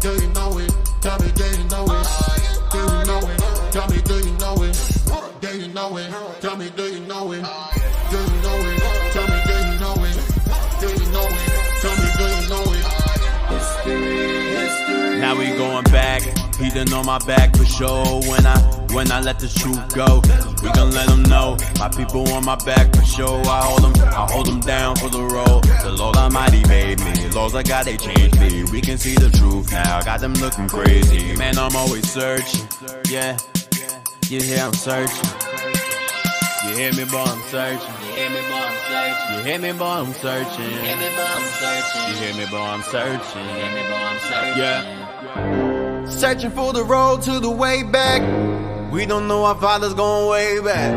Do you know it? Tell me, do you know it? Do you know it? Tell me, do you know it? Do you know it? Tell me, do you know it? Do you know it? Tell me, do you know it? Do you know it? Tell me, do you know it? History. Now we going back. He done on my back for sure. When I let the truth go, we gon' let them know. My people on my back for sure. I hold them down for the road. The Lord Almighty made me. Laws I got, they changed me. We can see the truth now. Got them looking crazy. Man, I'm always searching. Yeah, you hear I'm searching. You hear me, boy, I'm searching. You hear me, boy, I'm searching. You hear me, boy, I'm searching. You hear me, boy, I'm searching. You hear me, boy, I'm searching. You hear me, boy, I'm searching. Yeah. Searching for the road to the way back. We don't know our Father's going way back.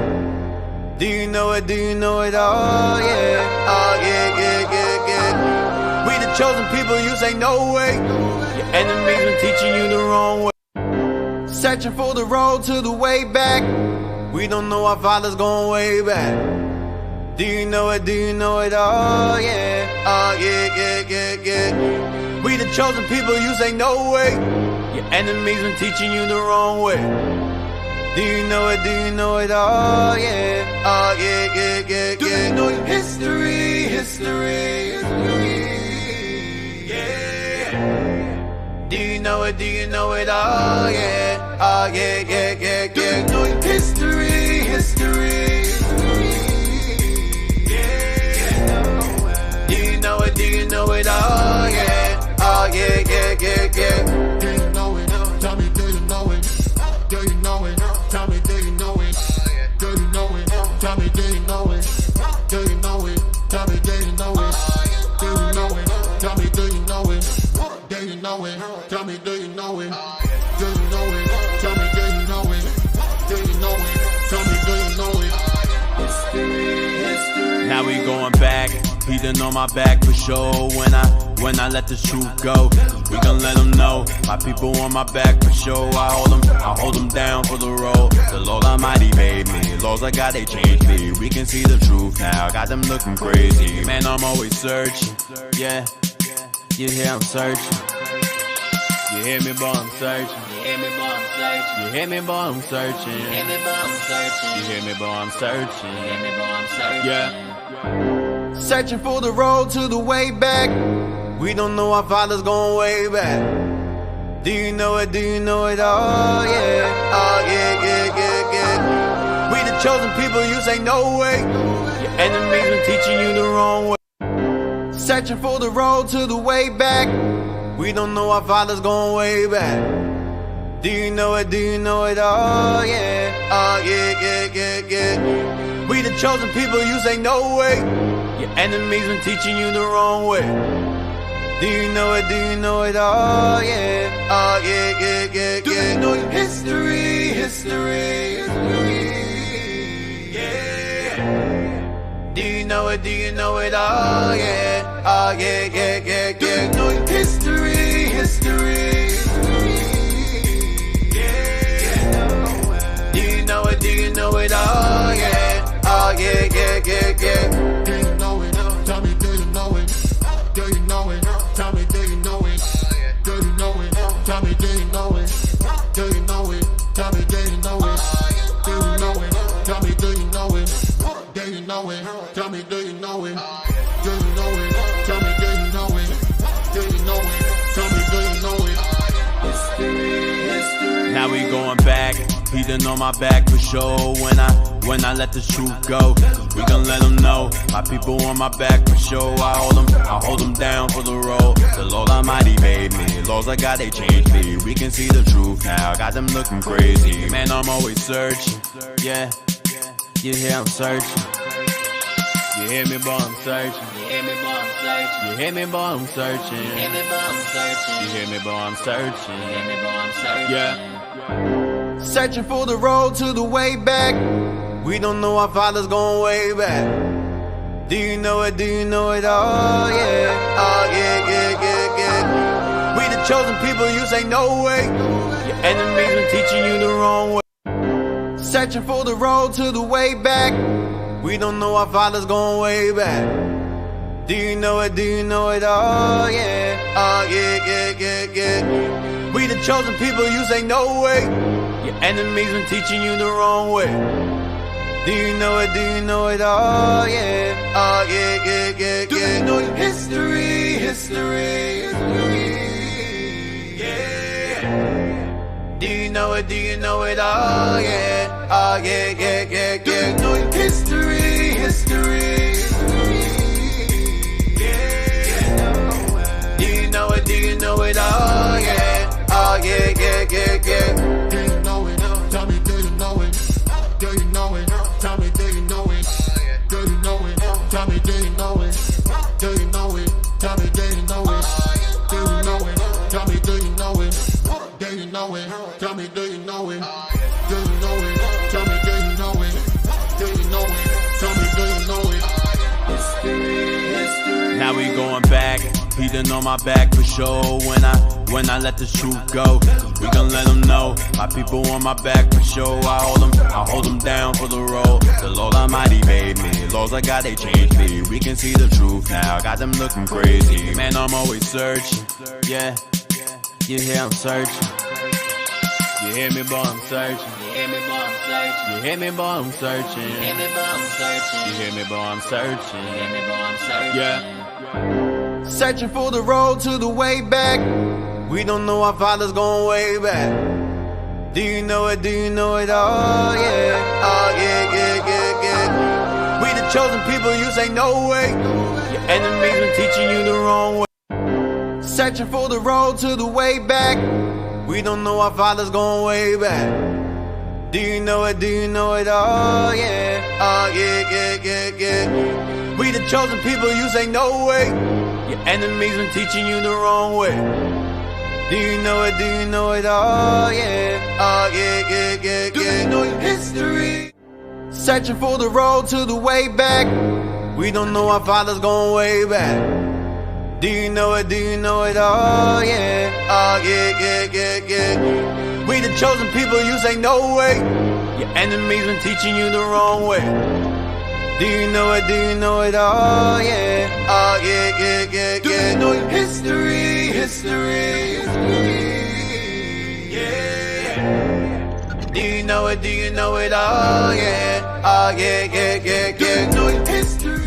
Do you know it? Do you know it? Oh yeah. Oh yeah, yeah, yeah, yeah. We the chosen people, you say no way. Your enemies been teaching you the wrong way. Searching for the road to the way back. We don't know our Father's going way back. Do you know it? Do you know it? Oh yeah. Oh yeah, yeah, yeah, yeah. We the chosen people, you say no way. Your enemies been teaching you the wrong way. Do you know it? Do you know it? Oh yeah. Oh yeah, yeah, yeah, yeah. Do you know your history? History. Yeah. Do you know it? Do you know it? Oh yeah. Oh yeah, yeah, yeah, yeah. Do you know your history? History. Yeah. Do you know it? Do you know it? Oh yeah. Oh yeah, yeah, yeah, yeah. Do you know it? Tell me, do you know it? Do you know it? Tell me, do you know it? Do you know it? Tell me, do you know it? Do you know it? Tell me, do you know it? Do you know it? Tell me, do you know it? Do you know it? Tell me, do you know it? Do you know it? Tell me, do you know it? Do you know it? Tell me, do you know it? History. Now we going back. He done on my back for sure. When I let the truth go, we gon' let them know. My people on my back for sure. I hold them down for the road. The Lord Almighty made me. Laws I got, they changed me. We can see the truth now. Got them looking crazy. Man, I'm always searching. Yeah, you hear I'm searching. You hear me, boy, I'm searching. You hear me, boy, I'm searching. You hear me, boy, I'm searching. You hear me, boy, I'm searching. You hear me, boy, I'm searching. You hear me, boy, I'm searching. Yeah. Searching for the road to the way back. We don't know our Father's going way back. Do you know it? Do you know it? Oh yeah. Oh yeah, yeah, yeah, yeah. We the chosen people, you say no way. Your enemies been teaching you the wrong way. Searching for the road to the way back. We don't know our Father's going way back. Do you know it? Do you know it? Oh yeah. Oh yeah, yeah, yeah, yeah. We the chosen people, you say no way. Your enemies been teaching you the wrong way. Do you know it? Do you know it? Oh yeah. Oh yeah, yeah, yeah, yeah. Do you know your history? History. Yeah. Do you know it? Do you know it? Oh yeah. Oh yeah, yeah, yeah, yeah. Do you know your history? History. Yeah. Do you know it? Do you know it? Oh yeah. Oh yeah, yeah, yeah, yeah. Do you know it? Tell me, do you know it? Do you know it? Tell me, do you know it? Do you know it? Tell me, do you know it? Do you know it? Tell me, do you know it? Do you know it? Tell me, do you know it? Do you know it? Tell me, do you know it? Do you know it? Tell me, do you know it? Do you know it? Tell me, do you know it? History. Now we going back. He done on my back for sure. When I let the truth go, we gon' let them know. My people on my back for sure. I hold them down for the road. The Lord Almighty made me. Laws I got, they changed me. We can see the truth now. Got them looking crazy. Man, I'm always searching. Yeah, you hear I'm searching. You hear me, boy, I'm searching. You hear me, boy, I'm searching. You hear me, boy, I'm searching. You hear me, boy, I'm searching. You hear me, boy, I'm searching. You hear me, boy, I'm searching. Yeah. Searching for the road to the way back. We don't know our Father's going way back. Do you know it? Do you know it? Oh yeah. Oh yeah, yeah, yeah, yeah. We the chosen people, you say no way. Your enemies been teaching you the wrong way. Searching for the road to the way back. We don't know our Father's going way back. Do you know it? Do you know it? Oh yeah. Oh yeah, yeah, yeah, yeah. chosen people, you say no way. Your enemies been teaching you the wrong way. Do you know it? Do you know it? Oh yeah, oh yeah, yeah, yeah, yeah. Do you know your history? History, yeah. Do you know it? Do you know it? Oh yeah, oh yeah, yeah, yeah, yeah. Do you know your history? History, yeah. Do you know it? Do you know it? Oh yeah, oh yeah, yeah, yeah, yeah. Do you know it? Tell me, do you know it? Do you know it? Tell me, do you know it? Do you know it? Tell me, do you know it? Do you know it? Tell me, do you know it? Do you know it? Tell me, do you know it? Do you know it? Tell me, do you know it? Do you know it? Tell me, do you know it? Do you know it? Tell me, do you know it? History, history. Now we going back. He done on my back for sure. When I let the truth go, we gon' let them know. My people on my back for sure. I hold them down for the road. The Lord Almighty made me. Laws of God, they changed me. We can see the truth now. Got them looking crazy. Man, I'm always searching. Yeah, you hear I'm searching. You hear me, boy, I'm searching. You hear me, boy, I'm searching. You hear me, boy, I'm searching. You hear me, boy, I'm searching. You hear me, boy, I'm searching. You hear me, boy, I'm searching. Yeah. Searching for the road to the way back. We don't know our father's going way back. Do you know it? Do you know it? Oh yeah, oh yeah, yeah, yeah, yeah. We the chosen people, you say no way. Your enemies been teaching you the wrong way. Searching for the road to the way back. We don't know our father's going way back. Do you know it? Do you know it? Oh yeah, oh yeah, yeah, yeah, yeah. We the chosen people, you say no way. Your enemies been teaching you the wrong way. Do you know it? Do you know it? Oh yeah, oh yeah, yeah, yeah, yeah. Do you know your history? Searching for the road to the way back. We don't know our father's going way back. Do you know it? Do you know it? Oh yeah, oh yeah, yeah, yeah, yeah. We the chosen people, you say no way. Your enemies been teaching you the wrong way. Do you know it? Do you know it? Oh yeah, oh yeah, yeah, yeah, yeah. Do you know your history? History, yeah. Do you know it? Do you know it? Oh yeah, oh yeah, yeah, yeah, yeah. Do you know your history?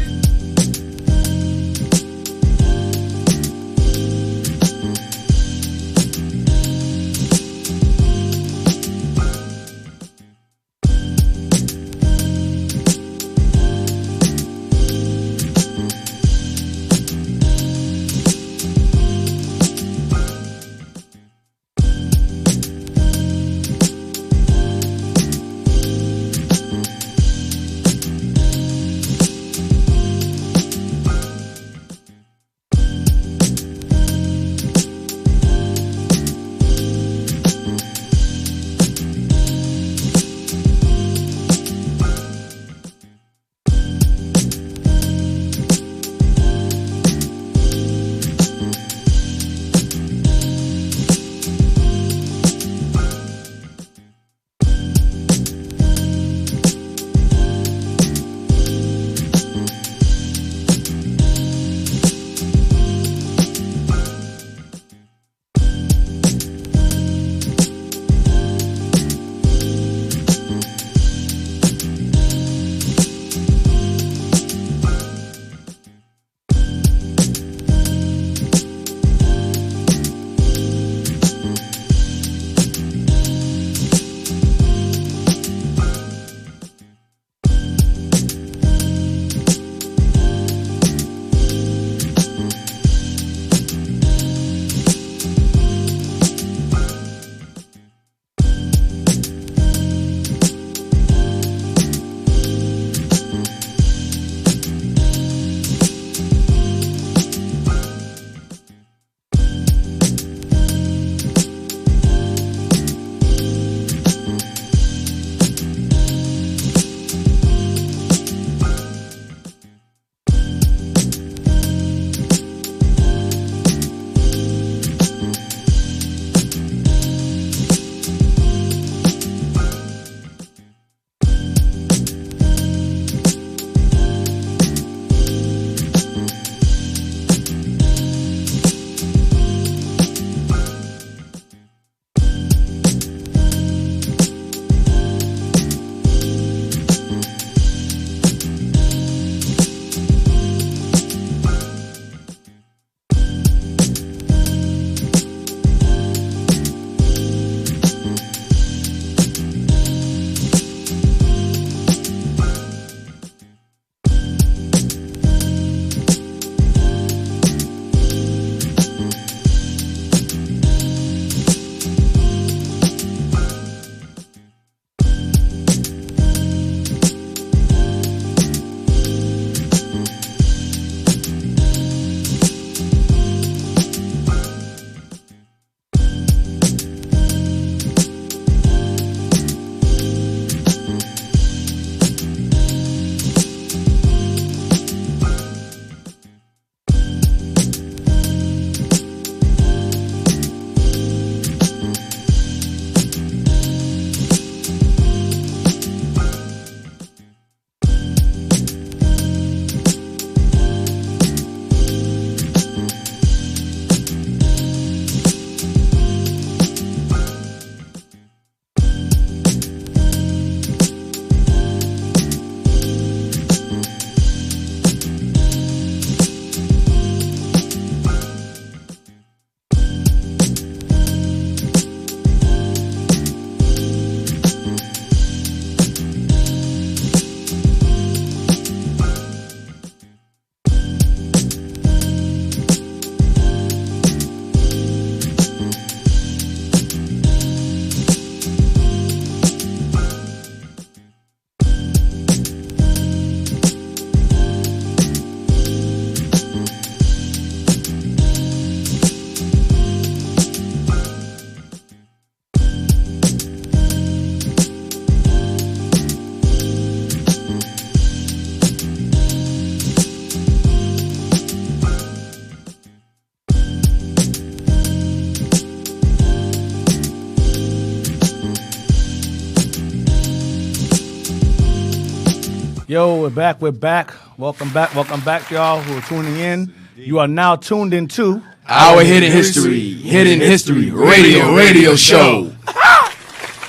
Yo, we're back. Welcome back, y'all who are tuning in. You are now tuned into Our Hidden History Radio Show.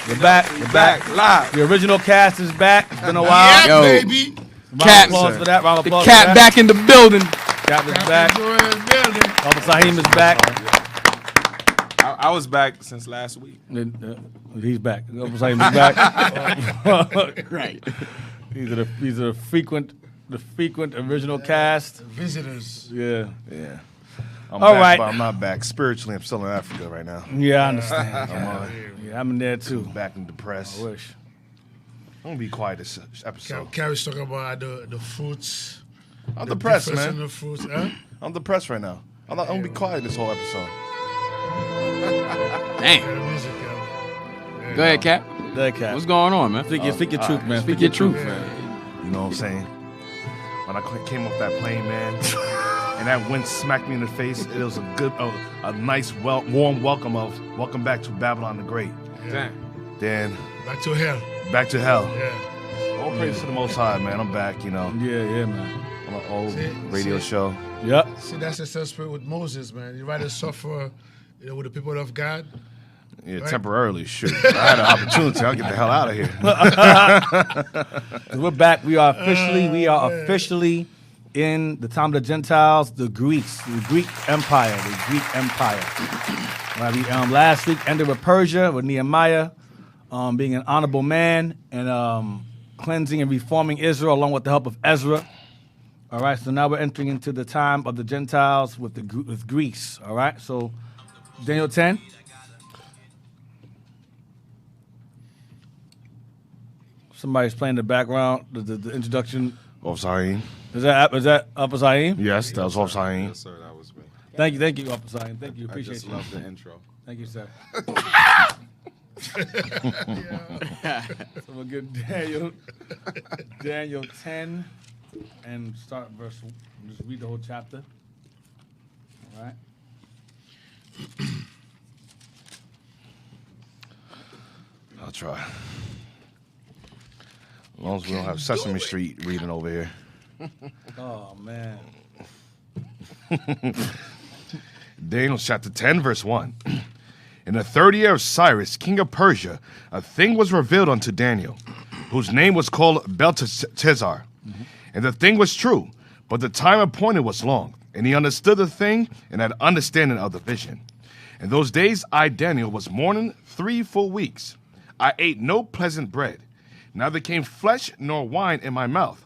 We're back live. The original cast is back. It's been a while. Yo, baby. Round of applause for that. Round of applause Cat for that. back in the building. Cap is back. Uncle Saheem is back. I was back since last week. He's back. Uncle Saheem is back. Right. These are the frequent original cast. Visitors. Yeah. I'm All back, right. but I'm not back. Spiritually, I'm still in Africa right now. Yeah, I understand. I'm in there too. Back and depressed. I wish. I'm gonna be quiet this episode. Carrie's talking about the fruits. I'm the depressed, difference man. in the fruits, huh? I'm depressed right now. I'm gonna be quiet this whole episode. Damn. The music, yo. Go ahead, Cat. That cat. What's going on, man? Speak your truth, man. Speak your truth, man. You know what I'm saying? When I came off that plane, man, and that wind smacked me in the face, it was a nice, warm welcome back to Babylon the Great. Damn. Then Back to hell. back to hell. Yeah. All praise to the Most High, man. I'm back, you know, Yeah, man. on an old See? radio show. Yep. See, that's the same spirit with Moses, man. You rather suffer, with the people of God. Yeah, Right. temporarily, shoot. I had an opportunity. I'll get the hell out of here. We're back. We are officially in the time of the Gentiles, the Greek Empire. Right, we, last week ended with Persia, with Nehemiah being an honorable man and cleansing and reforming Israel along with the help of Ezra. All right, so now we're entering into the time of the Gentiles with Greece. All right, so Daniel 10. Somebody's playing the background, the introduction. Ofsaim. Is that Upper Saheem? Yes, that was Ofsaim. Yes, sir, that was me. Thank you, Upper Saheem. Thank you, I appreciate just you. love the intro. Thank you, sir. So we'll get Daniel 10 and start verse. Just read the whole chapter. All right. I'll try. As long as we don't have Sesame Street reading over here. Oh man. Daniel chapter 10, verse 1. In the 3rd year of Cyrus, king of Persia, a thing was revealed unto Daniel, whose name was called Belteshazzar. And the thing was true, but the time appointed was long, and he understood the thing and had understanding of the vision. In those days I, Daniel, was mourning 3 full weeks. I ate no pleasant bread, neither came flesh nor wine in my mouth,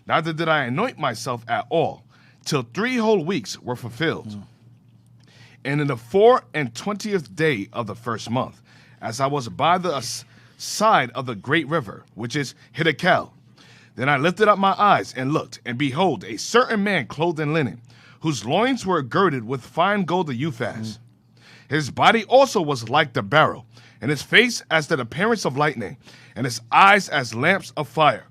neither did I anoint myself at all, till 3 whole weeks were fulfilled. And in the 24th day of the 1st month, as I was by the side of the great river, which is Hiddekel, then I lifted up my eyes and looked, and behold, a certain man clothed in linen, whose loins were girded with fine gold of Uphaz. His body also was like the beryl, and his face as the appearance of lightning, and his eyes as lamps of fire,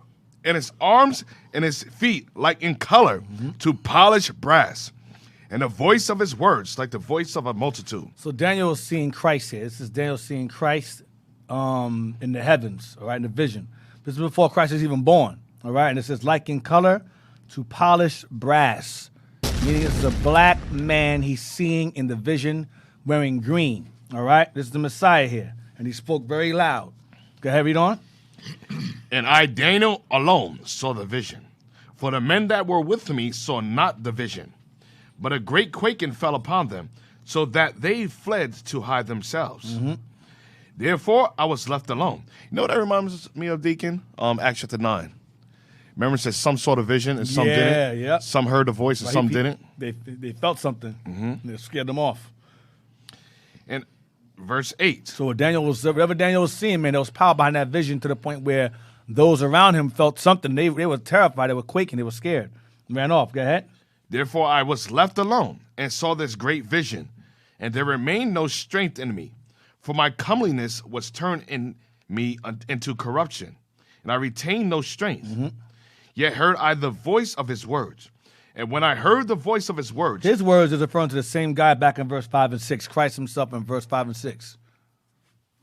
and his arms and his feet like in color to polished brass, and the voice of his words like the voice of a multitude. So Daniel is seeing Christ here. This is Daniel seeing Christ in the heavens, all right, in the vision. This is before Christ is even born, all right? And it says, like in color to polished brass, meaning this is a black man he's seeing in the vision wearing green, all right? This is the Messiah here, and he spoke very loud. Go ahead, read on. And I, Daniel, alone saw the vision. For the men that were with me saw not the vision. But a great quaking fell upon them, so that they fled to hide themselves. Therefore, I was left alone. You know what that reminds me of, Deacon? Acts chapter 9. Remember, it says some saw the vision and some didn't? Yeah. Some heard the voice and some didn't? They felt something. And it scared them off. And verse 8. So whatever Daniel was seeing, man, there was power behind that vision to the point where those around him felt something. They were terrified. They were quaking. They were scared. Ran off. Go ahead. Therefore I was left alone and saw this great vision, and there remained no strength in me, for my comeliness was turned in me into corruption, and I retained no strength. Yet heard I the voice of his words. And when I heard the voice of his words... His words is referring to the same guy back in verse 5 and 6. Christ himself in verse 5 and 6.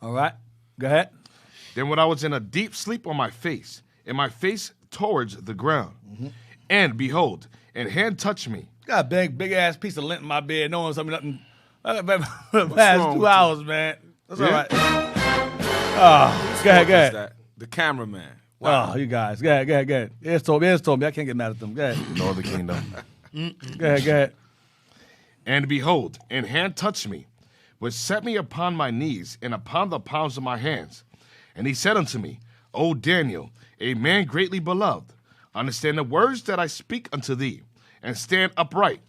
All right? Go ahead. Then when I was in a deep sleep on my face, and my face towards the ground. And behold, an hand touched me. Got a big ass piece of lint in my bed. No one's telling me nothing. For the wrong past 2 with hours, man. That's all Yeah? right. Oh, go ahead. That? The cameraman. Wow. Oh, you guys. Go ahead. It's told me. I can't get mad at them. Go ahead. Northern Kingdom. Go ahead. And behold, an hand touched me, which set me upon my knees and upon the palms of my hands. And he said unto me, O Daniel, a man greatly beloved, understand the words that I speak unto thee, and stand upright,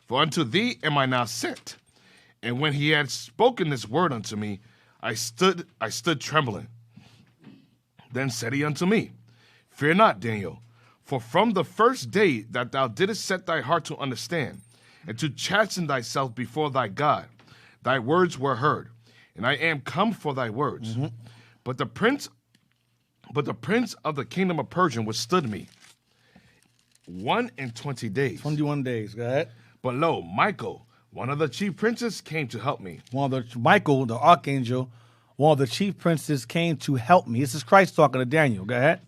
for unto thee am I now sent. And when he had spoken this word unto me, I stood trembling. Then said he unto me, Fear not, Daniel, for from the first day that thou didst set thy heart to understand, and to chasten thyself before thy God, thy words were heard, and I am come for thy words. But the prince of the kingdom of Persia withstood me 21 days. 21 days. Go ahead. But lo, Michael, one of the chief princes, came to help me. Michael, the archangel, one of the chief princes came to help me. This is Christ talking to Daniel. Go ahead.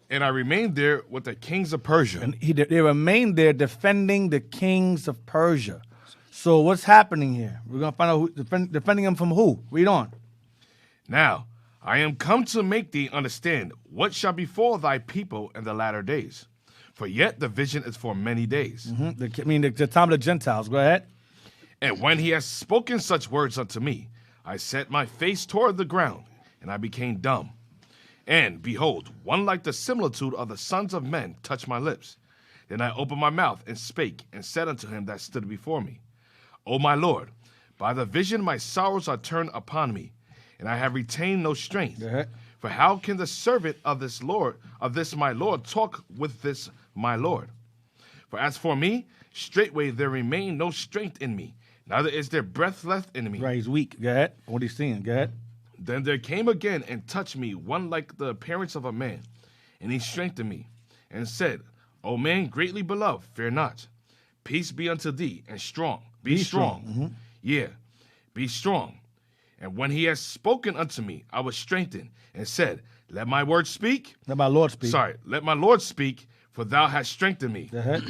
And I remained there with the kings of Persia. And they remained there defending the kings of Persia. So what's happening here? We're going to find out defending them from who. Read on. Now, I am come to make thee understand what shall befall thy people in the latter days. For yet the vision is for many days. The time of the Gentiles. Go ahead. And when he has spoken such words unto me, I set my face toward the ground, and I became dumb. And behold, one like the similitude of the sons of men touched my lips. Then I opened my mouth and spake, and said unto him that stood before me, O my Lord, by the vision my sorrows are turned upon me, and I have retained no strength. For how can the servant of this my Lord talk with this my Lord? For as for me, straightway there remain no strength in me, neither is there breath left in me. Right, he's weak. Go ahead. What are you seeing? Go ahead. Then there came again and touched me one like the appearance of a man, and he strengthened me, and said, O man greatly beloved, fear not. Peace be unto thee, and strong. Be strong. Yeah, be strong. And when he had spoken unto me, I was strengthened, and said, Let my word speak. Let my Lord speak. Let my Lord speak, for thou hast strengthened me. Go ahead.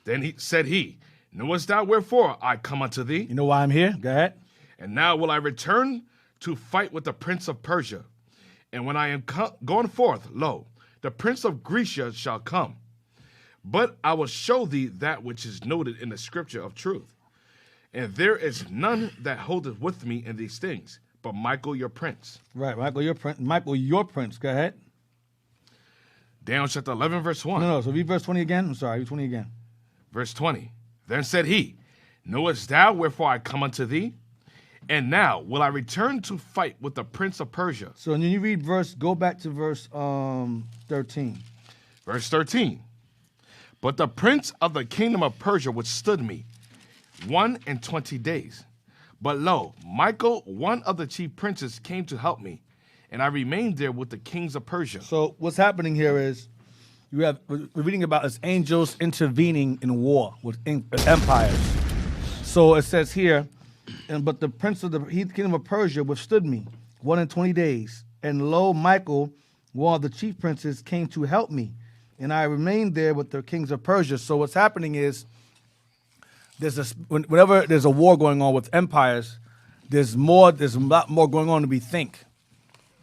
Then said he, Knowest thou wherefore I come unto thee? You know why I'm here? Go ahead. And now will I return to fight with the prince of Persia. And when I am gone forth, lo, the prince of Grecia shall come. But I will show thee that which is noted in the scripture of truth. And there is none that holdeth with me in these things, but Michael your prince. Right, Michael your prince. Michael your prince. Go ahead. Daniel chapter 11, verse 1. No, so read verse 20 again. I'm sorry, read 20 again. Verse 20. Then said he, Knowest thou wherefore I come unto thee? And now will I return to fight with the prince of Persia. So when you read go back to verse 13. Verse 13. But the prince of the kingdom of Persia withstood me 21 days. But lo, Michael, one of the chief princes, came to help me, and I remained there with the kings of Persia. So what's happening here is we're reading about as angels intervening in war with empires. So it says here, but the prince of the kingdom of Persia withstood me 21 days. And lo, Michael, one of the chief princes, came to help me, and I remained there with the kings of Persia. So what's happening is whenever there's a war going on with empires, there's a lot more going on than we think.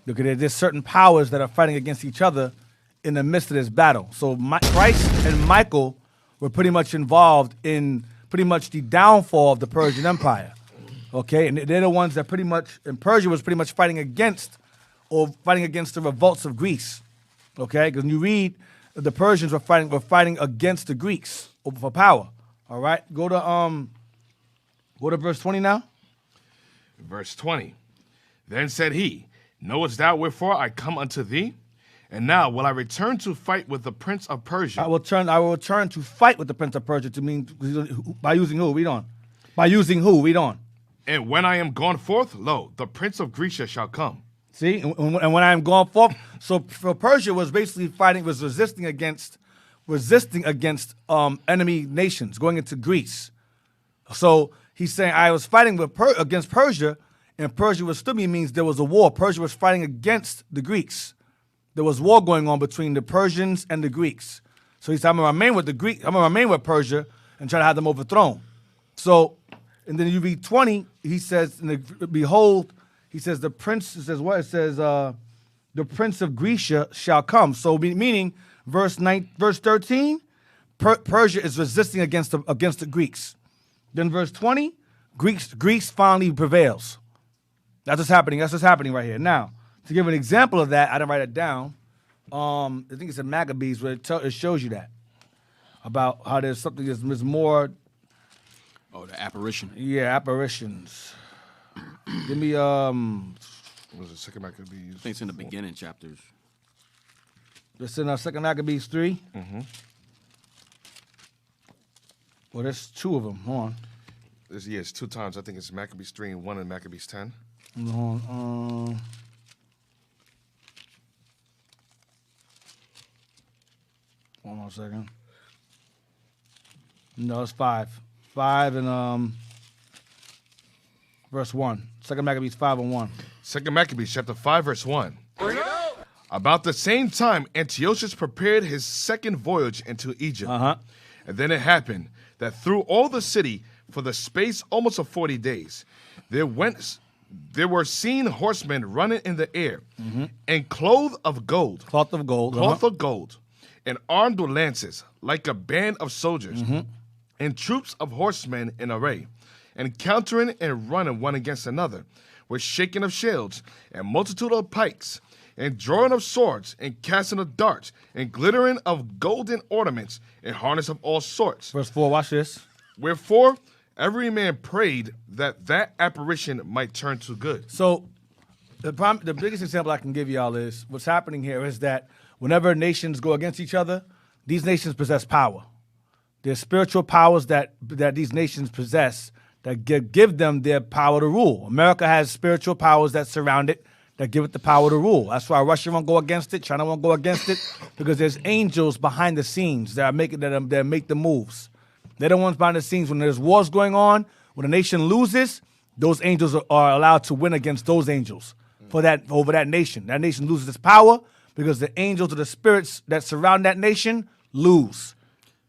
Look at it. There's certain powers that are fighting against each other in the midst of this battle. So Christ and Michael were pretty much involved in pretty much the downfall of the Persian Empire. Okay, and they're the ones that and Persia was pretty much fighting against the revolts of Greece. Okay, because when you read, the Persians were fighting against the Greeks for power. All right, go to verse 20 now. Verse 20. Then said he, Knowest thou wherefore I come unto thee? And now will I return to fight with the prince of Persia. I will return to fight with the prince of Persia, to mean by using who? Read on. By using who? Read on. And when I am gone forth, lo, the prince of Grecia shall come. See, and when I am gone forth, so Persia was basically resisting against enemy nations, going into Greece. So he's saying, I was fighting against Persia, and Persia withstood me means there was a war. Persia was fighting against the Greeks. there was war going on between the Persians and the Greeks. So he said, I'm going to remain with the Greek. I'm going to remain with Persia and try to have them overthrown. So, and then you read 20, he says, behold, he says, the prince, it says what? It says, the prince of Grecia shall come. So meaning, verse 13, Persia is resisting against the Greeks. Then verse 20, Greece finally prevails. That's what's happening. That's what's happening right here. Now, to give an example of that, I didn't write it down. I think it's in Maccabees where it shows you that. About how there's something that's more. Oh, the apparition. Yeah, apparitions. Give me What was it? Second Maccabees. I think it's in the beginning chapters. It's in Second Maccabees 3. Mm-hmm. Well, there's two of them. Hold on. It's 2 times. I think it's Maccabees 3 and 1 in Maccabees 10. Hold on. Hold on a second. No, it's 5. 5 and verse 1. Second Maccabees 5 and 1. Second Maccabees chapter 5 verse 1. About the same time, Antiochus prepared his second voyage into Egypt. Uh-huh. And then it happened that through all the city, for the space almost of 40 days, there were seen horsemen running in the air, and cloth of gold, Cloth of gold. of gold, and armed with lances, like a band of soldiers, and troops of horsemen in array, encountering and running one against another, with shaking of shields, and multitude of pikes, and drawing of swords, and casting of darts, and glittering of golden ornaments, and harness of all sorts. Verse 4, watch this. Wherefore every man prayed that apparition might turn to good. So the biggest example I can give y'all is what's happening here is that whenever nations go against each other, these nations possess power. There's spiritual powers that these nations possess that give them their power to rule. America has spiritual powers that surround it that give it the power to rule. That's why Russia won't go against it, China won't go against it, because there's angels behind the scenes that make the moves. They're the ones behind the scenes when there's wars going on. When a nation loses, those angels are allowed to win against those angels over that nation. That nation loses its power because the angels or the spirits that surround that nation lose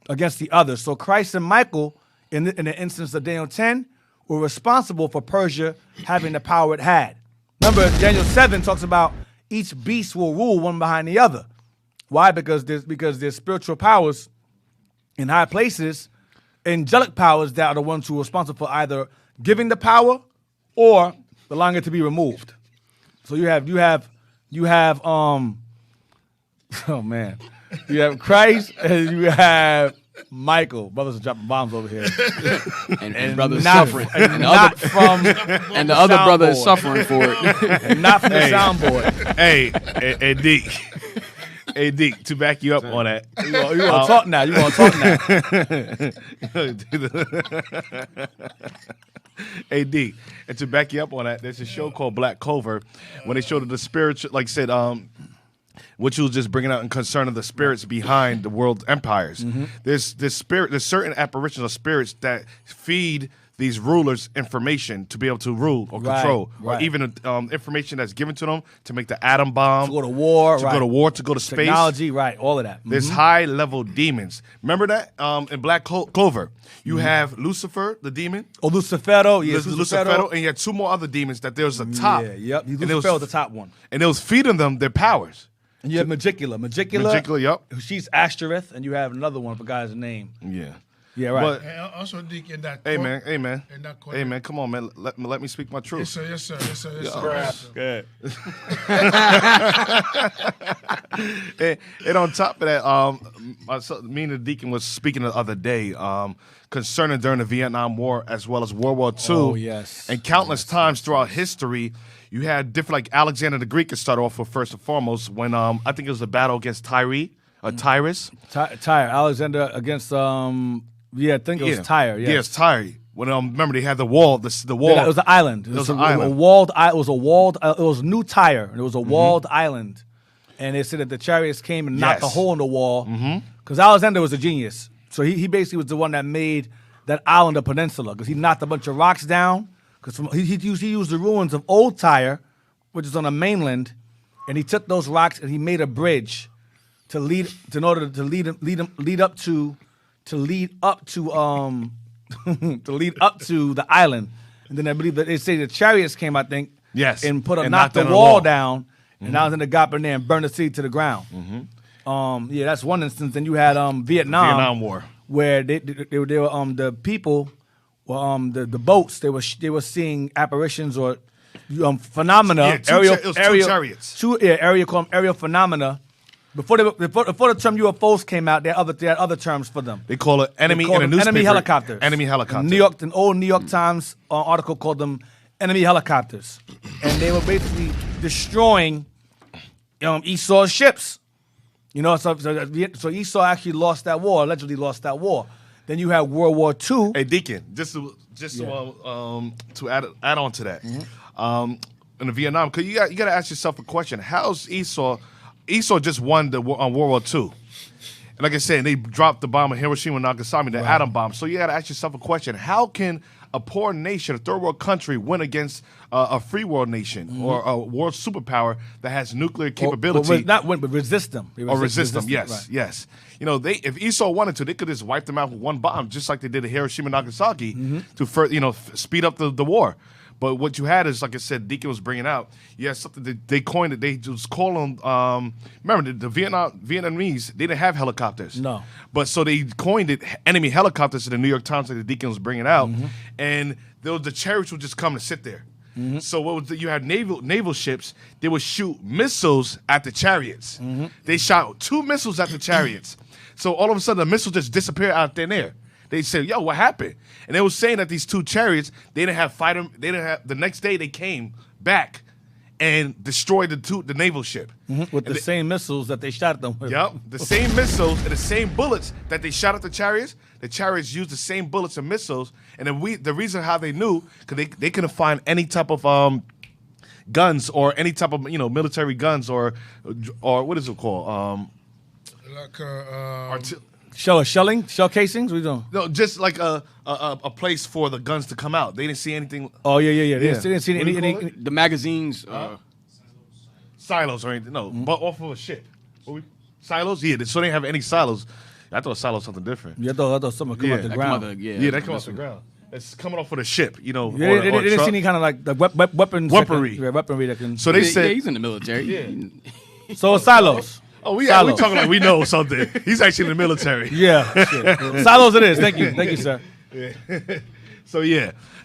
against the others. So Christ and Michael, in the instance of Daniel 10, were responsible for Persia having the power it had. Remember, Daniel 7 talks about each beast will rule one behind the other. Why? Because there's spiritual powers in high places, angelic powers that are the ones who are responsible for either giving the power or allowing it to be removed. So you have oh man, you have Christ and you have Michael. Brothers are dropping bombs over here, and brothers not, suffering, and not from and the other brother is suffering for it. and not from the soundboard. Hey, Deke. Hey, Deke, to back you up on that. You want to talk now? You want to talk now? Hey, Deke, and to back you up on that, there's a show called Black Clover when they showed the spiritual, like I said, what you was just bringing out in concern of the spirits behind the world empires. There's certain apparitions of spirits that feed these rulers information to be able to rule or control, or even information that's given to them to make the atom bomb, To go to war, to go to space. Technology, right? All of that. There's high-level demons. Remember that in Black Clover, you have Lucifer, the demon. Oh, Lucifero, yes, Lucifero, and you had 2 more other demons that there was a top. Yeah, yep. And Lucifero was the top one. And it was feeding them their powers. And you have Magicula. Magicula, yep. She's Ashtoreth, and you have another one, I forgot his name. Yeah. Yeah, right. But, And also, Deke, in that hey, quote, man. in that quote, Hey, man, come on, man. Let me speak my truth. Yes, sir. Yes, sir. Good. And on top of that, me and the deacon was speaking the other day concerning during the Vietnam War as well as World War II. Oh, yes. And countless times throughout history, you had different, like Alexander the Greek could start off with first and foremost when I think it was a battle against Tyrus. Tyre. Alexander against, I think it was Tyre. Yes. Yes, Tyre. When remember they had the wall. The wall. Yeah, it was an island. It was an island. It was New Tyre. It was a walled island, and they said that the chariots came and knocked a hole in the wall. Because Alexander was a genius, so he basically was the one that made that island a peninsula. Because he knocked a bunch of rocks down. Because he used the ruins of old Tyre, which is on the mainland, and he took those rocks and he made a bridge to lead up to the island. And then I believe that they say the chariots came, I think, Yes. and And knocked the knocked down the wall wall. down, and now then they got in there and burned the city to the ground. Yeah, that's one instance. Then you had Vietnam War. where they were the people, the boats, they were seeing apparitions or phenomena. Yeah, it was two chariots. Called aerial phenomena. Before the term UFOs came out, they had other terms for them. They call it enemy They called in a them newspaper. enemy helicopters. Enemy helicopter. An old New York Times article called them enemy helicopters, and they were basically destroying Esau's ships. So Esau actually lost that war, allegedly lost that war. Then you had World War II. Hey, Deacon, just to add on to that, in the Vietnam, cause you got to ask yourself a question: how's Esau? Esau just won the World War II. And like I said, they dropped the bomb on Hiroshima and Nagasaki, the atom bomb. So you got to ask yourself a question: how can a poor nation, a third world country, win against a free world nation or a world superpower that has nuclear capability? Not win, but resist them. Resist them, yes, yes. If Esau wanted to, they could just wipe them out with one bomb, just like they did at Hiroshima and Nagasaki, to speed up the war. But what you had is, like I said, Deacon was bringing out, you had something that they coined it. They just call them, remember, the Vietnamese, they didn't have helicopters. No. But so they coined it enemy helicopters in the New York Times, like the Deacon was bringing out. And the chariots would just come and sit there. So you had naval ships, they would shoot missiles at the chariots. They shot 2 missiles at the chariots. So all of a sudden, the missiles just disappear out thin air. They said, "Yo, what happened?" And they were saying that these 2 chariots, they didn't have fighter. They didn't have. The next day, they came back and destroyed the naval ship with the same missiles that they shot them with. Yep, the same missiles and the same bullets that they shot at the chariots. The chariots used the same bullets and missiles. And then the reason how they knew, because they couldn't find any type of guns or any type of military guns or what is it called? Shell casings? What are you doing? No, just like a place for the guns to come out. They didn't see anything. Oh yeah. They didn't see What do you call any. it? The magazines. Silos or anything. No, but off of a ship. Silos? Yeah, so they didn't have any silos. I thought silos something different. Yeah, I thought something come Yeah. off the That ground. Yeah, they come off the ground. It's coming off of the ship, They or didn't see truck. any kind of like the weapons. Weaponry. Weaponry that can. So they Yeah, said, he's in the military. So silos. "Oh, we Silos. talking like we know something." He's actually in the military. Yeah. Silos it is. Thank you, sir.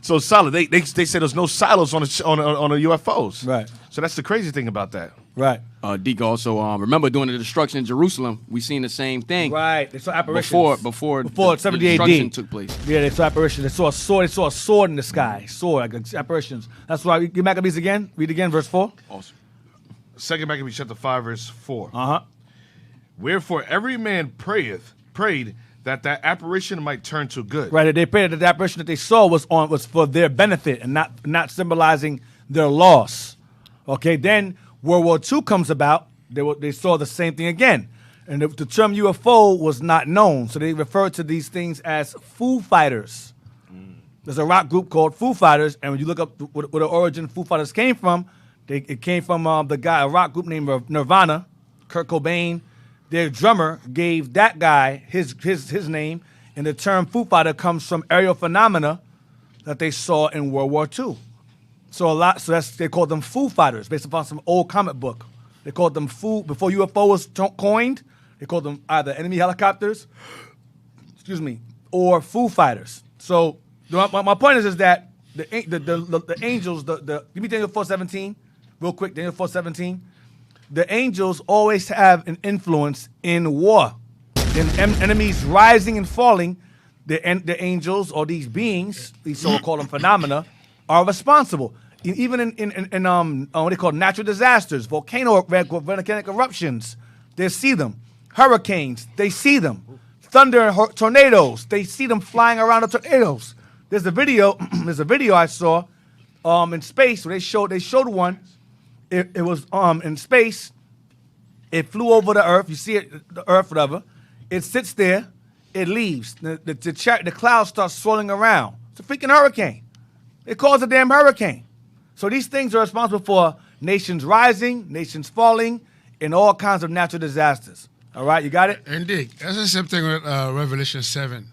So solid. They said there's no silos on the UFOs. Right. So that's the crazy thing about that. Right. Deke also remember during the destruction in Jerusalem, we seen the same thing. Right. They saw apparitions. Before the 70 AD destruction took place. Yeah, they saw apparitions. They saw a sword. They saw a sword in the sky. Sword, like apparitions. That's why you Maccabees again. Read again, verse 4. Awesome. 2 Maccabees chapter 5 verse 4. Uh-huh. Wherefore every man prayed that apparition might turn to good. Right. They prayed that the apparition that they saw was for their benefit and not symbolizing their loss. Okay. Then World War II comes about. They saw the same thing again, and the term UFO was not known, so they referred to these things as Foo Fighters. There's a rock group called Foo Fighters, and when you look up where the origin Foo Fighters came from, it came from a rock group named Nirvana, Kurt Cobain. Their drummer gave that guy his name, and the term Foo Fighter comes from aerial phenomena that they saw in World War II. So they called them Foo Fighters based upon some old comic book. They called them Foo before UFO was coined. They called them either enemy helicopters, or Foo Fighters. So my point is that the angels, give me Daniel 4:17, real quick. Daniel 4:17. The angels always have an influence in war, in enemies rising and falling. The angels or these beings, these so-called phenomena, are responsible. Even in what they call natural disasters, volcanic eruptions, they see them. Hurricanes, they see them. Thunder and tornadoes, they see them flying around the tornadoes. There's a video I saw in space where they showed one. It was in space. It flew over the Earth. You see it, the Earth, whatever. It sits there. It leaves. The clouds start swirling around. It's a freaking hurricane. It caused a damn hurricane. So these things are responsible for nations rising, nations falling, and all kinds of natural disasters. All right, you got it? Indeed. That's the same thing with Revelation 7.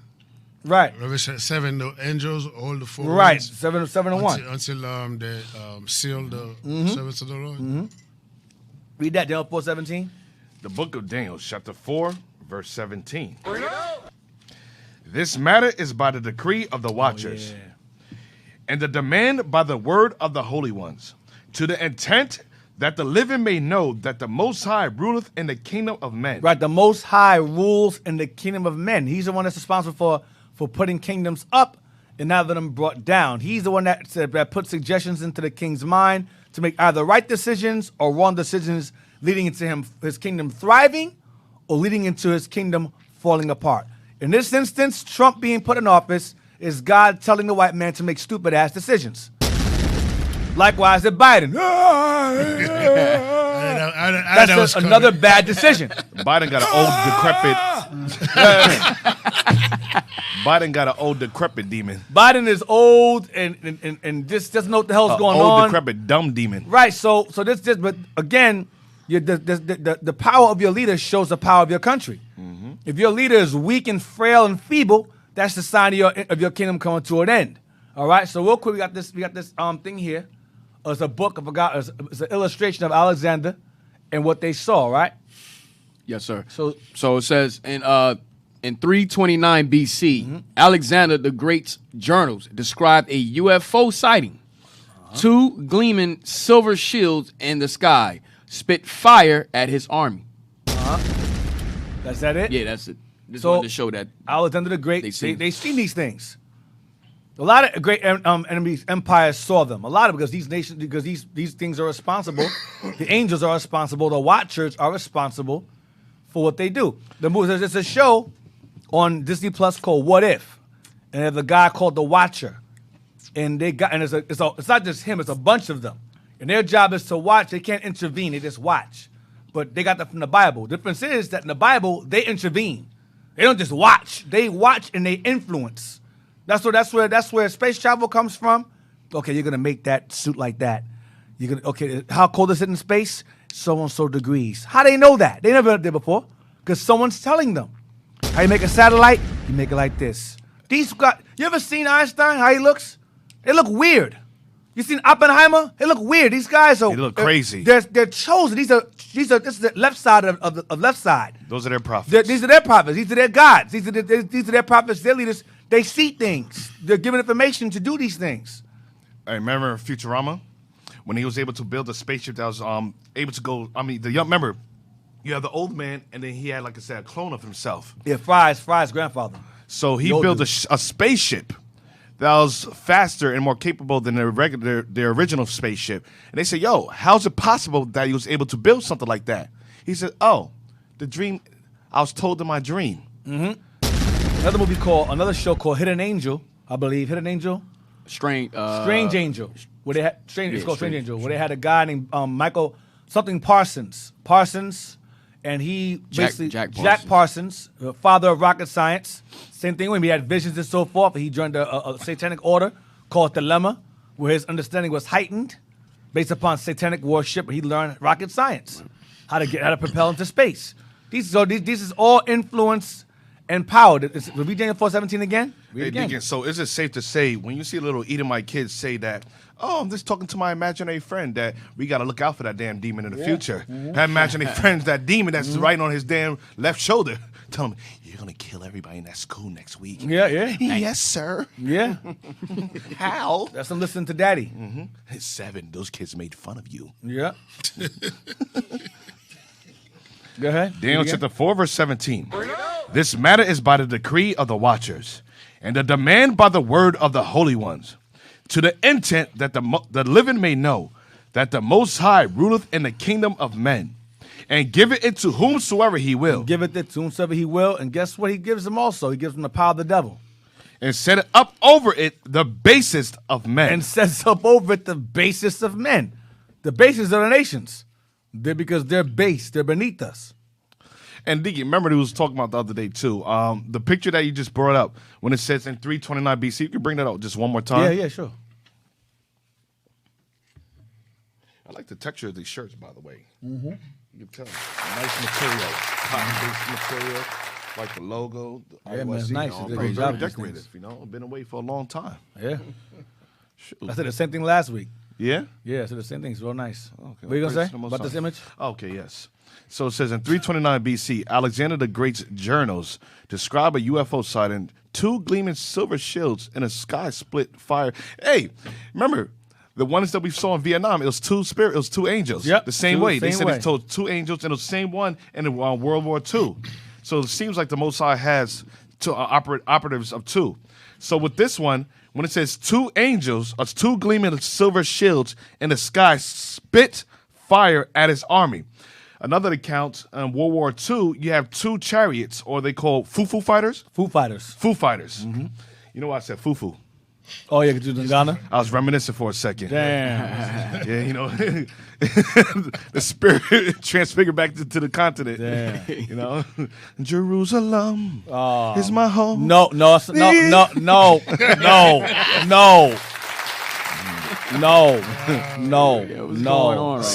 Right. Revelation 7, the angels hold the four Right. winds 7 and 1. until they seal the servants of the Lord. Read that, Daniel 4:17. The book of Daniel, chapter 4, verse 17. This matter is by the decree of the watchers, and the demand by the word of the holy ones, to the intent that the living may know that the Most High ruleth in the kingdom of men. Right, the Most High rules in the kingdom of men. He's the one that's responsible for putting kingdoms up and having them brought down. He's the one that put suggestions into the king's mind to make either right decisions or wrong decisions, leading into his kingdom thriving or leading into his kingdom falling apart. In this instance, Trump being put in office is God telling the white man to make stupid-ass decisions. Likewise, at Biden. That's was another bad decision. Biden got an old, decrepit. Biden got an old, decrepit demon. Biden is old and just doesn't know what the hell's going old, on. decrepit, dumb demon. Right. So this, but again, the power of your leader shows the power of your country. If your leader is weak and frail and feeble, that's the sign of your kingdom coming to an end. All right. So real quick, we got this thing here. It's a book. I forgot. It's an illustration of Alexander and what they saw. Right. Yes, sir. So it says in 329 BC, Alexander the Great's journals described a UFO sighting. 2 gleaming silver shields in the sky spit fire at his army. That's that it? Yeah, that's it. Just So- wanted to show that. Alexander the Great, They they seen. seen these things. A lot of great empires saw them. A lot of because these things are responsible. The angels are responsible. The watchers are responsible for what they do. There's a show on Disney Plus called What If, and there's a guy called the Watcher, and it's not just him. It's a bunch of them, and their job is to watch. They can't intervene. They just watch. But they got that from the Bible. The difference is that in the Bible they intervene. They don't just watch. They watch and they influence. That's where space travel comes from. Okay, you're gonna make that suit like that. How cold is it in space? So and so degrees. How they know that? They never did it before. Because someone's telling them. How you make a satellite? You make it like this. You ever seen Einstein? How he looks? They look weird. You seen Oppenheimer? They look weird. These guys are. They look crazy. They're chosen. This is the left side of left side. Those are their prophets. These are their prophets. These are their gods. These are their prophets. Their leaders. They see things. They're given information to do these things. I remember Futurama when he was able to build a spaceship that was able to go. I mean, remember, you have the old man, and then he had, like I said, a clone of himself. Yeah, Fry's grandfather. So he The old built dude. a spaceship that was faster and more capable than their original spaceship. And they said, "Yo, how's it possible that he was able to build something like that?" He said, "Oh, the dream. I was told in my dream." Another show called Hidden Angel, I believe. Hidden Angel? Strange Angel. Where they had it's called Strange Strange Angel. Where they had a guy named Michael something Parsons. And he basically Jack Parsons, father of rocket science. Same thing when he had visions and so forth. He joined a satanic order called Dilemma, where his understanding was heightened based upon satanic worship. He learned rocket science, how to propel into space. These is all influence and power. Read Daniel 4:17 again. Read Hey, it again. Deacon, so is it safe to say when you see little Edomite kids say that, "Oh, I'm just talking to my imaginary friend," that we got to look out for that damn demon in the future? That imaginary friend's that demon that's right on his damn left shoulder. Tell him, "You're going to kill everybody in that school next week." Yeah. Yes, sir. Yeah. How? That's him listening to Daddy. 7. Those kids made fun of you. Yeah. Go ahead. Daniel Read it again. chapter 4, verse 17. This matter is by the decree of the watchers, and the demand by the word of the holy ones, to the intent that the living may know that the Most High ruleth in the kingdom of men, and giveth it to whomsoever he will, Give it to whomsoever he will, and guess what he gives them also? He gives them the power of the devil. and set it up over it the basest of men. And sets up over it the basis of men. The basis of the nations. Because they're base. They're beneath us. And Deacon, remember we was talking about the other day too. The picture that you just brought up, when it says in 329 BC, you can bring that out just one more time. Yeah, sure. I like the texture of these shirts, by the way. Mm-hmm. You can tell. Nice material. Cotton-based material. Like the logo. Yeah, man, it's nice. You They know, did a good very job with these decorative. things. You know, been away for a long time. Yeah. Shoot. I said the same thing last week. Yeah? Yeah, so the same thing. It's real nice. Okay, What are you going praise to say the Most about this High. image? Okay, yes. So it says in 329 BC, Alexander the Great's journals describe a UFO sighting, 2 gleaming silver shields in a sky split fire. Hey, remember the ones that we saw in Vietnam? It was 2 angels. Yep, The same two, way. They same said way. it told 2 angels, and it was the same one in World War II. So it seems like the Most High has operatives of 2. So with this one, when it says 2 angels, or 2 gleaming silver shields in the sky spit fire at his army. Another account, in World War II, you have 2 chariots, or they call Foo fighters. Foo Fighters. Foo fighters. You know why I said Foo? Oh, yeah, because you in Ghana? I was reminiscing for a second. Damn. Yeah, you know, the spirit transfigured back to the continent. Damn. You know, Jerusalem is my home. No, no, no, no, no, no, no, no, What's no. going on right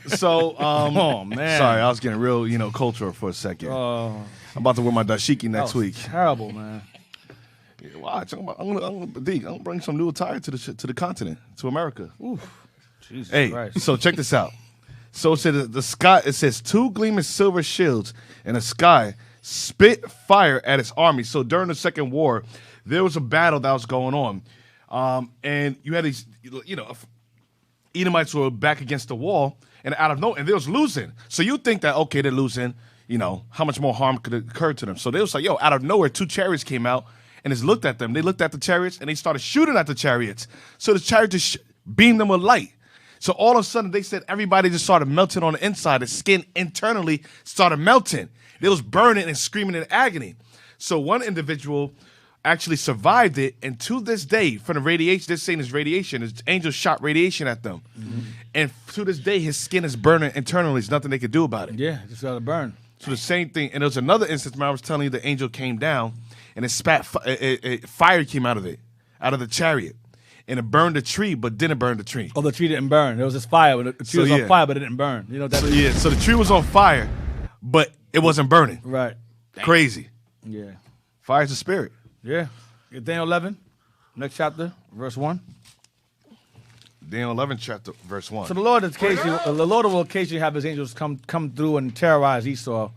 So, Oh, man. sorry, I was getting real, cultural for a second. I'm about to wear my dashiki That next was week. terrible, man. Yeah, watch, I'm gonna bring some new attire to the continent, to America. Jesus Hey, Christ. so check this out. So it says the sky. It says 2 gleaming silver shields in the sky spit fire at its army. So during the Second War, there was a battle that was going on, and you had these, Edomites were back against the wall, and out of nowhere, and they was losing. So you think that okay, they're losing. How much more harm could occur to them? So they was like, out of nowhere, 2 chariots came out and just looked at them. They looked at the chariots and they started shooting at the chariots. So the chariots just beamed them with light. So all of a sudden, they said everybody just started melting on the inside. The skin internally started melting. They was burning and screaming in agony. So one individual actually survived it, and to this day, from the radiation, they're saying it's radiation. His angels shot radiation at them. Mm-hmm. And to this day, his skin is burning internally. There's nothing they could do about it. Yeah, just got to burn. So the same thing. And there was another instance where I was telling you the angel came down, and it spat fire came out of the chariot. And it burned the tree, but didn't burn the tree. Oh, the tree didn't burn. There was this fire. The tree was on fire, but it didn't burn. You know what that is? Yeah, so the tree was on fire, but it wasn't burning. Right. Crazy. Yeah. Fire's the spirit. Yeah. Daniel 11, next chapter, verse 1. Daniel 11, chapter, verse 1. So the Lord will occasionally have his angels come through and terrorize Esau.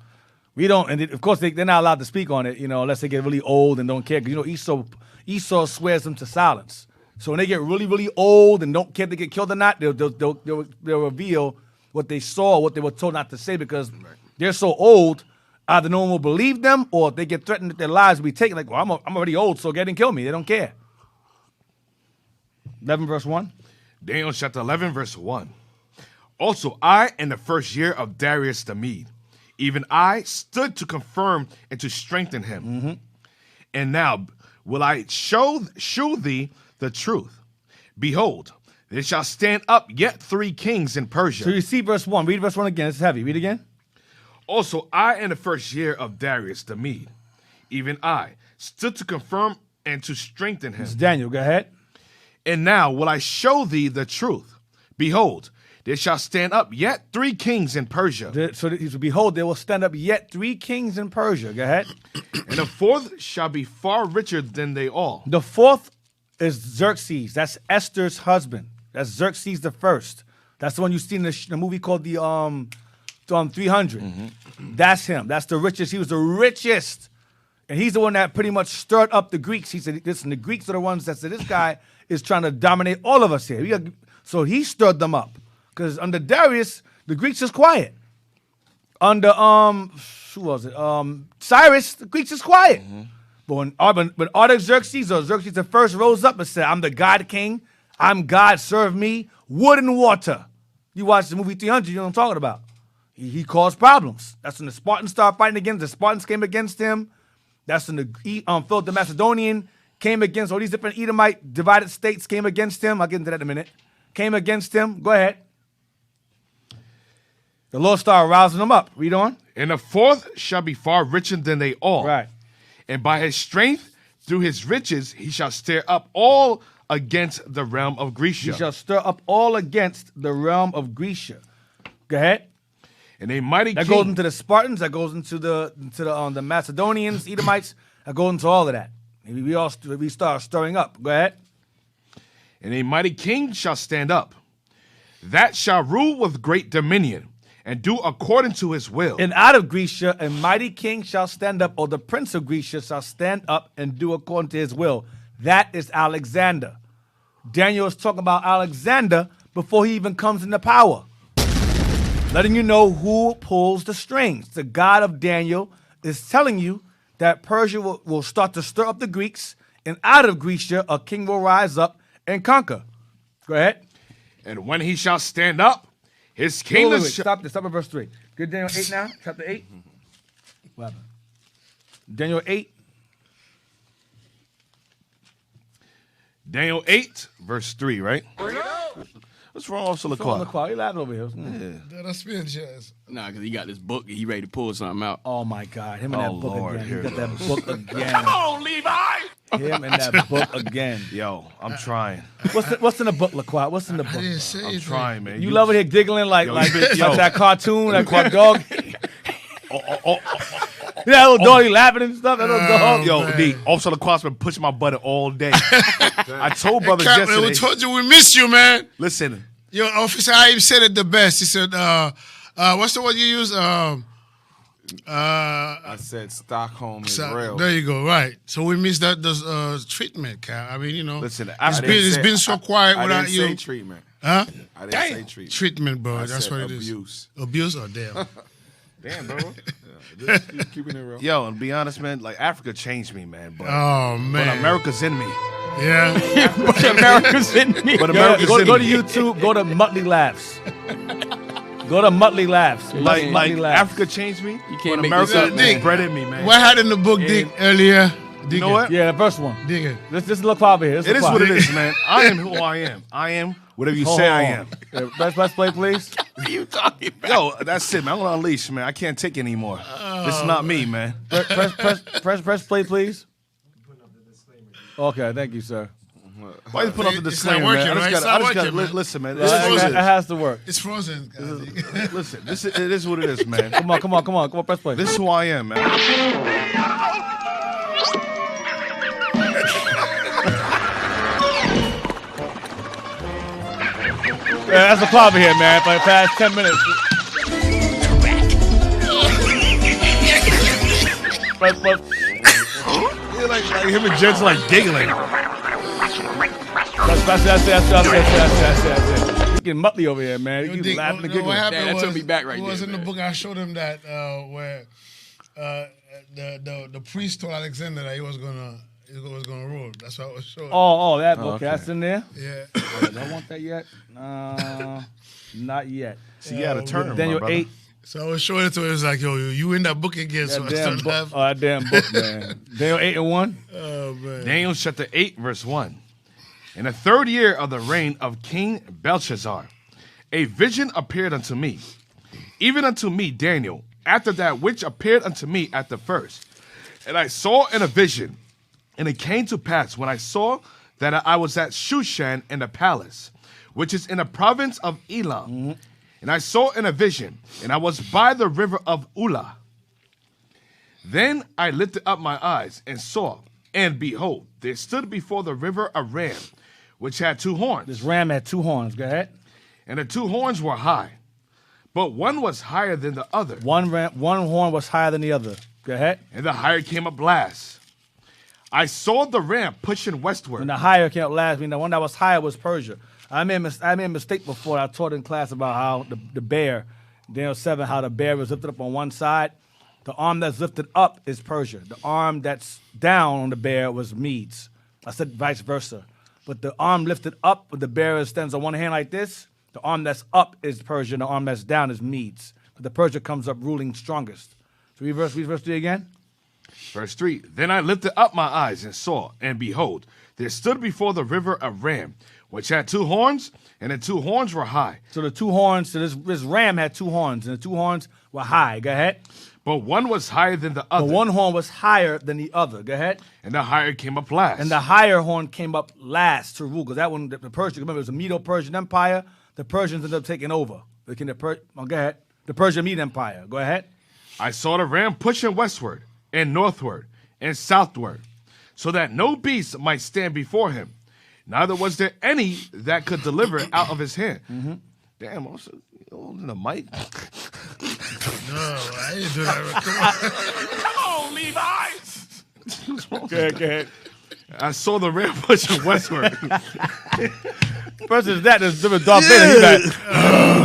We don't, and of course they're not allowed to speak on it, unless they get really old and don't care. Because Esau swears them to silence. So when they get really, really old and don't care if they get killed or not, they'll reveal what they saw, what they were told not to say, because they're so old. Either no one will believe them, or if they get threatened that their lives will be taken. Like, well, I'm already old, so get and kill me. They don't care. 11 verse 1. Daniel chapter 11, verse 1. Also, I, in the first year of Darius the Mede, even I stood to confirm and to strengthen him. Mm-hmm. And now will I show thee the truth. Behold, there shall stand up yet 3 kings in Persia. So you see verse 1. Read verse 1 again. It's heavy. Read again. Also, I, in the first year of Darius the Mede, even I stood to confirm and to strengthen him. It's Daniel. Go ahead. And now will I show thee the truth. Behold, there shall stand up yet 3 kings in Persia. Behold, there will stand up yet 3 kings in Persia. Go ahead. And the 4th shall be far richer than they all. The 4th is Xerxes. That's Esther's husband. That's Xerxes the first. That's the one you see in the movie called the 300. Mm-hmm. That's him. That's the richest. He was the richest. And he's the one that pretty much stirred up the Greeks. He said, listen, the Greeks are the ones that said, this guy is trying to dominate all of us here. So he stirred them up. Because under Darius, the Greeks is quiet. Under, who was it? Cyrus, the Greeks is quiet. Mm-hmm. But when Artaxerxes or Xerxes the first rose up and said, I'm the God king, I'm God, serve me, wood and water. You watch the movie 300, you know what I'm talking about. He caused problems. That's when the Spartans started fighting against. The Spartans came against him. That's when Philip the Macedonian came against all these different Edomite divided states came against him. I'll get into that in a minute. Came against him. Go ahead. The Lord started rousing them up. Read on. And the 4th shall be far richer than they all. Right. And by his strength, through his riches, he shall stir up all against the realm of Grecia. He shall stir up all against the realm of Grecia. Go ahead. And a mighty That king. goes into the Spartans. That goes into the Macedonians, Edomites. That goes into all of that. We start stirring up. Go ahead. And a mighty king shall stand up, that shall rule with great dominion, and do according to his will. And out of Grecia, a mighty king shall stand up, or the prince of Grecia shall stand up and do according to his will. That is Alexander. Daniel is talking about Alexander before he even comes into power. Letting you know who pulls the strings. The God of Daniel is telling you that Persia will start to stir up the Greeks, and out of Grecia, a king will rise up and conquer. Go ahead. And when he shall stand up, his kingdom shall... Stop at verse 3. Good Daniel 8 now, chapter 8. What happened? Daniel 8. Daniel 8, verse 3, right? What's wrong, Officer LaCroix? You laughing over here. That's me, Chaz. Nah, because he got this book and he ready to pull something out. Oh, my God. Him and that book Lord, again. He here got it that goes. book again. Oh, Levi! Him and that book again. Yo, I'm trying. What's in the book, LaCroix? What's in the I book? didn't say I'm anything. trying, man. You love it here giggling like yo. that cartoon, that dog. That little dog, he laughing and stuff. That little dog. Yo, man. D, Officer LaCroix's been pushing my button all day. I told brothers Captain, yesterday. we told you we miss you, man. Listen, Your officer, I said it the best. He said, what's the word you use? I said Stockholm is real. There you go. Right. So we missed that treatment, Cap. I mean, you know, listen. it's been so quiet I without didn't you. say treatment. Huh? I didn't say treatment. Treatment, bro. I That's said what it is. abuse. Abuse or damn. Damn, bro. Just keeping it real. Yo, and be honest, man. Like Africa changed me, man. But, Oh but man. America's in me. Yeah. America's in me. But America's go in to me. YouTube. Go to Muttley Laughs. Go to Muttley Laughs. Like Muttley Laughs. Africa changed me. You can't but make America this up, man. is bred in me, man. What had in the book, Dick, earlier? You know what? Yeah, the first one. Dig it. Let's look over here. It is what it is, man. I am who I am. I am whatever you say I am. Let's play, please. What are you talking about? Yo, that's it, man. I'm gonna unleash, man. I can't take it anymore. This is not me, man. Press play, please. Okay, thank you, sir. Why you put up the It's not disclaimer, working, man? right? It's I not just gotta working, man. listen, man. It's frozen. It has to work. It's frozen. Listen, it is what it is, man. Come on, press play. This is who I am, man. Yeah, that's the club here, man, for the past 10 minutes. Like him and Jen's like giggling. That's it. You getting Muttley over here, man. You Dick, laughing and what giggling. happened that was, took me back right it was there, in the man. book I showed him that where the priest told Alexander that he was gonna rule. That's what I was showing. Oh, that okay. That's in there. Yeah. Do I want that yet? Not yet. See, you had a turn, Daniel my brother. 8. So I was showing it to him. It was like, yo, you in that book again? So I started laughing. That damn book, man. Daniel 8 and 1. Oh man. Daniel chapter 8, verse 1. In the 3rd year of the reign of King Belshazzar, a vision appeared unto me, even unto me, Daniel, after that which appeared unto me at the first. And I saw in a vision, and it came to pass when I saw that I was at Shushan in the palace, which is in the province of Elam. Mm-hmm. And I saw in a vision, and I was by the river of Ula. Then I lifted up my eyes and saw, and behold, there stood before the river a ram, which had 2 horns. This ram had 2 horns. Go ahead. And the 2 horns were high, but one was higher than the other. One horn was higher than the other. Go ahead. And the higher came up last. I saw the ram pushing westward. And the higher came up last. I mean, the one that was higher was Persia. I made a mistake before. I taught in class about how the bear, Daniel 7, how the bear was lifted up on one side. The arm that's lifted up is Persia. The arm that's down on the bear was Medes. I said vice versa. But the arm lifted up, with the bear stands on one hand like this. The arm that's up is Persia, and the arm that's down is Medes. But the Persia comes up ruling strongest. So read verse 3 again. Verse 3. Then I lifted up my eyes and saw, and behold, there stood before the river a ram, which had 2 horns, and the 2 horns were high. So the 2 horns, so this ram had 2 horns, and the 2 horns were high. Go ahead. But one was higher than the The other. one horn was higher than the other. Go ahead. And the higher came up last. And the higher horn came up last to rule, because that one, the Persian, remember, it was a Medo-Persian Empire. The Persians ended up taking over. Go ahead. The Persian-Mede Empire. Go ahead. I saw the ram pushing westward and northward and southward, so that no beast might stand before him. Neither was there any that could deliver it out of his hand. Mm-hmm. Damn, I'm so holding the mic. No, I didn't do that. Come on, Levi. Go ahead. I saw the ram pushing westward. First is that, there's different Darth Vader. He's like,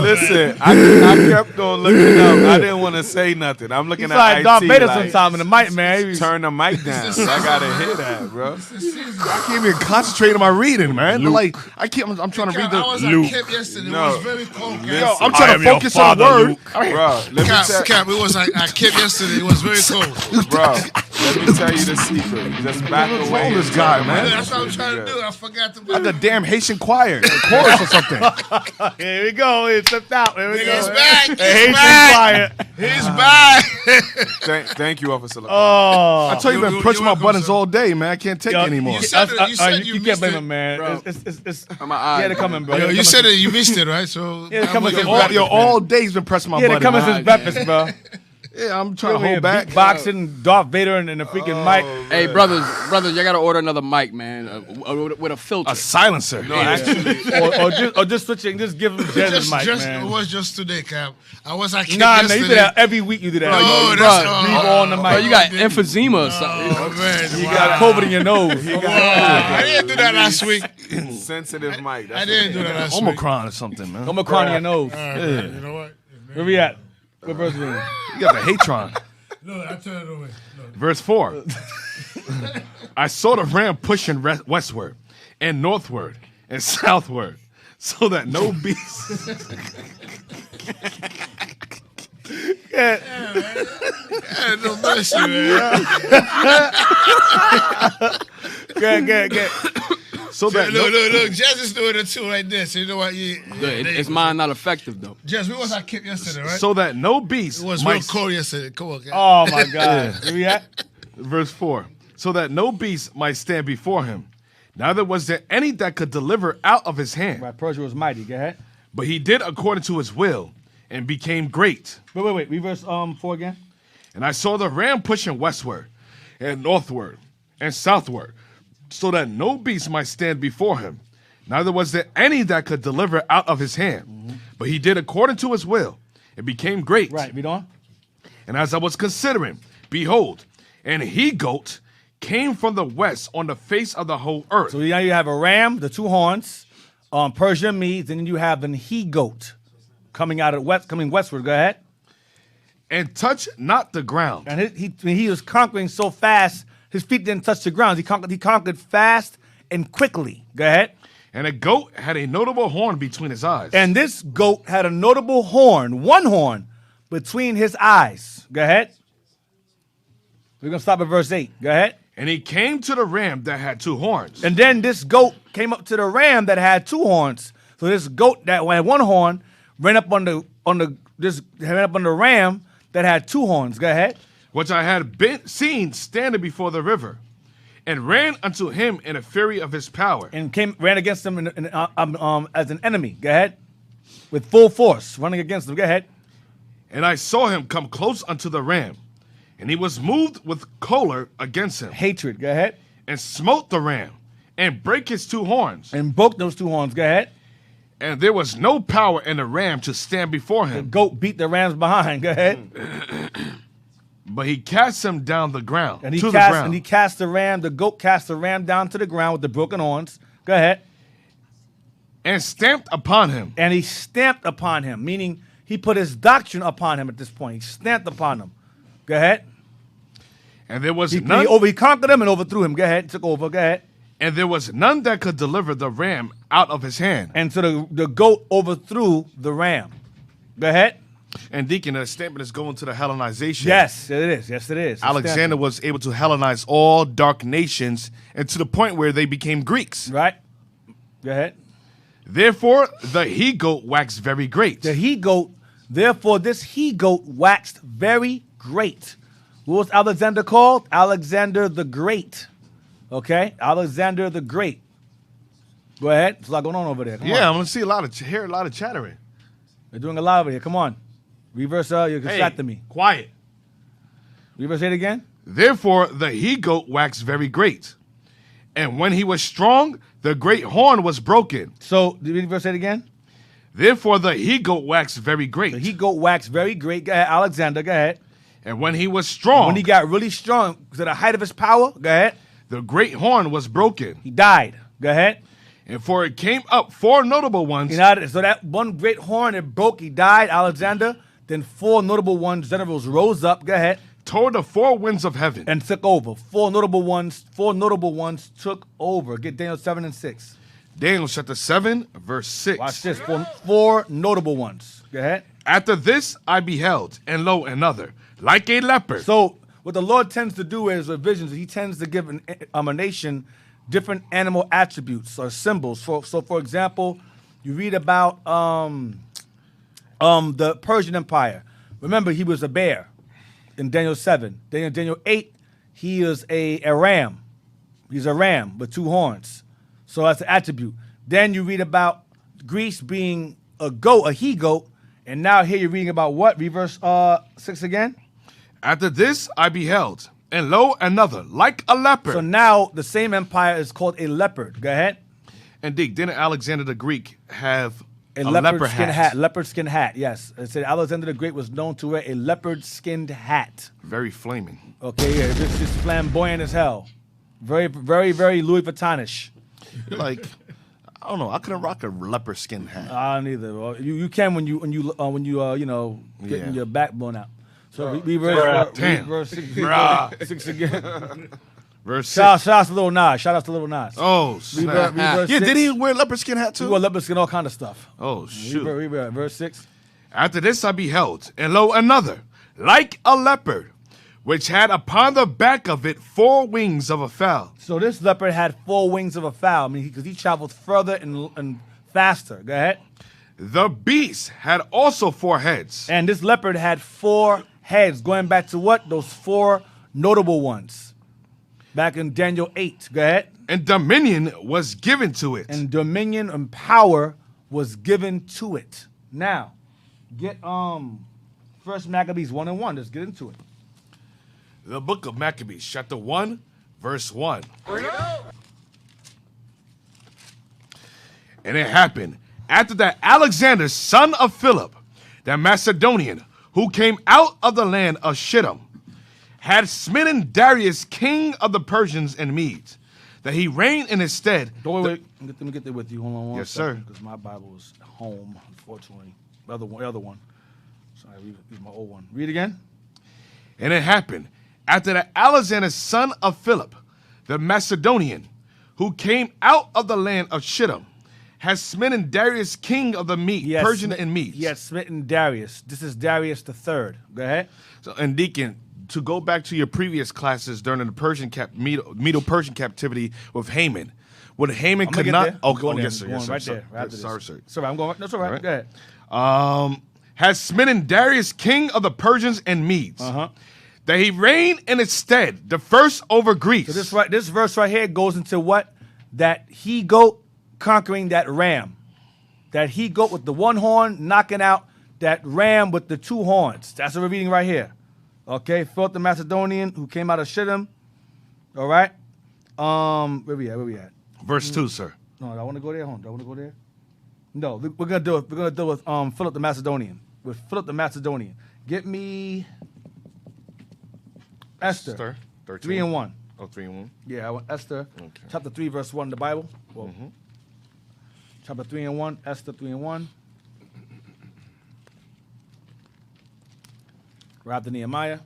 Listen, I kept on looking up. I didn't want to say nothing. I'm looking he's at like IT, Darth Vader like, sometime in the mic, man. He was- turn the mic down. I gotta hear that, bro. I can't even concentrate on my reading, man. Like I'm trying to read I was the at Camp yesterday. No. It was very cold. Listen. Yo, I'm trying to focus on the word. Bro, let me tell Cap, it was at Camp yesterday. It was very cold. bro, let me tell you the secret. Just back What's away. wrong with this and guy, turn the man? mic That's what I'm down. trying to do. I forgot to. Like the damn Haitian choir, a chorus or something. Here we go. He slipped out. Here we go. He's back. Hey, He's back. fire. He's back. Thank you, Officer. Oh. I tell you, You- been you- pushing you my welcome, buttons sir. all day, man. I can't take Yo, it anymore. you said it. You said you you can't blame missed him, it, man. bro. It's My eyes, he had to come in, bro. Yo, you said it. You missed it, right? So Yeah, come I'm with gonna your get all, back. yo, all day's been pressing my He had to buttons. come in man. since breakfast, bro. Yeah, I'm trying to hold back. Boxing, Darth Vader, and the freaking mic. Hey, brothers, y'all gotta order another mic, man, with a filter. A silencer. No, actually, or just switching, just give him Jen's mic, It man. was just today, Cap. I was at Camp Nah, yesterday. you do that every week. You do that. Oh, Bro, that's breathe on the mic. Bro, you got Oh, emphysema or something. Oh man, You got COVID in your nose. I didn't do that last week. sensitive mic. I didn't do that last week. Omicron or something, man. Omicron in your nose. You know what? Where we at? What verse we in? You got the Hatron. No, I turn it away. No. Verse 4. I saw the ram pushing westward and northward and southward, so that no beast. Yeah, no mercy, man. Good. So that Look. Jess is doing it too, like this. You know what? It's mine not effective though. Jess, we was at Camp yesterday, right? so that no beast It was real might. cold yesterday. Come on, Cap. Oh my God. Where we at? Verse 4. So that no beast might stand before him. Neither was there any that could deliver out of his hand. Right, Persia was mighty. Go ahead. But he did according to his will and became great. Wait. Read verse 4 again. And I saw the ram pushing westward and northward and southward, so that no beast might stand before him. Neither was there any that could deliver out of his hand. But he did according to his will and became great. Right, read on. And as I was considering, behold, an he-goat came from the west on the face of the whole earth. So now you have a ram, the two horns, Persian Medes, and then you have an he-goat coming out of coming westward. Go ahead. And touched not the ground. And he was conquering so fast, his feet didn't touch the ground. He conquered fast and quickly. Go ahead. And a goat had a notable horn between his eyes. And this goat had a notable horn, one horn, between his eyes. Go ahead. We're going to stop at verse 8. Go ahead. And he came to the ram that had two horns. And then this goat came up to the ram that had two horns. So this goat that had one horn ran up on the ram that had two horns. Go ahead. Which I had seen standing before the river, and ran unto him in a fury of his power. And ran against him as an enemy. Go ahead. With full force, running against him. Go ahead. And I saw him come close unto the ram, and he was moved with choler against him, Hatred. Go ahead. and smote the ram, and brake his two horns. And broke those two horns. Go ahead. And there was no power in the ram to stand before The him, goat beat the rams behind. Go ahead. but he cast him down the ground, And he to cast the ground. and he cast the ram. The goat cast the ram down to the ground with the broken horns. Go ahead. and stamped upon him. And he stamped upon him, meaning he put his doctrine upon him at this point. He stamped upon him. Go ahead. And there was He none, he conquered him and overthrew him. Go ahead. Took over. Go ahead. and there was none that could deliver the ram out of his hand. And so the goat overthrew the ram. Go ahead. And Deacon, that statement is going to the Hellenization. Yes, it is. Yes, it is. Alexander was able to Hellenize all dark nations, and to the point where they became Greeks. Right. Go ahead. Therefore, the he-goat waxed very great. The he-goat, therefore this he-goat waxed very Great. What was Alexander called? Alexander the Great. Okay? Alexander the Great. Go ahead. There's a lot going on over there. Come on. I'm gonna see hear a lot of chattering. They're doing a lot over here. Come on. Reverse, you're distracting me. Quiet. Reverse it again. Therefore, the he-goat waxed very great. And when he was strong, the great horn was broken. So, did you reverse it again? Therefore, the he-goat waxed very great. The he-goat waxed very great. Go ahead, Alexander. Go ahead. And when he was strong, When he got really strong, to the height of his power, go ahead. the great horn was broken. He died. Go ahead. And for it came up 4 notable ones. So that one great horn, it broke. He died, Alexander. Then 4 notable ones, generals, rose up. Go ahead. Toward the 4 winds of heaven. And took over. 4 notable ones took over. Get Daniel 7 and 6. Daniel chapter 7, verse 6. Watch this. 4 notable ones. Go ahead. After this I beheld, and lo, another, like a leopard. So what the Lord tends to do is with visions, he tends to give a nation different animal attributes or symbols. So for example, you read about the Persian Empire. Remember, he was a bear in Daniel 7. Daniel 8, he is a ram. He's a ram with 2 horns. So that's an attribute. Then you read about Greece being a goat, a he-goat. And now here you're reading about what? Read verse 6 again. After this I beheld, and lo, another, like a leopard. So now the same empire is called a leopard. Go ahead. And Dick, didn't Alexander the Greek have a leopard skin hat? Leopard skin hat, yes. It said Alexander the Great was known to wear a leopard skinned hat. Very flaming. Okay, yeah, this is flamboyant as hell. Very, very, very Louis Vuittonish. Like, I don't know. I couldn't rock a leopard skin hat. I don't either. Well, you can when you getting your back blown out. So reverse 6 again. Verse 6. Shout out to Lil Nas. Shout out to Lil Nas. Oh, snap. Reverse Yeah, 6. did he wear leopard skin hat He too? wore leopard skin, all kind of stuff. Oh, shoot. Verse 6. After this I beheld, and lo, another, like a leopard, which had upon the back of it 4 wings of a fowl. So this leopard had 4 wings of a fowl. I mean, because he traveled further and faster. Go ahead. The beast had also 4 heads. And this leopard had 4 heads, going back to what? Those 4 notable ones. Back in Daniel 8. Go ahead. And dominion was given to it. And dominion and power was given to it. Now, get First Maccabees 1 and 1. Let's get into it. The book of Maccabees, chapter 1, verse 1. And it happened after that Alexander, son of Philip, the Macedonian, who came out of the land of Shittim, had smitten Darius, king of the Persians and Medes, that he reigned in his stead. Wait. Let me get there with you. Hold on one Yes, second, sir. because my Bible is home, unfortunately. The other one. Sorry, read my old one. Read again. And it happened after that Alexander, son of Philip, the Macedonian, who came out of the land of Shittim, has smitten Darius, king of the Persian and Medes. He had smitten Darius. This is Darius III. Go ahead. So, and Deacon, to go back to your previous classes during the Medo-Persian captivity with Haman, what Haman could not. Yes, sir. Right there. Sorry, sir. Sorry, I'm going. That's all right. Right. Go ahead. Has smitten Darius, king of the Persians and Medes, that he reigned in its stead, the first over Greece. So this verse right here goes into what? That he goat conquering that ram. That he goat with the 1 horn knocking out that ram with the 2 horns. That's what we're reading right here. Okay, Philip the Macedonian who came out of Shittim. All right. Where we at? Verse 2, sir. No, I want to go there. Hold on. Do I want to go there? No, we're gonna do it. We're gonna deal with Philip the Macedonian. With Philip the Macedonian. Get me Esther. 13. 3 and 1. Oh, 3 and 1. Yeah, I want Esther. Okay. Chapter 3, verse 1 in the Bible. Well, chapter 3 and 1. Esther 3 and 1. We're after Nehemiah.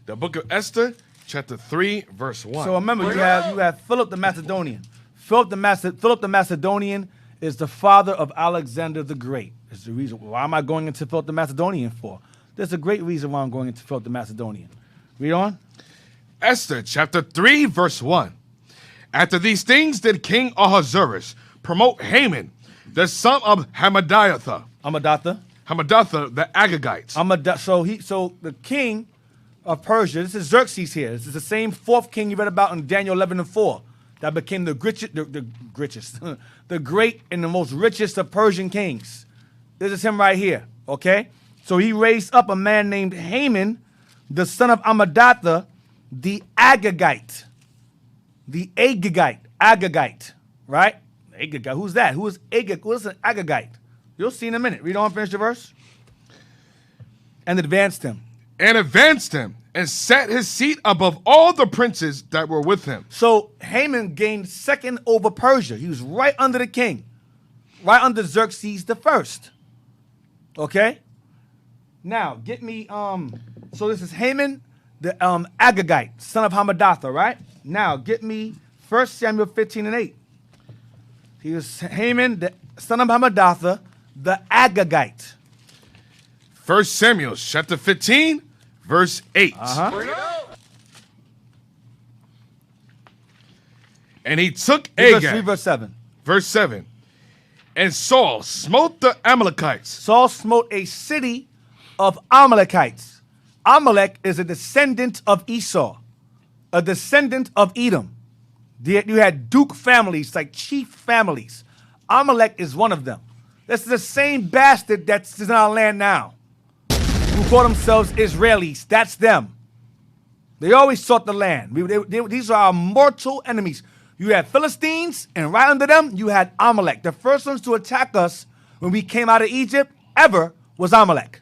The book of Esther, chapter 3, verse 1. So remember, you have Philip the Macedonian. Philip the Macedonian is the father of Alexander the Great. Is the reason. Why am I going into Philip the Macedonian for? There's a great reason why I'm going into Philip the Macedonian. Read on. Esther, chapter 3, verse 1. After these things did King Ahasuerus promote Haman, the son of Hammedatha, Hamadatha, the Agagites. So the king of Persia, this is Xerxes here. This is the same fourth king you read about in Daniel 11:4 that became the richest, the great and the most richest of Persian kings. This is him right here, okay? So he raised up a man named Haman, the son of Hamadatha, the Agagite. The Agagite, right? Agagite, who's that? Who is an Agagite? You'll see in a minute. Read on, finish the verse. And advanced him. And set his seat above all the princes that were with him. So Haman gained second over Persia. He was right under the king, right under Xerxes the first. Okay? Now, get me, so this is Haman, the Agagite, son of Hamadatha, right? Now, get me 1 Samuel 15:8. He was Haman, the son of Hamadatha, the Agagite. 1 Samuel chapter 15, verse 8. And he took Agag. Read verse 7. Verse 7. And Saul smote the Amalekites. Saul smote a city of Amalekites. Amalek is a descendant of Esau, a descendant of Edom. You had duke families, like chief families. Amalek is one of them. This is the same bastard that's in our land now, who call themselves Israelis. That's them. They always sought the land. These are our mortal enemies. You had Philistines, and right under them, you had Amalek. The first ones to attack us when we came out of Egypt ever was Amalek.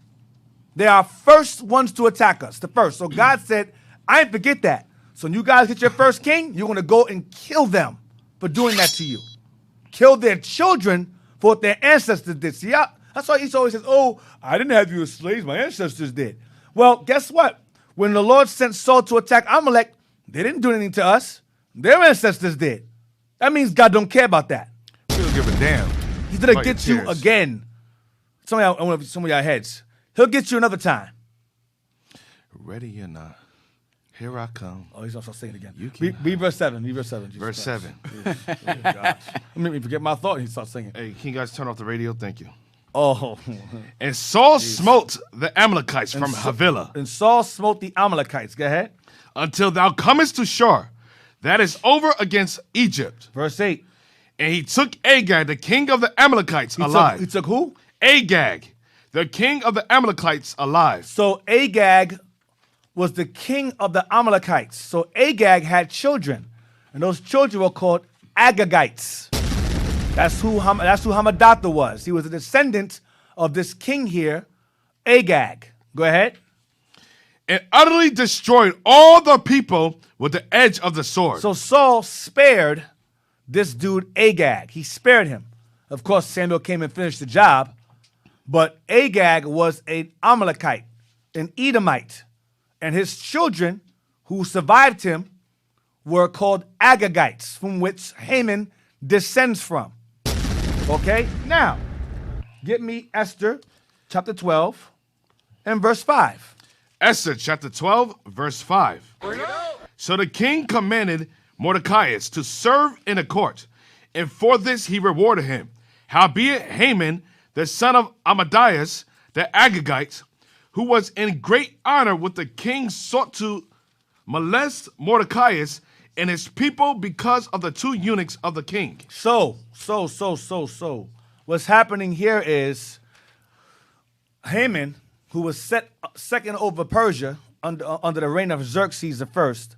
They are first ones to attack us, the first. So God said, I didn't forget that. So when you guys get your first king, you're going to go and kill them for doing that to you. Kill their children for what their ancestors did. See, that's why Esau always says, oh, I didn't have you as slaves, my ancestors did. Well, guess what? When the Lord sent Saul to attack Amalek, they didn't do anything to us. Their ancestors did. That means God don't care about that. He don't give a damn. He's going to get you again. Some of y'all heads. He'll get you another time. Ready or not, here I come. Oh, he's also saying it again. You can Read verse 7. Read verse 7. Verse 7. Make me forget my thought and he starts singing. Hey, can you guys turn off the radio? Thank you. Oh. And Saul smote the Amalekites from Havilah. And Saul smote the Amalekites. Go ahead. Until thou comest to Shur, that is over against Egypt. Verse 8. And he took Agag, the king of the Amalekites, alive. He took who? Agag, the king of the Amalekites, alive. So Agag was the king of the Amalekites. So Agag had children, and those children were called Agagites. That's who Hamadatha was. He was a descendant of this king here, Agag. Go ahead. And utterly destroyed all the people with the edge of the sword. So Saul spared this dude Agag. He spared him. Of course, Samuel came and finished the job, but Agag was an Amalekite, an Edomite. And his children who survived him were called Agagites, from which Haman descends from. Okay? Now, get me Esther chapter 12 and verse 5. Esther chapter 12, verse 5. So the king commanded Mordecai to serve in a court, and for this he rewarded him. Howbeit Haman, the son of Amadeus, the Agagite, who was in great honor with the king, sought to molest Mordecai and his people because of the two eunuchs of the king. So. What's happening here is Haman, who was set second over Persia under the reign of Xerxes the first,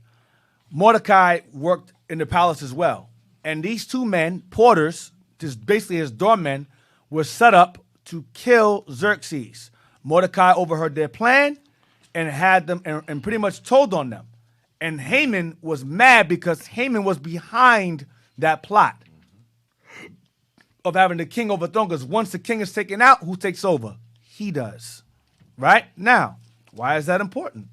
Mordecai worked in the palace as well. And these two men, porters, just basically his doormen, were set up to kill Xerxes. Mordecai overheard their plan and had them and pretty much told on them. And Haman was mad because Haman was behind that plot of having the king overthrown. Because once the king is taken out, who takes over? He does. Right? Now, why is that important?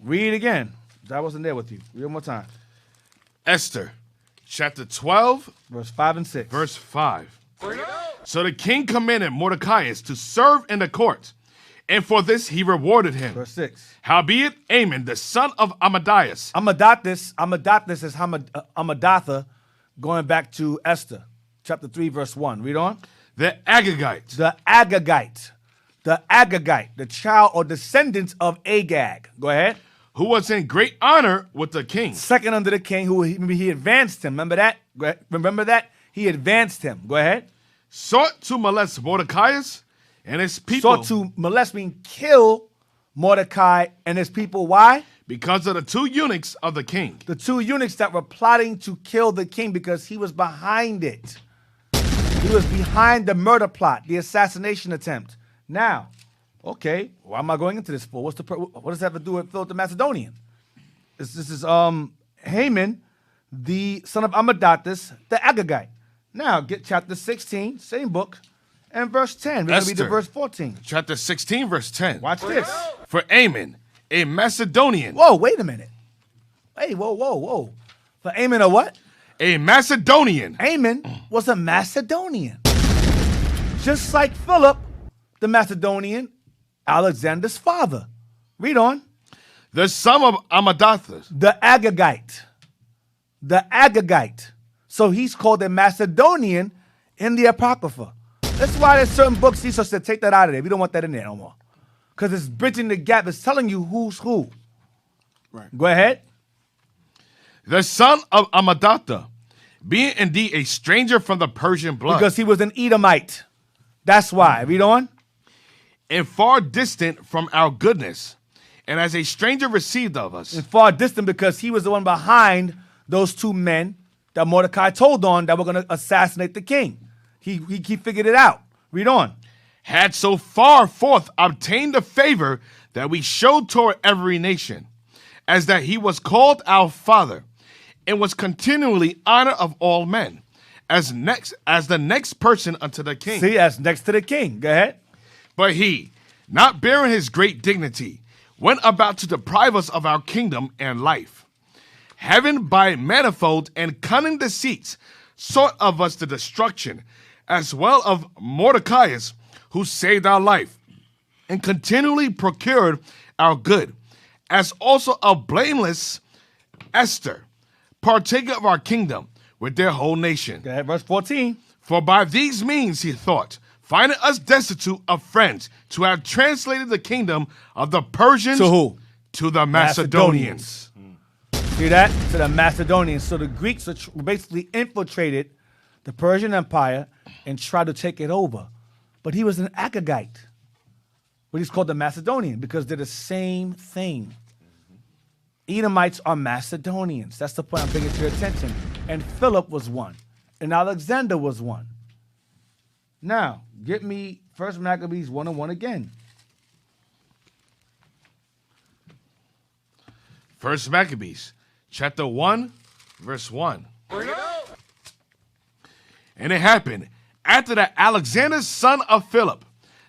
Read again. That wasn't there with you. Read one more time. Esther chapter 12, verse 5 and 6. Verse 5. So the king commanded Mordecai to serve in the court, and for this he rewarded him. Verse 6. Howbeit Amon, the son of Amadeus. Amadathis is Hamadatha, going back to Esther, chapter 3, verse 1. Read on. The Agagite. The Agagite. The Agagite, the child or descendants of Agag. Go ahead. Who was in great honor with the king. Second under the king, who he advanced him. Remember that? Go ahead. Remember that? He advanced him. Go ahead. Sought to molest Mordecai and his people. Sought to molest, mean kill Mordecai and his people. Why? Because of the 2 eunuchs of the king. The 2 eunuchs that were plotting to kill the king because he was behind it. He was behind the murder plot, the assassination attempt. Now, okay, why am I going into this for? What does that have to do with Philip the Macedonian? This is Haman, the son of Amadatus, the Agagite. Now, get chapter 16, same book, and verse 10. We're going to read to verse 14. Chapter 16, verse 10. Watch this. For Ammon, a Macedonian. Whoa, wait a minute. Hey, whoa. For Ammon a what? A Macedonian. Ammon was a Macedonian. Just like Philip, the Macedonian, Alexander's father. Read on. The son of Amadathus. The Agagite. The Agagite. So he's called a Macedonian in the Apocrypha. That's why there's certain books he said take that out of there. We don't want that in there no more. Because it's bridging the gap. It's telling you who's who. Right. Go ahead. The son of Amadatha, being indeed a stranger from the Persian blood. Because he was an Edomite. That's why. Read on. And far distant from our goodness, and as a stranger received of us. And far distant because he was the one behind those 2 men that Mordecai told on that were going to assassinate the king. He figured it out. Read on. Had so far forth obtained the favor that we showed toward every nation, as that he was called our father, and was continually honored of all men, as the next person unto the king. See, as next to the king. Go ahead. But he, not bearing his great dignity, went about to deprive us of our kingdom and life, having by manifold and cunning deceits sought of us the destruction, as well of Mordecai, who saved our life, and continually procured our good, as also of blameless Esther, partaker of our kingdom, with their whole nation. Go ahead, verse 14. For by these means, he thought, finding us destitute of friends, to have translated the kingdom of the Persians to who? To the Macedonians. See that? To the Macedonians. So the Greeks basically infiltrated the Persian Empire and tried to take it over. But he was an Agagite. But he's called the Macedonian because they're the same thing. Edomites are Macedonians. That's the point I'm bringing to your attention. And Philip was one. And Alexander was one. Now, get me 1 Maccabees 1:1 again. 1 Maccabees, chapter 1, verse 1. And it happened after that Alexander, son of Philip,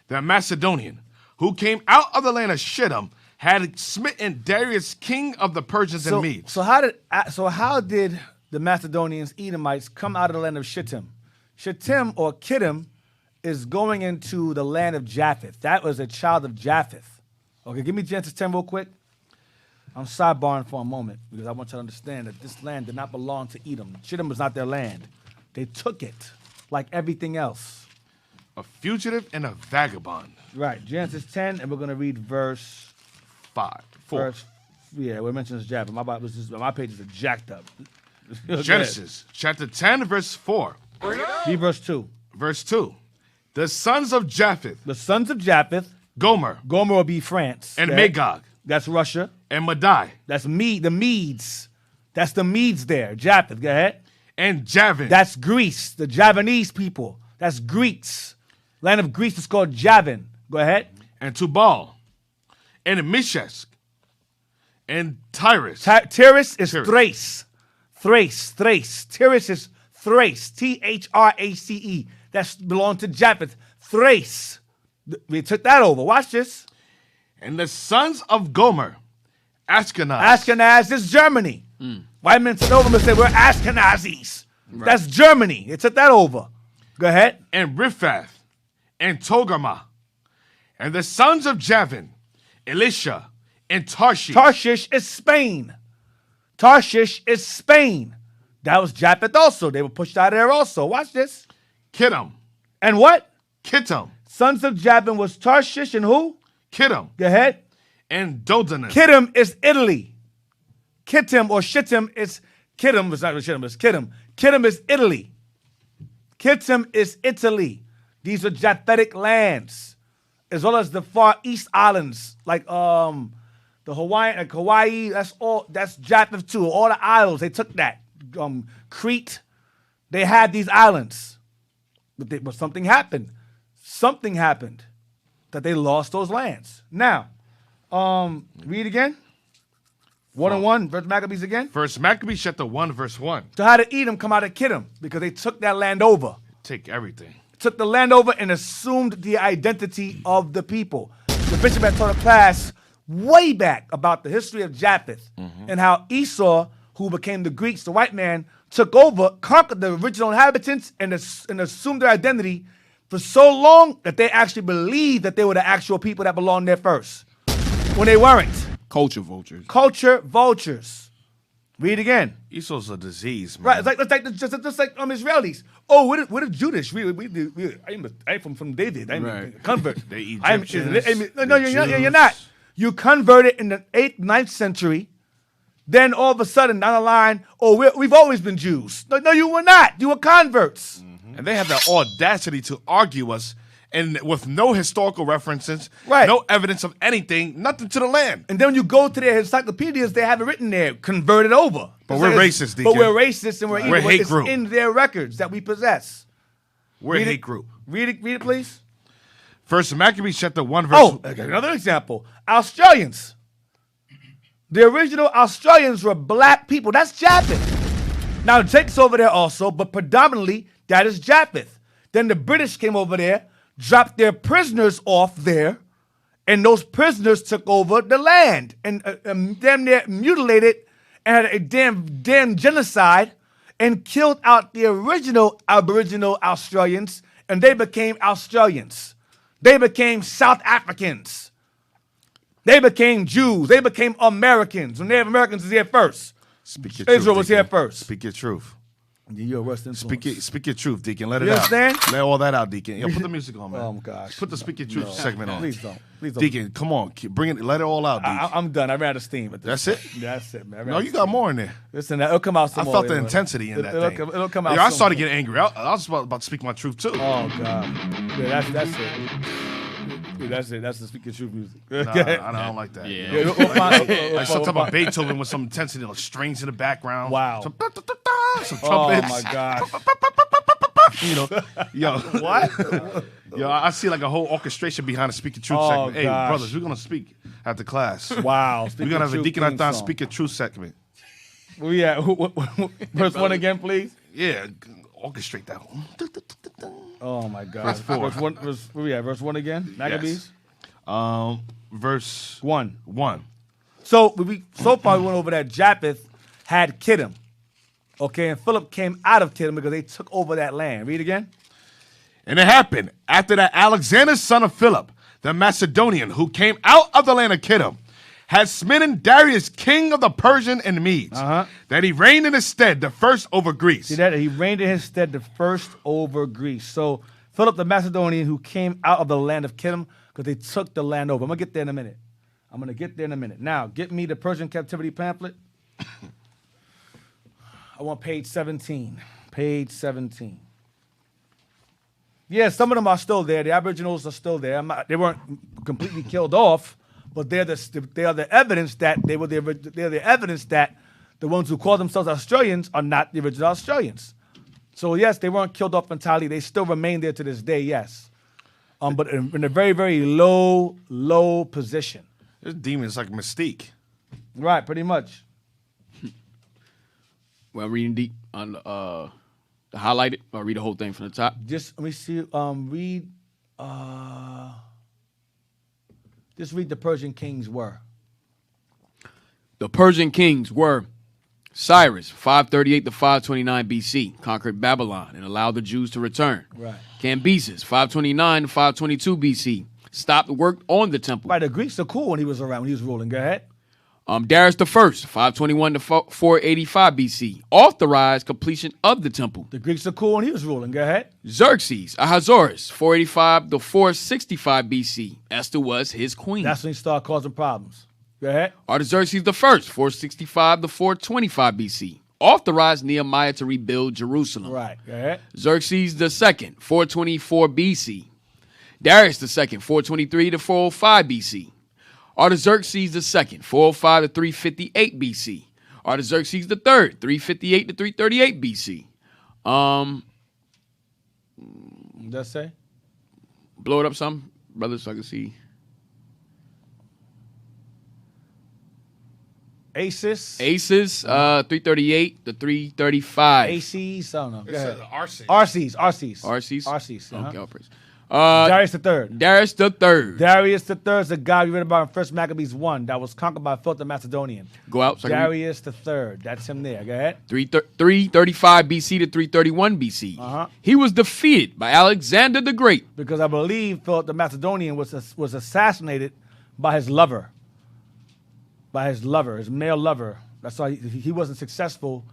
the Macedonian, who came out of the land of Shittim, had smitten Darius, king of the Persians and Medes. So how did the Macedonians, Edomites, come out of the land of Shittim? Shittim or Kittim is going into the land of Japheth. That was a child of Japheth. Okay, give me Genesis 10 real quick. I'm sidebarring for a moment because I want you to understand that this land did not belong to Edom. Shittim was not their land. They took it like everything else. A fugitive and a vagabond. Right, Genesis 10, and we're going to read verse 4. We're mentioning Japheth. My pages are jacked up. Genesis chapter 10, verse 4. Read verse 2. Verse 2. The sons of Japheth. The sons of Japheth. Gomer. Gomer will be France. And Magog. That's Russia. And Madai. That's the Medes. That's the Medes there. Japheth, go ahead. And Javan. That's Greece, the Javanese people. That's Greeks. Land of Greece is called Javan. Go ahead. And Tubal. And Meshech. And Tyrus. Tyrus is Thrace. Thrace. Tyrus is Thrace. Thrace. That belonged to Japheth. Thrace. We took that over. Watch this. And the sons of Gomer. Ashkenaz. Ashkenaz is Germany. White men took over and said, we're Ashkenazis. Right. That's Germany. They took that over. Go ahead. And Riphath. And Togarmah. And the sons of Javan. Elisha. And Tarshish. Tarshish is Spain. Tarshish is Spain. That was Japheth also. They were pushed out of there also. Watch this. Kittim. And what? Kittim. Sons of Javan was Tarshish and who? Kittim. Go ahead. And Dodonus. Kittim is Italy. Kittim or Shittim is Kittim. It's not Shittim, it's Kittim. Kittim is Italy. Kittim is Italy. These are Japhetic lands, as well as the Far East Islands, like the Hawaiian, like Hawaii. That's Japheth too. All the isles, they took that. Crete, they had these islands, but something happened. Something happened that they lost those lands. Now, read again. 1 and 1, verse Maccabees again. First Maccabees chapter 1, verse 1. So how did Edom come out of Kittim? Because they took that land over. Take everything. Took the land over and assumed the identity of the people. The bishop had taught a class way back about the history of Japheth and how Esau, who became the Greeks, the white man, took over, conquered the original inhabitants, and assumed their identity for so long that they actually believed that they were the actual people that belonged there first, when they weren't. Culture vultures. Culture vultures. Read again. Esau's a disease, man. Right, it's like just like Israelis. Oh, what are Judas? I'm from David. I'm a convert. They Egyptians. No, you're not. You converted in the 8th, 9th century. Then all of a sudden, down the line, we've always been Jews. No, you were not. You were converts. And they have the audacity to argue us, and with no historical references, Right. no evidence of anything, nothing to the land. And then when you go to their encyclopedias, they have it written there, converted over. But we're racist, But Deacon. we're racist, and we're We're hate it's group. in their records that we possess. We're Read a it. hate group. Read it, please. First Maccabees chapter 1, verse Okay, another example. Australians. The original Australians were black people. That's Japheth. Now, Jake's over there also, but predominantly, that is Japheth. Then the British came over there, dropped their prisoners off there, and those prisoners took over the land and damn near mutilated and had a damn genocide and killed out the original Aboriginal Australians, and they became Australians. They became South Africans. They became Jews. They became Americans. When Native Americans was here first. Speak your Israel truth, was here Deacon. first. Speak your truth. You're a worse influence. Speak your truth, Deacon. Let it You out. understand? Let all that out, Deacon. Yo, put the music on, man. Oh, my gosh. Put the Speak Your Truth segment on. Please don't. Please don't. Deacon, come on. Bring it. Let it all out, Deacon. I'm done. I ran out of steam. At this That's it? point. That's it, man. I ran No, out you of got steam. more in there. Listen, it'll come out some I more felt the later. intensity in that It'll thing. It'll come out. Yo, I some started more. getting angry. I was about to speak my truth, too. Oh, God. Yeah, that's it. Yeah, that's it. That's the Speak Your Truth music. Nah, I don't like that. Yeah. Yeah, we'll find- Like some type of Beethoven with some intensity, like strings in the background. Wow. Some Oh, trumpets. my gosh. You know, yo, What? yo, I see like a whole orchestration behind the Speak Your Truth Oh, segment. Hey, gosh. brothers, we're gonna speak after class. Wow. We're gonna have a Deacon Theme Athan song. Speak Your Truth segment. Well, yeah. Verse 1 again, please. Yeah, orchestrate that. Oh, my God. Verse 4. Verse 1 again. Maccabees. Verse 1. 1. So so far we went over that Japheth had Kittim. Okay, and Philip came out of Kittim because they took over that land. Read again. And it happened after that Alexander, son of Philip, the Macedonian, who came out of the land of Kittim, had smitten Darius, king of the Persian and Medes, that he reigned in his stead, the first over Greece. See that? He reigned in his stead the first over Greece. So Philip the Macedonian who came out of the land of Kittim because they took the land over. I'm going to get there in a minute. Now, get me the Persian captivity pamphlet. I want page 17. Page 17. Yeah, some of them are still there. The Aboriginals are still there. They weren't completely killed off, but they are the evidence that they're the evidence that the ones who call themselves Australians are not the original Australians. So yes, they weren't killed off entirely. They still remain there to this day. Yes, but in a very, very low position. This demon is like Mystique. Right, pretty much. Well, I'm reading deep on the highlighted. I'll read the whole thing from the top. Just let me see. Just read the Persian kings were. The Persian kings were Cyrus, 538 to 529 BC, conquered Babylon and allowed the Jews to return. Right. Cambyses, 529 to 522 BC, stopped work on the temple. Right, the Greeks are cool when he was around, when he was ruling. Go ahead. Darius the First, 521 to 485 BC, authorized completion of the temple. The Greeks are cool when he was ruling. Go ahead. Xerxes, Ahasuerus, 485 to 465 BC. Esther was his queen. That's when he started causing problems. Go ahead. Artaxerxes the First, 465 to 425 BC, authorized Nehemiah to rebuild Jerusalem. Right. Go ahead. Xerxes the Second, 424 BC. Darius the Second, 423 to 405 BC. Artaxerxes II, 405 to 358 BC. Artaxerxes III, 358 to 338 BC. What does that say? Blow it up some, brother, so I can see. Aces. 338 to 335. ACs. I don't know. Go ahead. Arces. Arces. Arces? Okay, all praise. Darius III. Darius the Third. Darius III is the guy we read about in 1 Maccabees 1 that was conquered by Philip the Macedonian. Go out. So Darius III. That's him there. Go ahead. 335 BC to 331 BC. He was defeated by Alexander the Great. Because I believe Philip the Macedonian was assassinated by his lover. His male lover. That's why he wasn't successful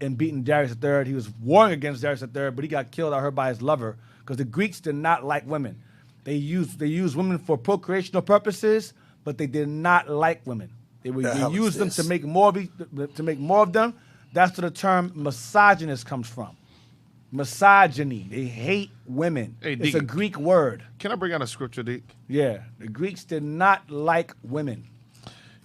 in beating Darius III. He was warring against Darius III, but he got killed, I heard, by his lover. Because the Greeks did not like women. They used women for procreational purposes, but they did not like women. They used them to make more of them. That's where the term misogynist comes from. Misogyny. They hate women. Hey, it's a Greek word. Can I bring out a scripture, Deke? Yeah. The Greeks did not like women.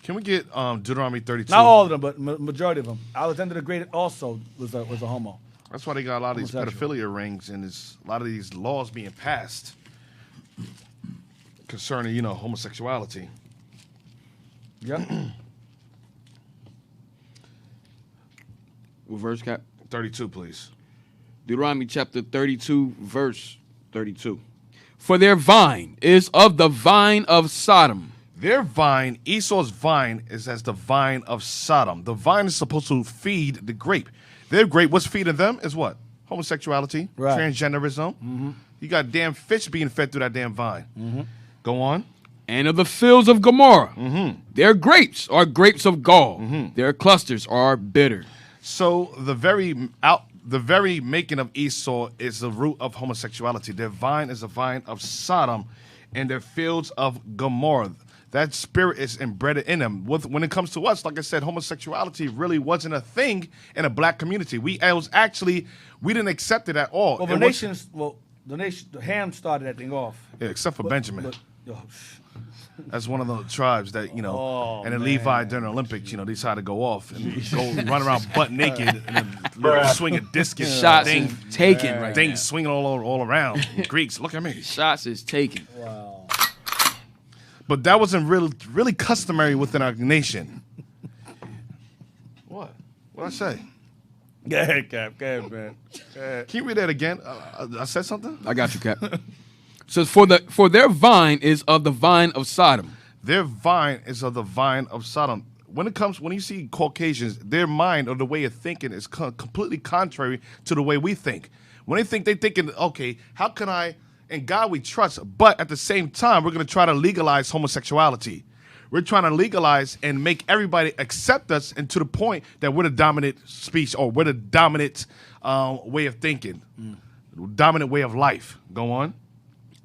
Can we get Deuteronomy 32? Not all of them, but majority of them. Alexander the Great also was a homo. That's why they got a lot of these pedophilia rings and there's a lot of these laws being passed concerning, homosexuality. Yeah. What verse, Cap? 32, please. Deuteronomy chapter 32, verse 32. For their vine is of the vine of Sodom. Their vine, Esau's vine, is as the vine of Sodom. The vine is supposed to feed the grape. Their grape, what's feeding them is what? Homosexuality, transgenderism. You got damn fish being fed through that damn vine. Go on. And of the fields of Gomorrah. Their grapes are grapes of gall. Their clusters are bitter. So the very making of Esau is the root of homosexuality. Their vine is a vine of Sodom, and their fields of Gomorrah. That spirit is embedded in them. When it comes to us, like I said, homosexuality really wasn't a thing in a black community. We didn't accept it at all. Well, the Ham started that thing off. Yeah, except for Benjamin. That's one of the tribes that, and then Levi during the Olympics, they decided to go off and go run around butt naked and then swing a discus. Shots is taken right now. Things swinging all around. Greeks, look at me. Shots is taken. Wow. But that wasn't really customary within our nation. What? What'd I say? Go ahead, Cap. Go ahead, man. Go ahead. Can you read that again? I said something? I got you, Cap. Says, for their vine is of the vine of Sodom. Their vine is of the vine of Sodom. When you see Caucasians, their mind or the way of thinking is completely contrary to the way we think. When they think, they're thinking, okay, how can I... In God we trust, but at the same time, we're going to try to legalize homosexuality. We're trying to legalize and make everybody accept us, and to the point that we're the dominant speech or we're the dominant way of thinking, dominant way of life. Go on.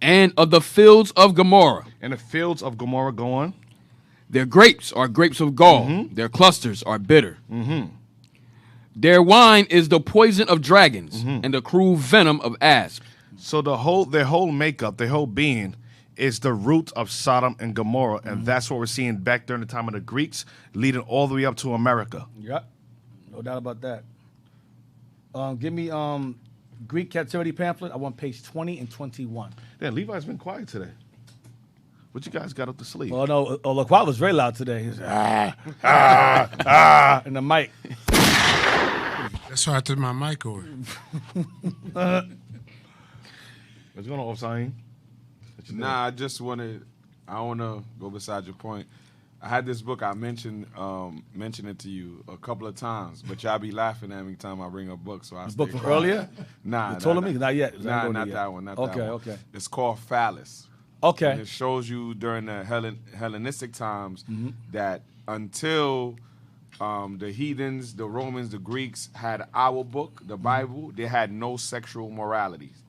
And of the fields of Gomorrah. And the fields of Gomorrah, go on. Their grapes are grapes of gall. Their clusters are bitter. Their wine is the poison of dragons and the cruel venom of asps. So their whole makeup, their whole being is the root of Sodom and Gomorrah, and that's what we're seeing back during the time of the Greeks, leading all the way up to America. Yep. No doubt about that. Give me Greek captivity pamphlet. I want page 20 and 21. Yeah, Levi's been quiet today. What you guys got up the sleeve? Oh, no. Laquat was very loud today. He was in the mic. That's why I took my mic over. What's going on, Osain? Nah, I want to go beside your point. I had this book, I mentioned it to you a couple of times, but y'all be laughing at me every time I bring up books. So I book from earlier? Nah. You told me? Not yet. Not that one. Not that one. Okay. It's called Phallus. Okay. And it shows you during the Hellenistic times Mm-hmm. that until the heathens, the Romans, the Greeks had our book, the Bible, they had no sexual moralities.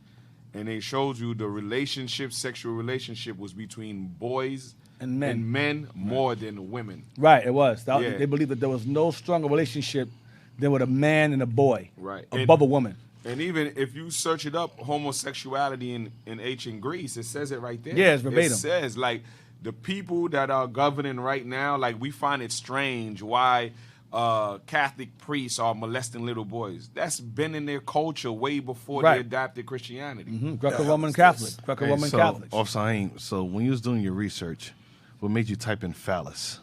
And they showed you the sexual relationship was between boys And men. more than women. Right, it was. Yeah. They believed that there was no stronger relationship than with a man and a boy. Right. Above a woman. And even if you search it up, homosexuality in ancient Greece, it says it right there. Yeah, it's verbatim. It says, like, the people that are governing right now, like, we find it strange why Catholic priests are molesting little boys. That's been in their culture way before Right. they adopted Christianity. Greco-Roman Catholic. Greco-Roman so, Catholics. So when you was doing your research, what made you type in phallus?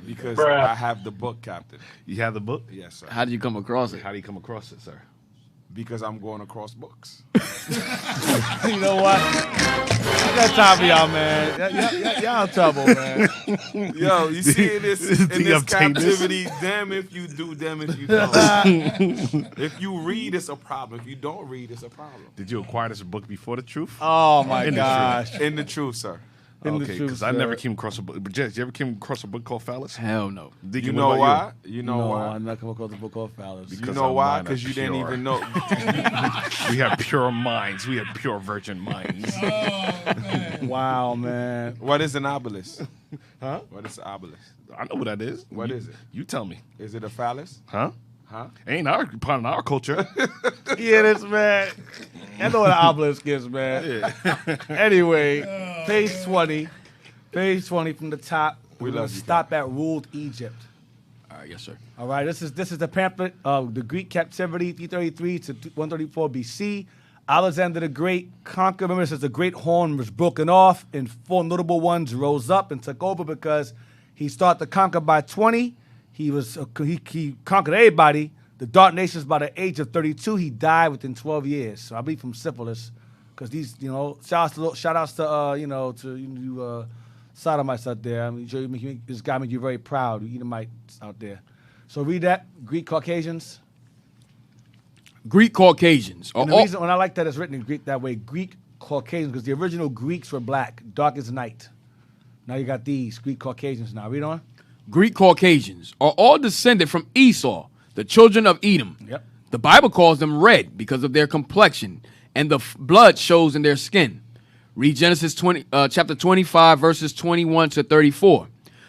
Because I have the book, Captain. You have the book? Yes, sir. How did you come across it? How do you come across it, sir? Because I'm going across books. You know what? I got time for y'all, man. Y'all in trouble, man. Yo, you see in this captivity, damn if you do, damn if you don't. If you read, it's a problem. If you don't read, it's a problem. Did you acquire this book before the truth? Oh, my In the gosh. In the truth, sir. In the Okay, truth, because I sir. never came across a book. But Jess, you ever came across a book called Phallus? Hell no. Deacon, You what know about why? You know No, why? I'm not coming across the book called Phallus. You Because know our why? mind are Because you didn't pure. even know. We have pure minds. We have pure virgin minds. Wow, man. What is an obelisk? Huh? What is an obelisk? I know what that is. What is it? You tell me. Is it a phallus? Huh? Huh? Ain't part of our culture. Yeah, this man. I know what an obelisk is, man. Anyway, page 20. Page 20 from the top. We're going love to you, stop at ruled Egypt. All right, yes, sir. All right, this is the pamphlet of the Greek captivity, 333 to 134 BC. Alexander the Great conquered. Remember, it says the great horn was broken off, and 4 notable ones rose up and took over because he started to conquer by 20. He conquered everybody. The dark nations by the age of 32. He died within 12 years. So I believe from syphilis, because these, shout outs to you sodomites out there. I mean, this guy made you very proud. You Edomites out there. So read that. Greek Caucasians. Greek Caucasians are And the all, reason when I like that it's written in Greek that way, Greek Caucasians, because the original Greeks were black, dark as night. Now you got these Greek Caucasians. Now read on. Greek Caucasians are all descended from Esau, the children of Edom. Yep. The Bible calls them red because of their complexion, and the blood shows in their skin. Read Genesis chapter 25, verses 21 to 34.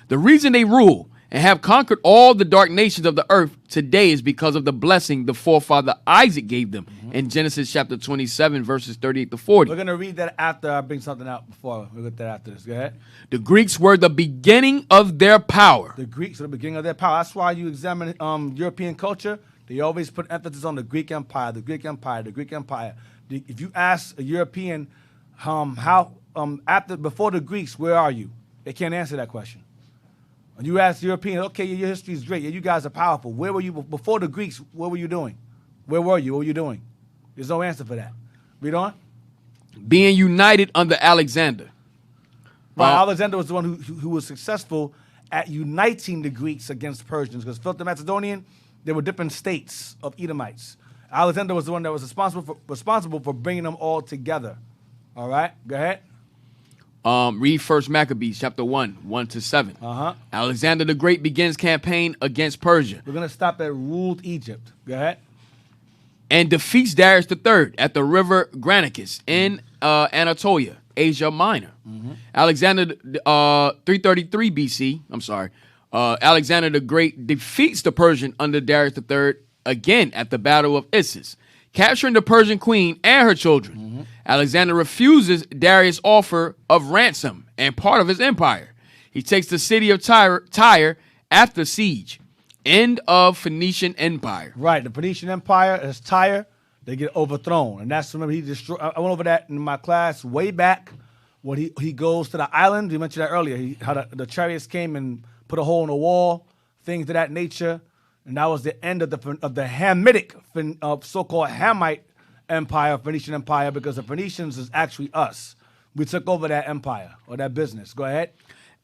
The reason they rule and have conquered all the dark nations of the earth today is because of the blessing the forefather Isaac gave them in Genesis chapter 27, verses 38 to 40. We're going to read that after I bring something out before. We'll get that after this. Go ahead. The Greeks were the beginning of their power. The Greeks are the beginning of their power. That's why you examine European culture. They always put emphasis on the Greek Empire, the Greek Empire, the Greek Empire. If you ask a European before the Greeks, where are you? They can't answer that question. When you ask Europeans, okay, your history is great. Yeah, you guys are powerful. Where were you before the Greeks? What were you doing? Where were you? What were you doing? There's no answer for that. Read on. Being united under Alexander. Right, Alexander was the one who was successful at uniting the Greeks against Persians, because Philip the Macedonian, there were different states of Edomites. Alexander was the one that was responsible for bringing them all together. All right, go ahead. Read First Maccabees chapter 1, 1 to 7. Alexander the Great begins campaign against Persia We're going to stop at ruled Egypt. Go ahead. and defeats Darius III at the river Granicus in Anatolia, Asia Minor. Alexander 333 BC. I'm sorry. Alexander the Great defeats the Persian under Darius III again at the Battle of Issus, capturing the Persian queen and her children. Alexander refuses Darius' offer of ransom and part of his empire. He takes the city of Tyre after siege. End of Phoenician Empire. Right, the Phoenician Empire is Tyre. They get overthrown, and that's remember he destroyed. I went over that in my class way back when he goes to the island. We mentioned that earlier. How the chariots came and put a hole in the wall, things of that nature, and that was the end of the Hamitic, so-called Hamite Empire, Phoenician Empire, because the Phoenicians is actually us. We took over that empire or that business. Go ahead.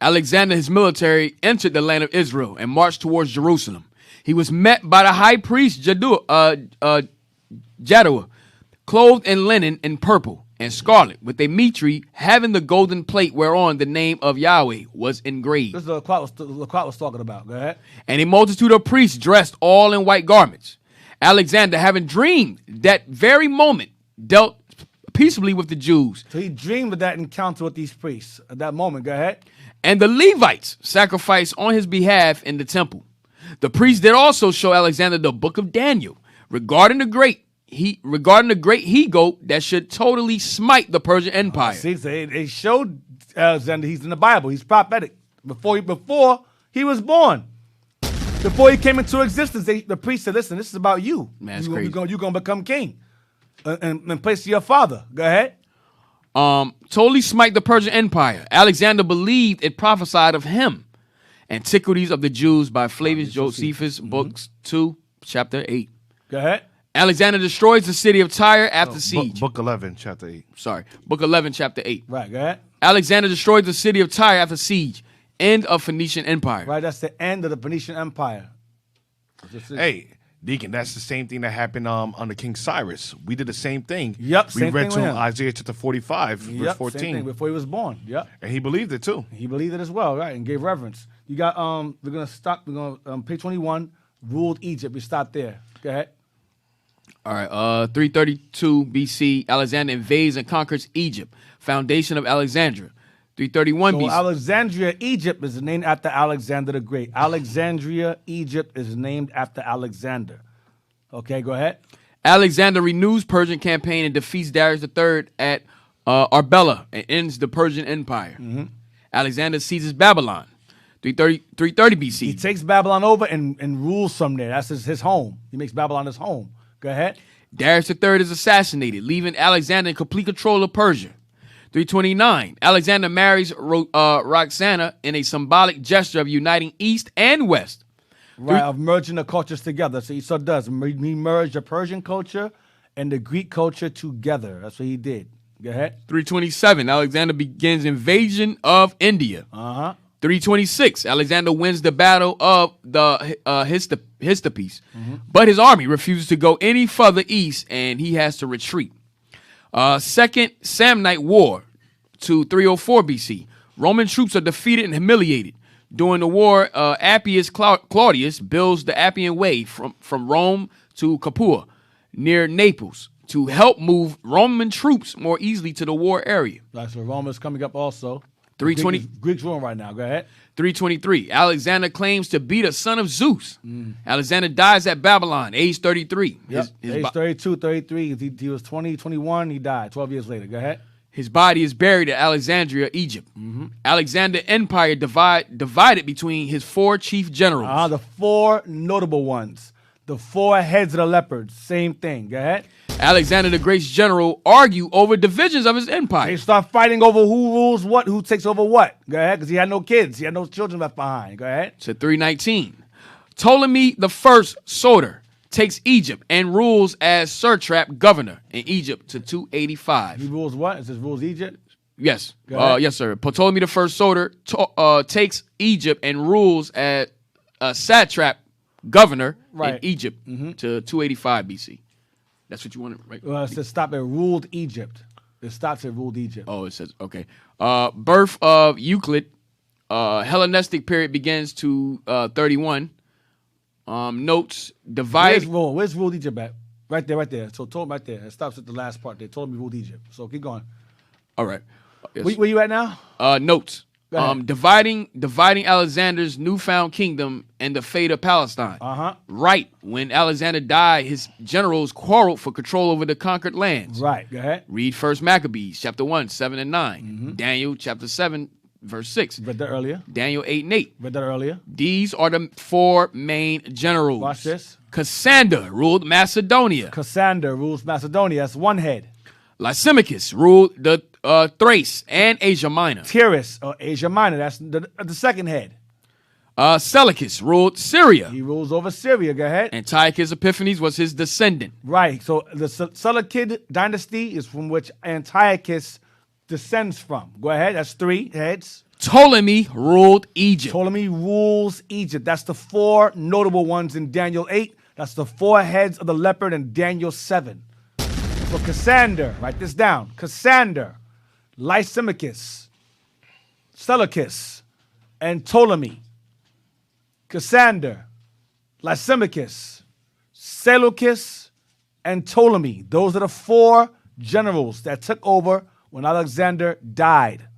Alexander, his military, entered the land of Israel and marched towards Jerusalem. He was met by the high priest Jaddua, clothed in linen and purple, and scarlet, with a mitre having the golden plate whereon the name of Yahweh was engraved. This is what Laquat was talking about. Go ahead. And a multitude of priests dressed all in white garments. Alexander, having dreamed that very moment, dealt peaceably with the Jews. So he dreamed of that encounter with these priests at that moment. Go ahead. And the Levites sacrificed on his behalf in the temple. The priests did also show Alexander the book of Daniel regarding the great he-goat that should totally smite the Persian Empire. See, so they showed Alexander he's in the Bible. He's prophetic. Before he was born. Before he came into existence, the priest said, listen, this is about you. Man, that's you're crazy. You're going to become king in place of your father. Go ahead. Totally smite the Persian Empire. Alexander believed it prophesied of him. Antiquities of the Jews by Flavius Josephus, books 2, chapter 8. Go ahead. Alexander destroys the city of Tyre after siege. Book 11, chapter 8. Sorry, book 11, chapter 8. Right, go ahead. Alexander destroyed the city of Tyre after siege. End of Phoenician Empire. Right, that's the end of the Phoenician Empire. Hey, Deacon, that's the same thing that happened under King Cyrus. We did the same thing. Yep, we same read thing to with him him. Isaiah chapter 45, verse Yep, 14. same thing before he was born. Yep. And he believed it too. He believed it as well, right, and gave reverence. You got we're gonna stop. We're gonna page 21. Ruled Egypt. We stop there. Go ahead. All right, 332 BC, Alexander invades and conquers Egypt. Foundation of Alexandria. 331 So BC. Alexandria, Egypt is named after Alexander the Great. Alexandria, Egypt is named after Alexander. Okay, go ahead. Alexander renews Persian campaign and defeats Darius III at Arbela and ends the Persian Empire. Alexander seizes Babylon. 330 BC. He takes Babylon over and rules from there. That's his home. He makes Babylon his home. Go ahead. Darius III is assassinated, leaving Alexander in complete control of Persia. 329. Alexander marries Roxana in a symbolic gesture of uniting East and West. Right, of merging the cultures together. So he does. He merged the Persian culture and the Greek culture together. That's what he did. Go ahead. 327. Alexander begins invasion of India. 326. Alexander wins the battle of the Histopes, but his army refuses to go any further east, and he has to retreat. Second Samnite War to 304 BC. Roman troops are defeated and humiliated. During the war, Appius Claudius builds the Appian Way from Rome to Capua, near Naples, to help move Roman troops more easily to the war area. Right, so Rome is coming up also. 320. Greeks ruling right now. Go ahead. 323. Alexander claims to be the son of Zeus. Alexander dies at Babylon, age 33. Yep. Age 32, 33. He was 20, 21. He died 12 years later. Go ahead. His body is buried at Alexandria, Egypt. Alexander Empire divided between his 4 chief generals. The 4 notable ones. The 4 heads of the leopards. Same thing. Go ahead. Alexander the Great's general argue over divisions of his empire. They start fighting over who rules what, who takes over what. Go ahead, because he had no kids. He had no children left behind. Go ahead. To 319. Ptolemy the First Soter takes Egypt and rules as satrap governor in Egypt to 285. He rules what? It says rules Egypt? Yes. Go ahead. Yes, sir. Ptolemy the First Soter takes Egypt and rules as a satrap governor in Egypt to 285 BC. That's what you wanted, right? Well, it says stop at ruled Egypt. It stops at ruled Egypt. Oh, it says, okay. Birth of Euclid. Hellenistic period begins to 31. Notes, divide. Where's ruled Egypt at? Right there. So told right there. It stops at the last part. They told me ruled Egypt. So keep going. All right. Yes. Where you at now? Notes. Dividing Alexander's newfound kingdom and the fate of Palestine. Right. When Alexander died, his generals quarreled for control over the conquered lands. Right. Go ahead. Read 1 Maccabees, chapter 1, 7 and 9. Daniel, chapter 7, verse 6. Read that earlier. Daniel 8 and 8. Read that earlier. These are the 4 main generals. Watch this. Cassander ruled Macedonia. Cassander rules Macedonia. That's one head. Lysimachus ruled the Thrace and Asia Minor. Tyrus, or Asia Minor. That's the second head. Seleucus ruled Syria. He rules over Syria. Go ahead. Antiochus Epiphanes was his descendant. Right. So the Seleucid dynasty is from which Antiochus descends from. Go ahead. That's 3 heads. Ptolemy ruled Egypt. Ptolemy rules Egypt. That's the 4 notable ones in Daniel 8. That's the 4 heads of the leopard in Daniel 7. for Cassander. Write this down. Cassander, Lysimachus, Seleucus, and Ptolemy. Cassander, Lysimachus, Seleucus, and Ptolemy. Those are the 4 generals that took over when Alexander died.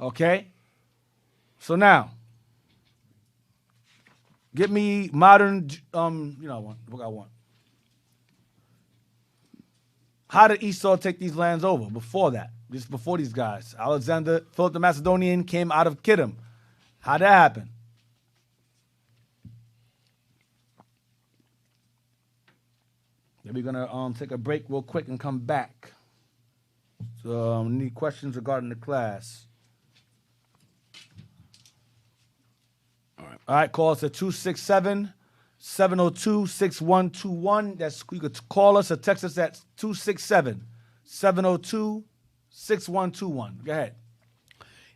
Okay? So now, get me modern, what I want. How did Esau take these lands over before that? Just before these guys. Alexander, Philip the Macedonian came out of Kittim. How'd that happen? Then we're gonna take a break real quick and come back. So any questions regarding the class? All right, call us at 267-702-6121. That's, you could call us or text us at 267-702-6121. Go ahead.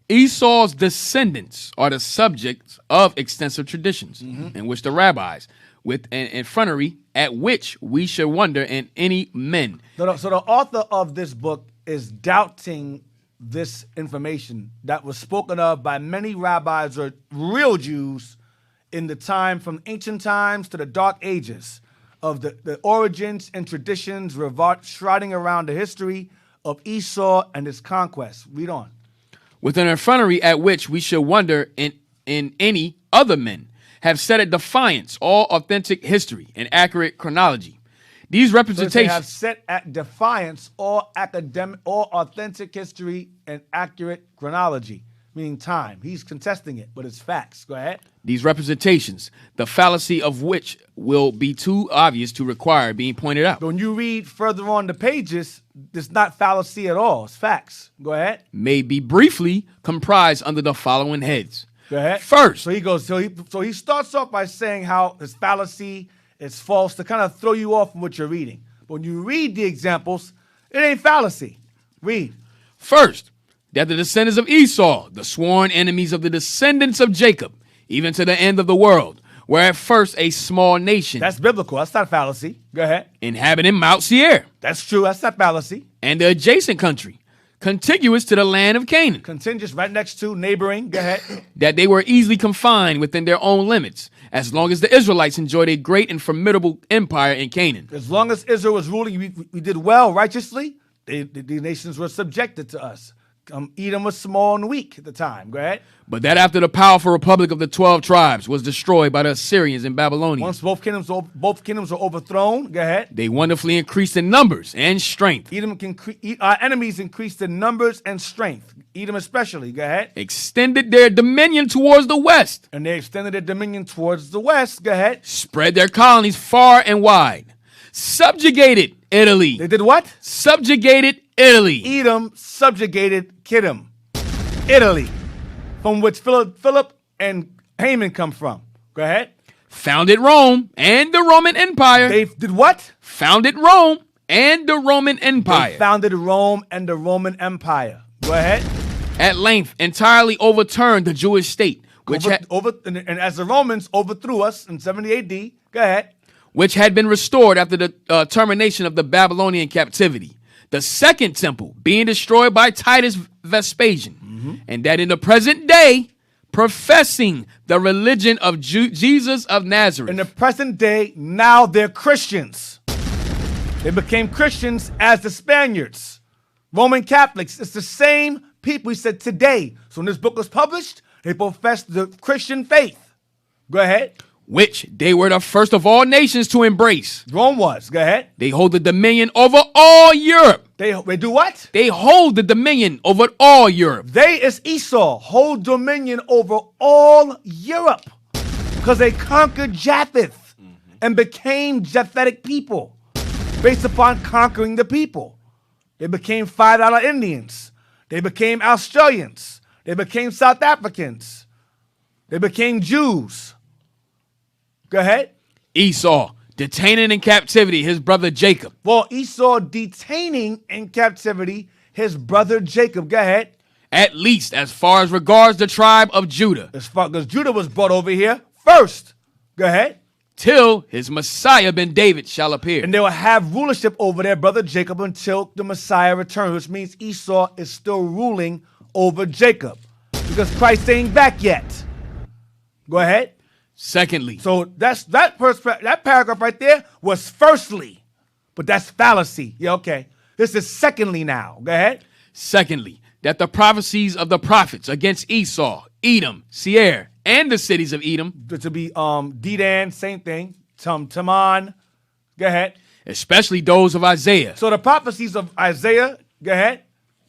Esau's descendants are the subjects of extensive traditions in which the rabbis, with an effrontery at which we should wonder in any men. So the author of this book is doubting this information that was spoken of by many rabbis or real Jews in the time, from ancient times to the Dark Ages, of the origins and traditions shrouding around the history of Esau and his conquest. Read on. With an effrontery at which we should wonder in any other men, have set at defiance all authentic history and accurate chronology. These So they representations have set at defiance all authentic history and accurate chronology, meaning time. He's contesting it, but it's facts. Go ahead. These representations, the fallacy of which will be too obvious to require being pointed out, But when you read further on the pages, it's not fallacy at all. It's facts. Go ahead. may be briefly comprised under the following heads. Go ahead. First, So he goes. So he starts off by saying how it's fallacy, it's false, to kind of throw you off from what you're reading. But when you read the examples, it ain't fallacy. Read. first, that the descendants of Esau, the sworn enemies of the descendants of Jacob, even to the end of the world, were at first a small nation, That's biblical. That's not fallacy. Go ahead. inhabiting Mount Seir That's true. That's not fallacy. and the adjacent country, contiguous to the land of Canaan, Contingent right next to neighboring. Go ahead. that they were easily confined within their own limits, as long as the Israelites enjoyed a great and formidable empire in Canaan. As long as Israel was ruling, we did well righteously. The nations were subjected to us. Edom was small and weak at the time. Go ahead. But that after the powerful republic of the 12 tribes was destroyed by the Assyrians and Babylonians, Once both kingdoms were overthrown. Go ahead. they wonderfully increased in numbers and strength, Our enemies increased in numbers and strength. Edom especially. Go ahead. extended their dominion towards the west, And they extended their dominion towards the west. Go ahead. spread their colonies far and wide, subjugated Italy, They did what? subjugated Italy, Edom subjugated Kittim, Italy, from which Philip and Haman come from. Go ahead. founded Rome and the Roman Empire, They did what? founded Rome and the Roman Empire, They founded Rome and the Roman Empire. Go ahead. at length entirely overturned the Jewish state, which And as the Romans overthrew us in 70 AD, go ahead. which had been restored after the termination of the Babylonian captivity. The second temple being destroyed by Titus Vespasian, and that in the present day, professing the religion of Jesus of Nazareth. In the present day, now they're Christians. They became Christians as the Spaniards. Roman Catholics, it's the same people. He said today. So when this book was published, they professed the Christian faith. Go ahead. which they were the first of all nations to embrace. Rome was. Go ahead. They hold the dominion over all Europe. They do what? They hold the dominion over all Europe. They, as Esau, hold dominion over all Europe because they conquered Japheth and became Japhetic people based upon conquering the people. They became $5 Indians. They became Australians. They became South Africans. They became Jews. Go ahead. Esau, detaining in captivity his brother Jacob. Well, Esau detaining in captivity his brother Jacob. Go ahead. At least as far as regards the tribe of Judah. As far as Judah was brought over here first. Go ahead. till his Messiah ben David shall appear. And they will have rulership over their brother Jacob until the Messiah returns, which means Esau is still ruling over Jacob because Christ ain't back yet. Go ahead. Secondly, So that paragraph right there was firstly, but that's fallacy. Yeah, okay. This is secondly now. Go ahead. secondly, that the prophecies of the prophets against Esau, Edom, Seir, and the cities of Edom, To be Dedan, same thing. Taman. Go ahead. especially those of Isaiah, So the prophecies of Isaiah, go ahead.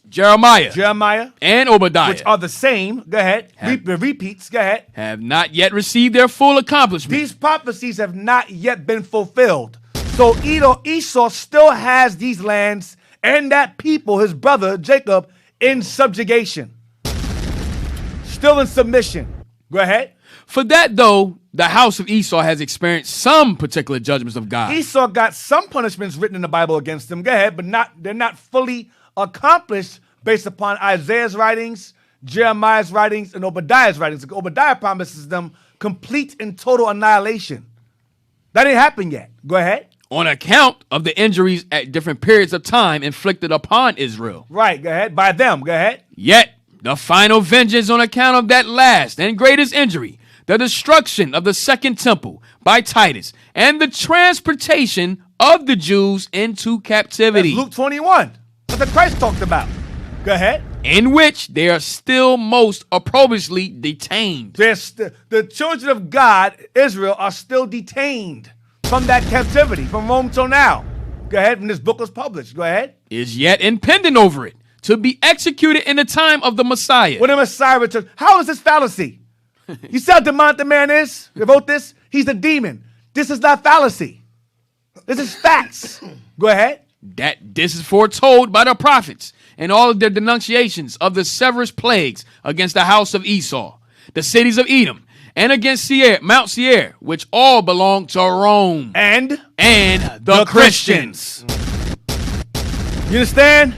Jeremiah, and Obadiah, which are the same. Go ahead. The repeats. Go ahead. have not yet received their full accomplishment. These prophecies have not yet been fulfilled. So Esau still has these lands and that people, his brother Jacob, in subjugation. Still in submission. Go ahead. For that, though, the house of Esau has experienced some particular judgments of God. Esau got some punishments written in the Bible against him. Go ahead, but they're not fully accomplished based upon Isaiah's writings, Jeremiah's writings, and Obadiah's writings. Obadiah promises them complete and total annihilation. That didn't happen yet. Go ahead. On account of the injuries at different periods of time inflicted upon Israel. Right, go ahead. By them, go ahead. Yet, the final vengeance on account of that last and greatest injury, the destruction of the second temple by Titus, and the transportation of the Jews into captivity. That's Luke 21. That's what Christ talked about. Go ahead. In which they are still most opprobriously detained. The children of God, Israel, are still detained from that captivity, from Rome till now. Go ahead, when this book was published. Go ahead. Is yet impending over it, to be executed in the time of the Messiah. When the Messiah returns. How is this fallacy? You see how demonic the man is? You wrote this? He's a demon. This is not fallacy. This is facts. Go ahead. That this is foretold by the prophets and all of their denunciations of the severous plagues against the house of Esau, the cities of Edom, and against Seir, Mount Seir, which all belong to Rome And the Christians. You understand?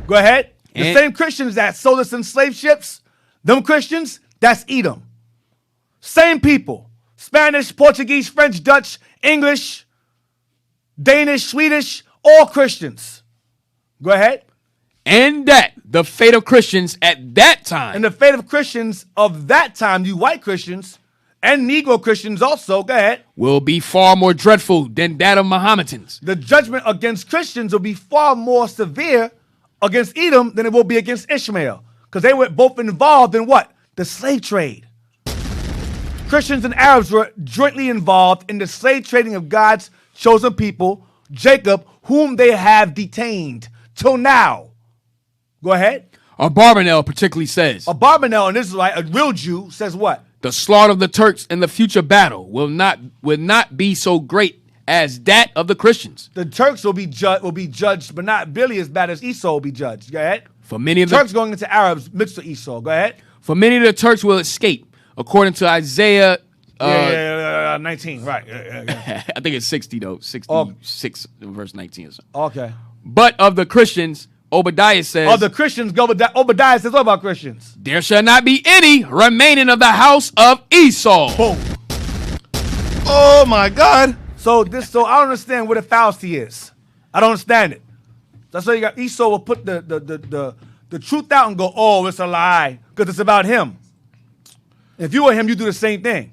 Go ahead. The And- same Christians that sold us in slave ships, them Christians, that's Edom. Same people. Spanish, Portuguese, French, Dutch, English, Danish, Swedish, all Christians. Go ahead. And that the fate of Christians at that time And the fate of Christians of that time, you white Christians, and Negro Christians also, go ahead. will be far more dreadful than that of Mohammedans. The judgment against Christians will be far more severe against Edom than it will be against Ishmael. Because they were both involved in what? The slave trade. Christians and Arabs were jointly involved in the slave trading of God's chosen people, Jacob, whom they have detained till now. Go ahead. Barbanel particularly says, A Barbanel, an Israelite, a real Jew, says what? the slaughter of the Turks in the future battle will not be so great as that of the Christians. The Turks will be judged, but not really as bad as Esau will be judged. Go ahead. For many of Turks the going into Arabs mixed with Esau. Go ahead. for many of the Turks will escape, according to Isaiah. 19, right. I think it's 60 though, 66 verse 19 or something. Okay. But of the Christians, Obadiah says, Of the Christians, Obadiah says what about Christians? there shall not be any remaining of the house of Esau. Boom. Oh my God. So I don't understand what a fallacy is. I don't understand it. That's why you got Esau will put the truth out and go, oh, it's a lie, because it's about him. If you were him, you do the same thing.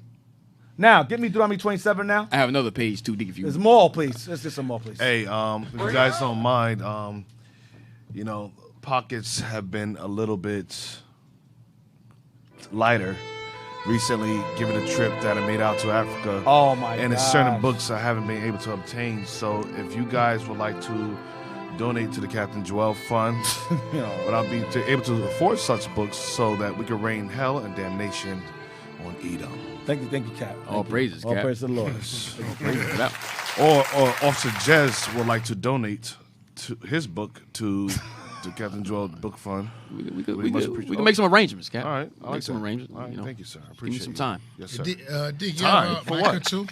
Now, get me Deuteronomy 27 now. I have another page too, Dick, if you There's more, please. Let's get some more, please. Hey, if you guys don't mind, pockets have been a little bit lighter recently, given a trip that I made out to Africa. Oh, my And there's gosh. certain books I haven't been able to obtain. So if you guys would like to donate to the Captain Joel Fund, but I'll be able to afford such books so that we can rain hell and damnation on Edom. Thank you, Cap. All praises, All Cap. praise to the Lord. For that. Or Officer Jez would like to donate to his book to Captain Joel Book Fund. We can make some arrangements, Cap. All right, I like make some that. arrangements. All right, thank you, sir. I Give me appreciate some you. time. Yes, sir. Dick, you Time? have For Micah what? too?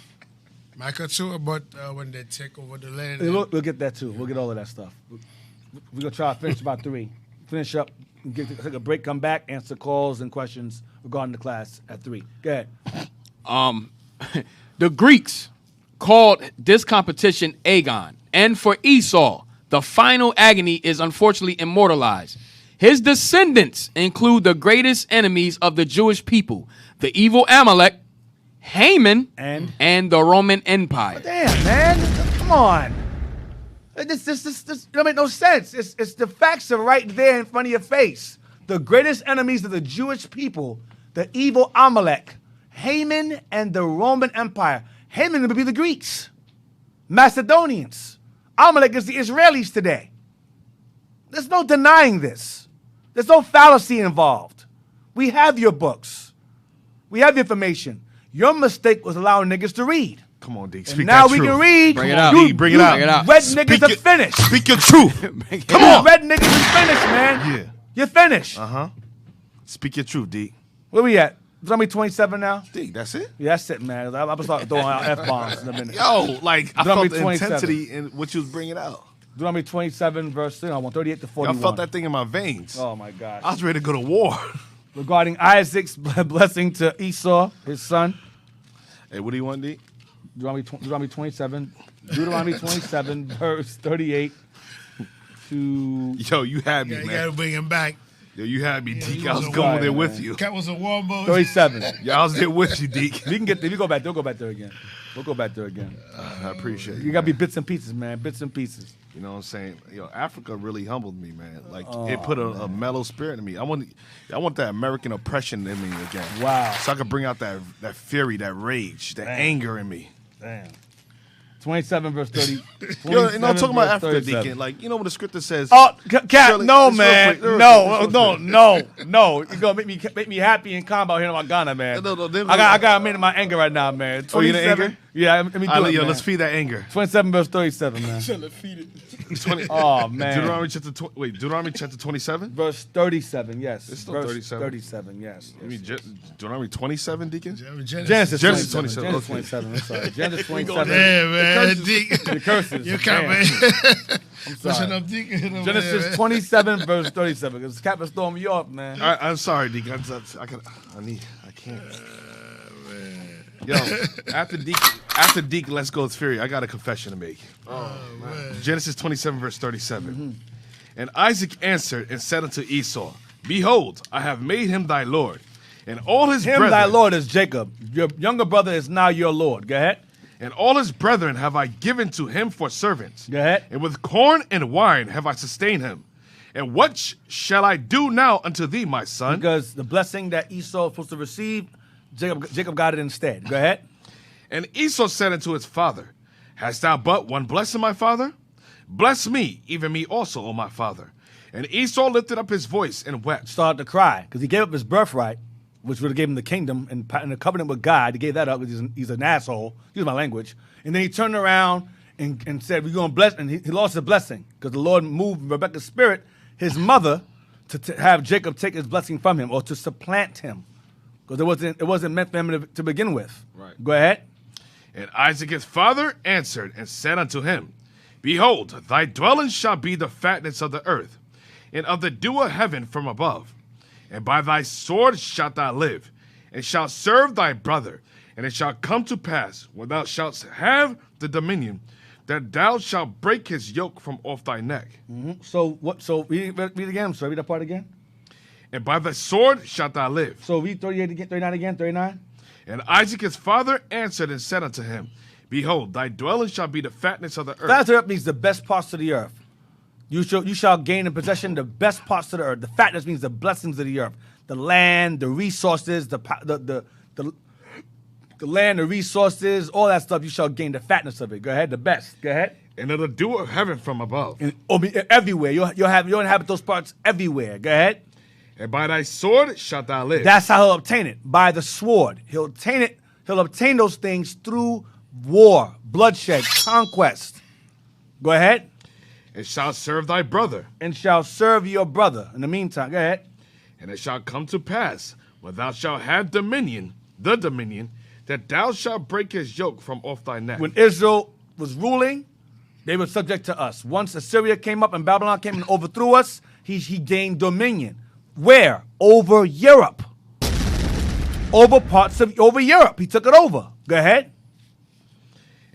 Micah too, about when they take over the land. We'll get that too. We'll get all of that stuff. We're going to try to finish about 3. Finish up, take a break, come back, answer calls and questions regarding the class at 3. Go ahead. The Greeks called this competition Agon. And for Esau, the final agony is unfortunately immortalized. His descendants include the greatest enemies of the Jewish people, the evil Amalek, Haman, and the Roman Empire. Damn, man. Come on. This don't make no sense. It's the facts are right there in front of your face. The greatest enemies of the Jewish people, the evil Amalek, Haman, and the Roman Empire. Haman would be the Greeks, Macedonians. Amalek is the Israelis today. There's no denying this. There's no fallacy involved. We have your books. We have your information. Your mistake was allowing niggas to read. Come on, D. And Speak now that we truth. can read. Bring it out. D, bring it out. Bring it out. Red niggas are finished. Speak your truth. Come on. Red niggas is finished, man. Yeah. You're finished. Speak your truth, D. Where we at? Deuteronomy 27 now? D, that's it? Yeah, that's it, man. I'm going to start throwing out F-bombs in a minute. Yo, like, I Deuteronomy felt the 27. intensity in what you was bringing out. Deuteronomy 27, verse 38 to 41. I felt that thing in my veins. Oh, my gosh. I was ready to go to war. Regarding Isaac's blessing to Esau, his son. Hey, what do you want, D? Deuteronomy 27, verse 38 to... Yo, you had me, You man. gotta bring him back. Yo, you had me, Yeah, Deke. he I was was a going wild there man. with you. Cat was a warm boat. 37. Yeah, I was there with you, Deke. We can get there. We go back there. We'll go back there again. We'll go back there again. I appreciate you. You got to be bits and pieces, man. Bits and pieces. You know what I'm saying? Yo, Africa really humbled me, man. Like it put a mellow spirit in me. I want that American oppression in me again. Wow. So I could bring out that fury, that rage, that anger in me. Damn. 27 verse 30. Yo, you know, I'm talking about verse Africa, 37. Deacon. Like, you know when the scripture says, Oh, Cat, Shirley, no, just real man. quick, real No, quick, no, real quick. no. You're going to make me happy and calm out here in Ghana, man. No, I got a minute of my anger right now, man. Oh, you in 27. anger? Yeah, let me do it, yo, man. let's feed that anger. 27 verse 37, man. 20, Oh, man. Deuteronomy chapter 27? Verse 37, yes. It's still verse 37. 37, yes. You mean Deuteronomy 27, Deacon? Genesis 27. 27, Genesis okay. 27. I'm sorry. Genesis 27. Yeah, man. The curses. You can't, man. I'm Listen sorry. up, Deacon. Genesis 27 verse 37. Because Cap was throwing me off, man. I'm sorry, Deacon. I can't. Yo, after Deke, let's go with Fury. I got a confession to make. Genesis 27, verse 37. And Isaac answered and said unto Esau, Behold, I have made him thy Lord, and all his Him, brethren, thy Lord, is Jacob. Your younger brother is now your Lord. Go ahead. and all his brethren have I given to him for servants. Go ahead. And with corn and wine have I sustained him. And what shall I do now unto thee, my son? Because the blessing that Esau was supposed to receive, Jacob got it instead. Go ahead. And Esau said unto his father, Hast thou but one blessing, my father? Bless me, even me also, O my father. And Esau lifted up his voice and wept. Started to cry because he gave up his birthright, which would have given him the kingdom and the covenant with God. He gave that up because he's an asshole. Excuse my language. And then he turned around and said, we're going to bless. And he lost his blessing because the Lord moved Rebekah's spirit, his mother, to have Jacob take his blessing from him or to supplant him because it wasn't meant for him to begin with. Right. Go ahead. And Isaac his father answered and said unto him, Behold, thy dwelling shall be the fatness of the earth, and of the dew of heaven from above. And by thy sword shalt thou live, and shalt serve thy brother. And it shall come to pass, when thou shalt have the dominion, that thou shalt break his yoke from off thy neck. So what? So read again. I'm sorry. Read that part again. And by thy sword shalt thou live. So read 38 again, 39 again, 39. And Isaac his father answered and said unto him, Behold, thy dwelling shall be the fatness of the earth. Fatness of the earth means the best parts of the earth. You shall gain in possession the best parts of the earth. The fatness means the blessings of the earth, the land, the resources, the land, the resources, all that stuff. You shall gain the fatness of it. Go ahead, the best. Go ahead. And of the dew of heaven from above. And everywhere you'll inhabit those parts everywhere. Go ahead. And by thy sword shalt thou live. That's how he'll obtain it, by the sword. He'll obtain it. He'll obtain those things through war, bloodshed, conquest. Go ahead. And shalt serve thy brother. And shall serve your brother. In the meantime, go ahead. And it shall come to pass, when thou shalt have dominion, the dominion, that thou shalt break his yoke from off thy neck. When Israel was ruling, they were subject to us. Once Assyria came up and Babylon came and overthrew us, he gained dominion. Where? Over Europe. Over Europe. He took it over. Go ahead.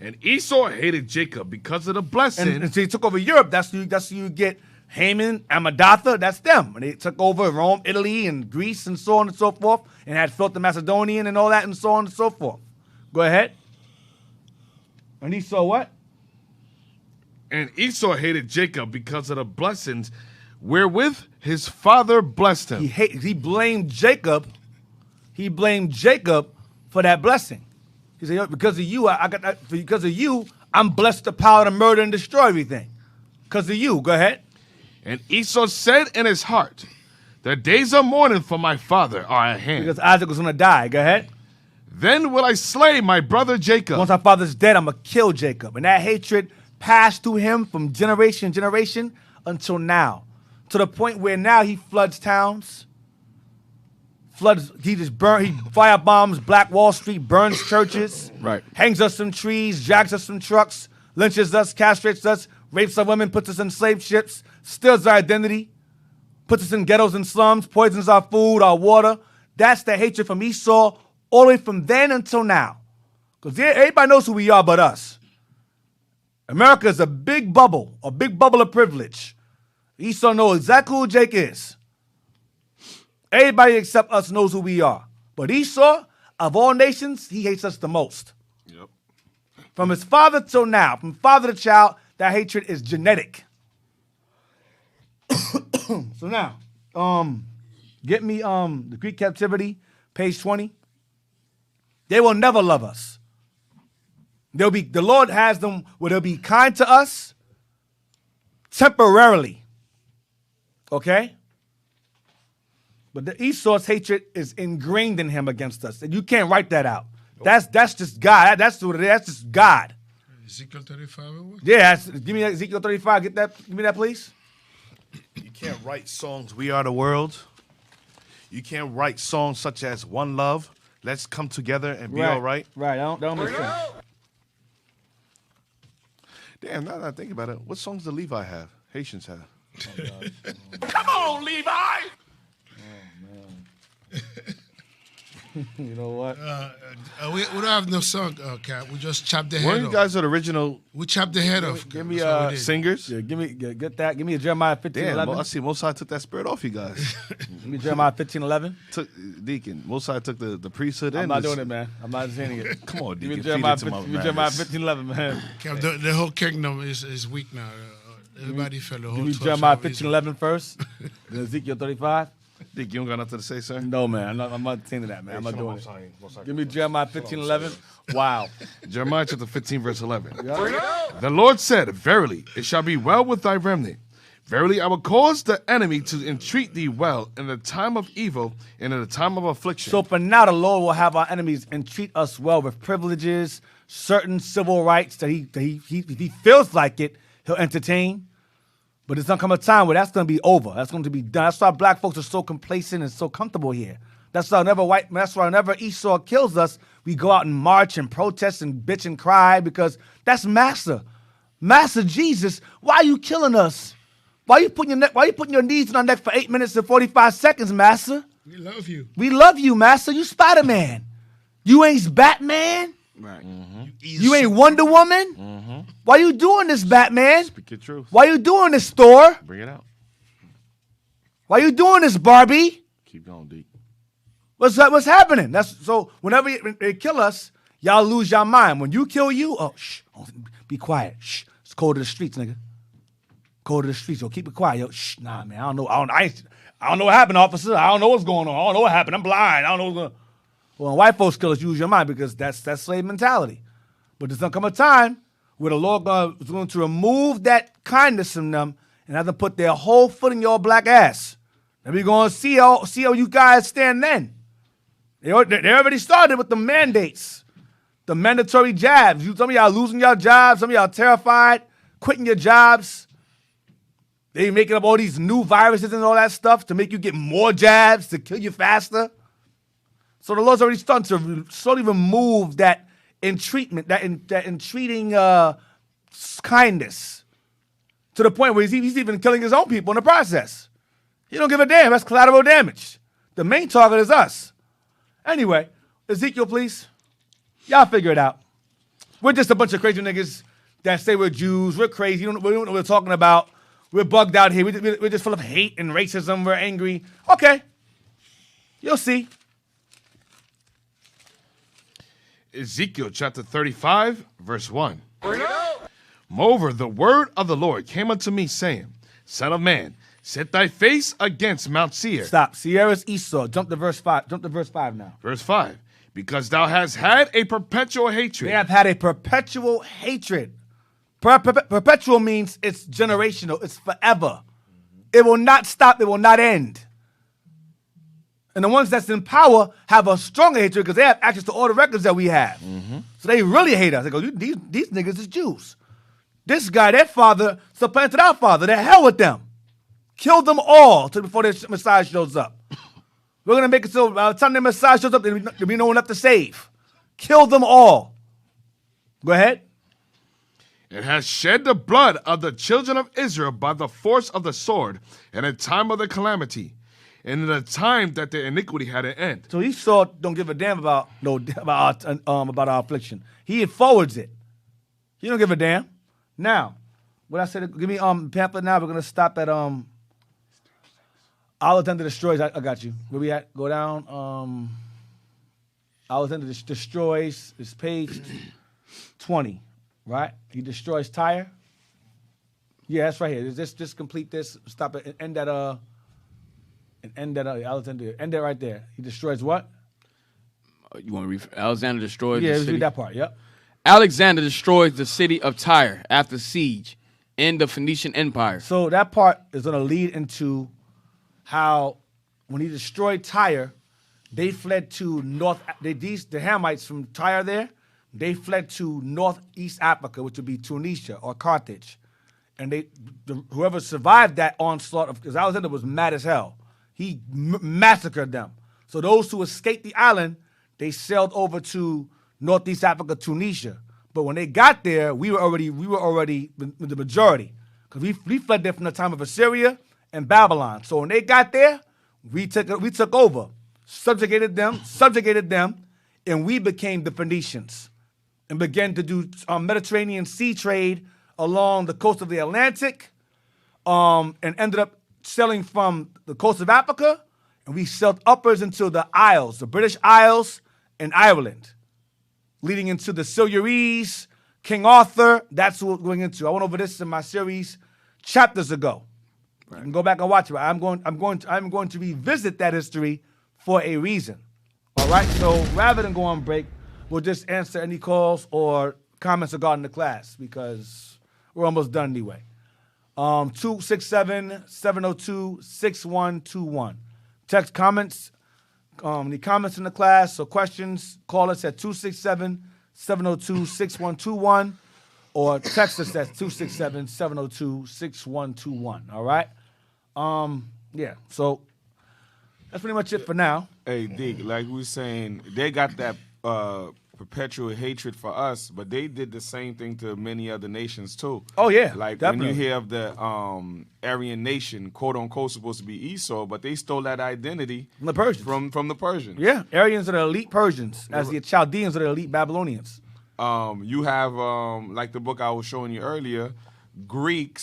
And Esau hated Jacob because of the blessing. And so he took over Europe. That's who you get Haman, Amadatha. That's them. And they took over Rome, Italy, and Greece, and so on and so forth, and had Philip the Macedonian and all that, and so on and so forth. Go ahead. And Esau what? And Esau hated Jacob because of the blessings wherewith his father blessed him. He blamed Jacob. He blamed Jacob for that blessing. He said, because of you, I got that. Because of you, I'm blessed to power to murder and destroy everything. Because of you. Go ahead. And Esau said in his heart, the days of mourning for my father are at hand. Because Isaac was going to die. Go ahead. Then will I slay my brother Jacob. Once our father's dead, I'm going to kill Jacob. And that hatred passed through him from generation to generation until now. To the point where now he floods towns. He firebombs Black Wall Street, burns churches, Right. hangs us from trees, drags us from trucks, lynches us, castrates us, rapes our women, puts us in slave ships, steals our identity, puts us in ghettos and slums, poisons our food, our water. That's the hatred from Esau all the way from then until now. Because everybody knows who we are but us. America is a big bubble of privilege. Esau knows exactly who Jake is. Everybody except us knows who we are. But Esau, of all nations, he hates us the most. Yep. From his father till now, from father to child, that hatred is genetic. So now, get me the Greek captivity, page 20. They will never love us. The Lord has them where they'll be kind to us temporarily. Okay? But the Esau's hatred is ingrained in him against us. And you can't write that out. That's just God. That's what it is. That's just God. Ezekiel 35 or what? Yeah, give me Ezekiel 35. Give me that, please. You can't write songs, We Are the World. You can't write songs such as One Love, Let's Come Together and Be All Right. Right. That don't make sense. Damn, now that I think about it, what songs do Levi have? Haitians have. Come on, Levi! You know what? We don't have no song, Cap. We just chopped the One head of you off. guys are the original We chopped the head off. Give me That's what we did. singers. Yeah, get that. Give me a Jeremiah 15:11. Damn, I see Mosai took that spirit off you guys. Give me Jeremiah 15:11. took Deacon. Mosai took the priesthood I'm and not the- doing it, man. I'm not saying it. Come on, Give me Deacon. Jeremiah Feed it to my 15:11, man. Cap, the whole kingdom is weak now. Everybody fell. The whole Give me 12 Jeremiah tribe of Israel. 15:11 first. Then Ezekiel 35. Deacon, you don't got nothing to say, sir? No, man. I'm not saying that, man. I'm not doing it. Give me Jeremiah 15:11. Wow. Jeremiah chapter 15, verse 11. The Lord said, verily, it shall be well with thy remnant. Verily, I will cause the enemy to entreat thee well in the time of evil and in the time of affliction. So for now, the Lord will have our enemies entreat us well with privileges, certain civil rights that if he feels like it, he'll entertain. But there's going to come a time where that's going to be over. That's going to be done. That's why black folks are so complacent and so comfortable here. That's why whenever Esau kills us, we go out and march and protest and bitch and cry because that's Master. Master Jesus, why are you killing us? Why you putting your knees in our neck for 8 minutes and 45 seconds, Master? We love you. We love you, Master. You Spider-Man. You ain't Batman. Right. You ain't Wonder Woman. Why you doing this, Batman? Speak your truth. Why you doing this, Thor? Bring it out. Why you doing this, Barbie? Keep going, Deacon. What's happening? So whenever they kill us, y'all lose your mind. When you kill you, shh, be quiet. Shh, it's cold to the streets, nigga. Cold to the streets. Yo, keep it quiet. Yo, shh, nah, man. I don't know. I don't know what happened, officer. I don't know what's going on. I don't know what happened. I'm blind. I don't know what's going on. Well, when white folks kill us, use your mind because that's slave mentality. But there's gonna come a time where the Lord is going to remove that kindness from them and have them put their whole foot in your black ass. And we're gonna see how you guys stand then. They already started with the mandates, the mandatory jabs. Some of y'all losing your jobs. Some of y'all terrified, quitting your jobs. They making up all these new viruses and all that stuff to make you get more jabs to kill you faster. So the Lord's already starting to slowly remove that entreatment, that entreating kindness, to the point where he's even killing his own people in the process. He don't give a damn. That's collateral damage. The main target is us. Anyway, Ezekiel, please. Y'all figure it out. We're just a bunch of crazy niggas that say we're Jews. We're crazy. We don't know what we're talking about. We're bugged out here. We're just full of hate and racism. We're angry. Okay. You'll see. Ezekiel chapter 35, verse 1. Moreover, the word of the Lord came unto me, saying, Son of man, set thy face against Mount Seir. Stop. Sierra's Esau. Jump to verse 5. Jump to verse 5 now. Verse 5. Because thou hast had a perpetual hatred. They have had a perpetual hatred. Perpetual means it's generational. It's forever. It will not stop. It will not end. And the ones that's in power have a stronger hatred because they have access to all the records that we have. So they really hate us. They go, these niggas is Jews. This guy, their father, supplanted our father. The hell with them. Kill them all before the Messiah shows up. We're going to make it so by the time the Messiah shows up, there'll be no one left to save. Kill them all. Go ahead. It has shed the blood of the children of Israel by the force of the sword in a time of the calamity, and in the time that the iniquity had an end. So Esau don't give a damn about our affliction. He forwards it. He don't give a damn. Now, what I said, give me pamphlet now. We're gonna stop at Alexander destroys. I got you. Where we at? Go down. Alexander destroys. It's page 20, right? He destroys Tyre. Yeah, that's right here. Just complete this. Stop it. End that. Alexander. End it right there. He destroys what? You want to read? Alexander destroys Yeah, the let's city. read that part. Yep. Alexander destroys the city of Tyre after siege in the Phoenician Empire. So that part is going to lead into how when he destroyed Tyre, they fled to the Hamites from Tyre there, they fled to northeast Africa, which would be Tunisia or Carthage. And whoever survived that onslaught, because Alexander was mad as hell, he massacred them. So those who escaped the island, they sailed over to northeast Africa, Tunisia. But when they got there, we were already the majority, because we fled there from the time of Assyria and Babylon. So when they got there, we took over, subjugated them, and we became the Phoenicians and began to do Mediterranean sea trade along the coast of the Atlantic, and ended up sailing from the coast of Africa, and we sailed upwards into the Isles, the British Isles and Ireland, leading into the Silures, King Arthur. That's what we're going into. I went over this in my series chapters ago. Right. You can go back and watch it. I'm going to revisit that history for a reason. All right. So rather than go on break, we'll just answer any calls or comments regarding the class because we're almost done anyway. 267-702-6121. Text comments. Any comments in the class or questions, call us at 267-702-6121 or text us at 267-702-6121. All right? Yeah, so that's pretty much it for now. Hey, Dig, like we were saying, they got that perpetual hatred for us, but they did the same thing to many other nations too. Oh, yeah, like definitely. when you hear of the Aryan nation, quote unquote, supposed to be Esau, but they stole that identity From the Persians. From the Persians. Yeah, Aryans are the elite Persians, as the Chaldeans are the elite Babylonians. You have like the book I was showing you earlier, Greek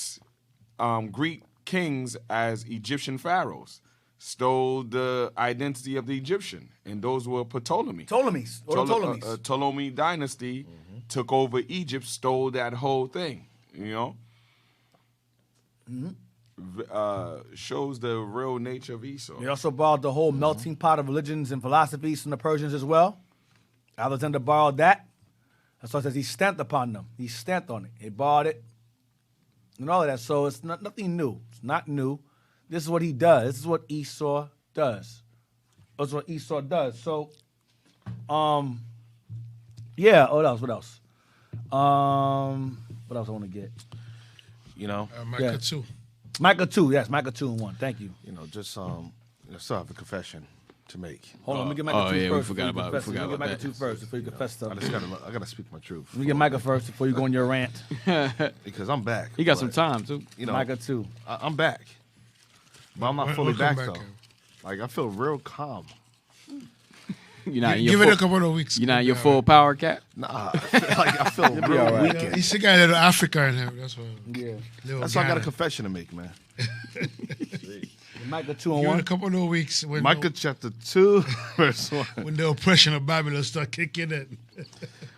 kings as Egyptian pharaohs stole the identity of the Egyptian, and those were Ptolemies. Ptolemy dynasty took over Egypt, stole that whole thing. You know, shows the real nature of Esau. They also borrowed the whole melting pot of religions and philosophies from the Persians as well. Alexander borrowed that. That's why it says he stamped upon them. He stamped on it. He borrowed it and all of that. So it's nothing new. It's not new. This is what he does. This is what Esau does. That's what Esau does. So, yeah. What else? What else I want to get? You know, Micah 2. Micah 2. Yes, Micah 2 and 1. Thank you. You know, just I still have a confession to make. Hold on, let me get Micah 2 yeah, first. we forgot about Micah that. 2 first before you confess stuff. I gotta speak my truth. Let me get Micah first before you go on your rant. Because I'm back. He got but, some time too. You know, Micah 2. I'm back, but I'm not fully Welcome back back though. in. Like I feel real calm. You're not in your Give it full, a couple of weeks. you're not in your full power, Cap? Nah, I feel real all right. weak. You still got a little Africa in there. That's why. Yeah. That's why I got a confession to make, man. Micah 2 and Give it 1. a couple of weeks when Micah chapter 2, verse 1. when the oppression of Babylon start kicking in.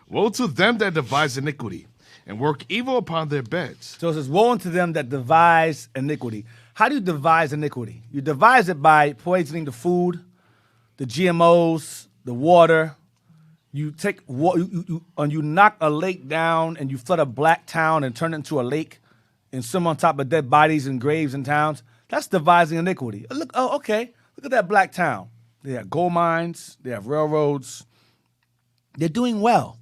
Woe to them that devise iniquity and work evil upon their beds. So it says, woe unto them that devise iniquity. How do you devise iniquity? You devise it by poisoning the food, the GMOs, the water. You take you knock a lake down and you flood a black town and turn it into a lake and swim on top of dead bodies and graves and towns. That's devising iniquity. Look, okay. Look at that black town. They have gold mines. They have railroads. They're doing well.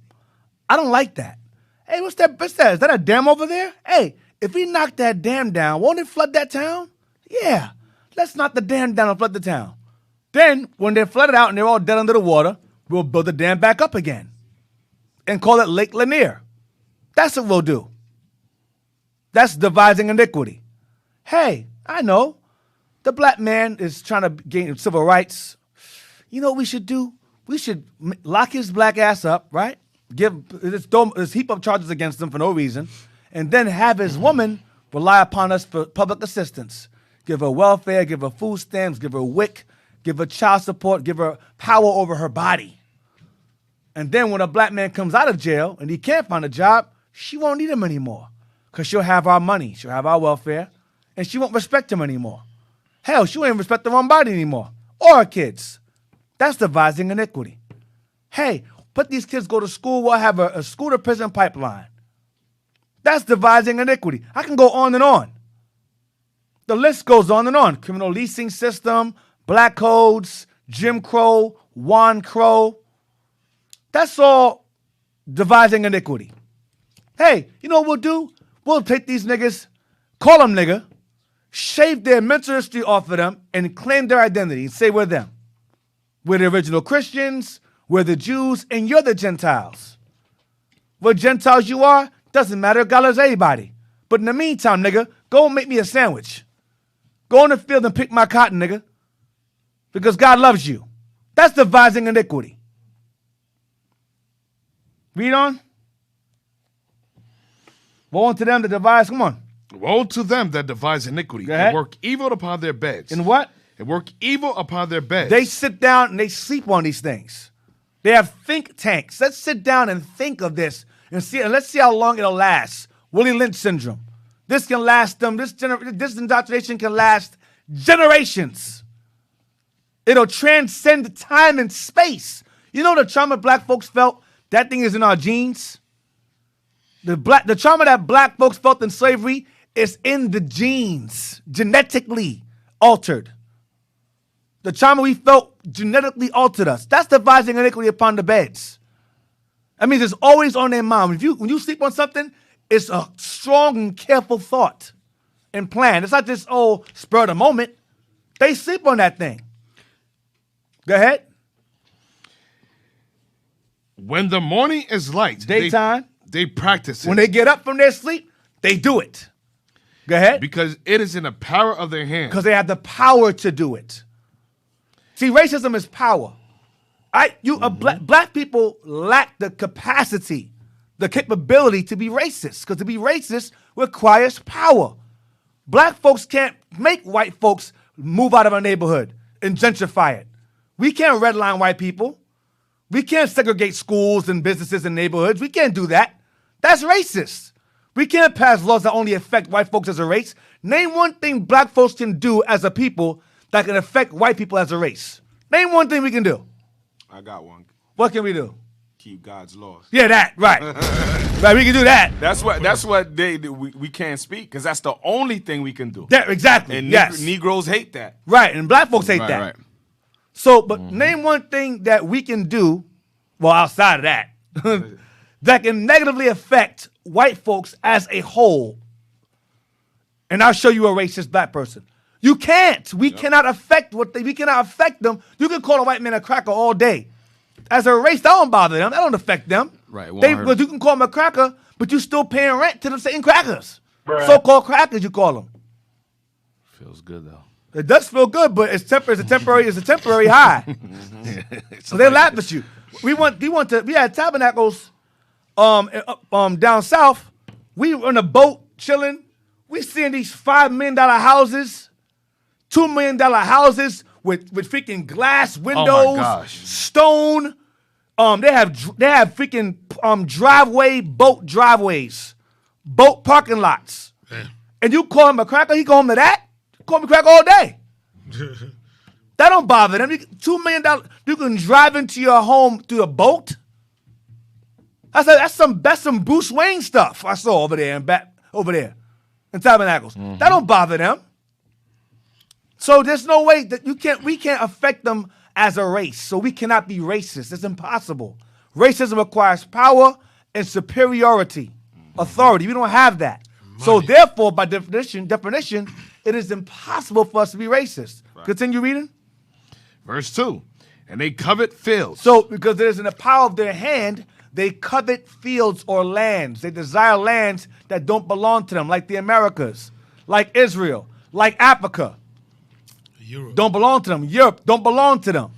I don't like that. Hey, what's that? Is that a dam over there? Hey, if we knock that dam down, won't it flood that town? Yeah. Let's knock the dam down and flood the town. Then, when they're flooded out and they're all dead under the water, we'll build the dam back up again and call it Lake Lanier. That's what we'll do. That's devising iniquity. Hey, I know. The black man is trying to gain civil rights. You know what we should do? We should lock his black ass up, right? Throw this heap of charges against him for no reason, and then have his woman rely upon us for public assistance. Give her welfare, give her food stamps, give her WIC, give her child support, give her power over her body. And then when a black man comes out of jail and he can't find a job, she won't need him anymore because she'll have our money, she'll have our welfare, and she won't respect him anymore. Hell, she won't even respect her own body anymore or her kids. That's devising iniquity. Hey, put these kids go to school, we'll have a school-to-prison pipeline. That's devising iniquity. I can go on and on. The list goes on and on. Criminal leasing system, black codes, Jim Crow, Juan Crow. That's all devising iniquity. Hey, you know what we'll do? We'll take these niggas, call them nigga, shave their mental history off of them, and claim their identity and say we're them. We're the original Christians, we're the Jews, and you're the Gentiles. What Gentiles you are, doesn't matter. God loves everybody. But in the meantime, nigga, go and make me a sandwich. Go in the field and pick my cotton, nigga. Because God loves you. That's devising iniquity. Read on. Woe unto them that devise. Come on. Woe to them that devise iniquity Go ahead. and work evil upon their beds. And what? And work evil upon their beds. They sit down and they sleep on these things. They have think tanks. Let's sit down and think of this and let's see how long it'll last. Willie Lynch syndrome. This can last them. This indoctrination can last generations. It'll transcend time and space. You know the trauma black folks felt? That thing is in our genes. The trauma that black folks felt in slavery is in the genes, genetically altered. The trauma we felt genetically altered us. That's devising iniquity upon the beds. That means it's always on their mind. When you sleep on something, it's a strong and careful thought and plan. It's not just, spur of the moment. They sleep on that thing. Go ahead. When the morning is light, Daytime. they practice it. When they get up from their sleep, they do it. Go ahead. Because it is in the power of their hand. Because they have the power to do it. See, racism is power. Black people lack the capacity, the capability to be racist. Because to be racist requires power. Black folks can't make white folks move out of our neighborhood and gentrify it. We can't redline white people. We can't segregate schools and businesses and neighborhoods. We can't do that. That's racist. We can't pass laws that only affect white folks as a race. Name one thing black folks can do as a people that can affect white people as a race. Name one thing we can do. I got one. What can we do? Keep God's laws. Yeah, that, right. Right, we can do that. That's what we can't speak because that's the only thing we can do. Yeah, exactly, And yes. Negroes hate that. Right, and black folks hate Right, that. right. So, but name one thing that we can do, well, outside of that, that can negatively affect white folks as a whole. And I'll show you a racist black person. You can't. We cannot affect we cannot affect them. You can call a white man a cracker all day. As a race, that don't bother them. That don't affect them. Right, But you can call them a cracker, but you still paying rent to them same crackers. So-called crackers, you call them. Feels good, though. It does feel good, but it's a temporary high. So they laugh at you. We had tabernacles down south. We were on a boat chilling. We seeing these $5 million houses, $2 million houses with freaking glass windows, Oh my gosh. stone. They have freaking boat driveways, boat parking lots. Yeah. And you call him a cracker, he go home to that. Call me cracker all day. That don't bother them. $2 million, you can drive into your home through a boat. That's some Bruce Wayne stuff I saw over there in Tabernacles. That don't bother them. So there's no way that we can't affect them as a race. So we cannot be racist. It's impossible. Racism requires power and superiority, authority. We don't have that. So therefore, by definition, it is impossible for us to be racist. Right. Continue reading. Verse 2. And they covet fields. So because it is in the power of their hand, they covet fields or lands. They desire lands that don't belong to them, like the Americas, like Israel, like Africa. Europe. Don't belong to them. Europe don't belong to them.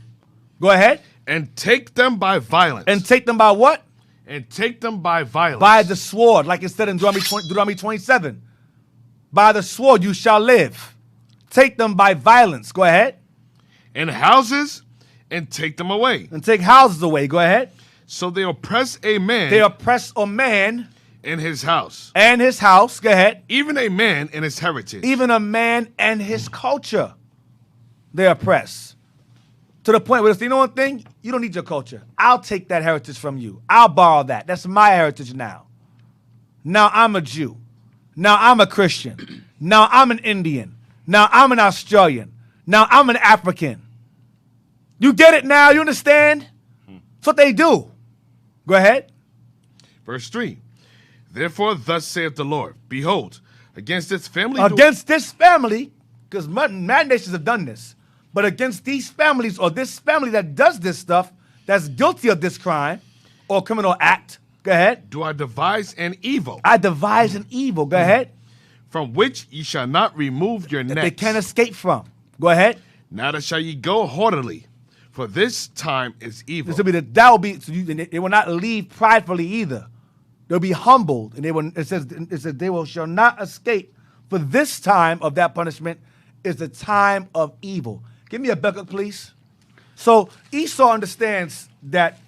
Go ahead. And take them by violence. And take them by what? And take them by violence. By the sword, like it said in Deuteronomy 27. By the sword you shall live. Take them by violence. Go ahead. And houses, and take them away. And take houses away. Go ahead. So they oppress a man. They oppress a man. In his house. And his house. Go ahead. Even a man in his heritage. Even a man and his culture. They oppress. To the point where, you know one thing? You don't need your culture. I'll take that heritage from you. I'll borrow that. That's my heritage now. Now I'm a Jew. Now I'm a Christian. Now I'm an Indian. Now I'm an Australian. Now I'm an African. You get it now? You understand? That's what they do. Go ahead. Verse 3. Therefore thus saith the Lord, behold, against this family. This family, because mad nations have done this. But against these families or this family that does this stuff, that's guilty of this crime or criminal act, go ahead. Do I devise an evil? I devise an evil, go ahead. From which ye shall not remove your necks. They can't escape from. Go ahead. Neither shall ye go haughtily, for this time is evil. This will be they will not leave pridefully either. They'll be humbled, and it says they shall not escape. For this time of that punishment is the time of evil. Give me a Habakkuk, please. So Esau understands that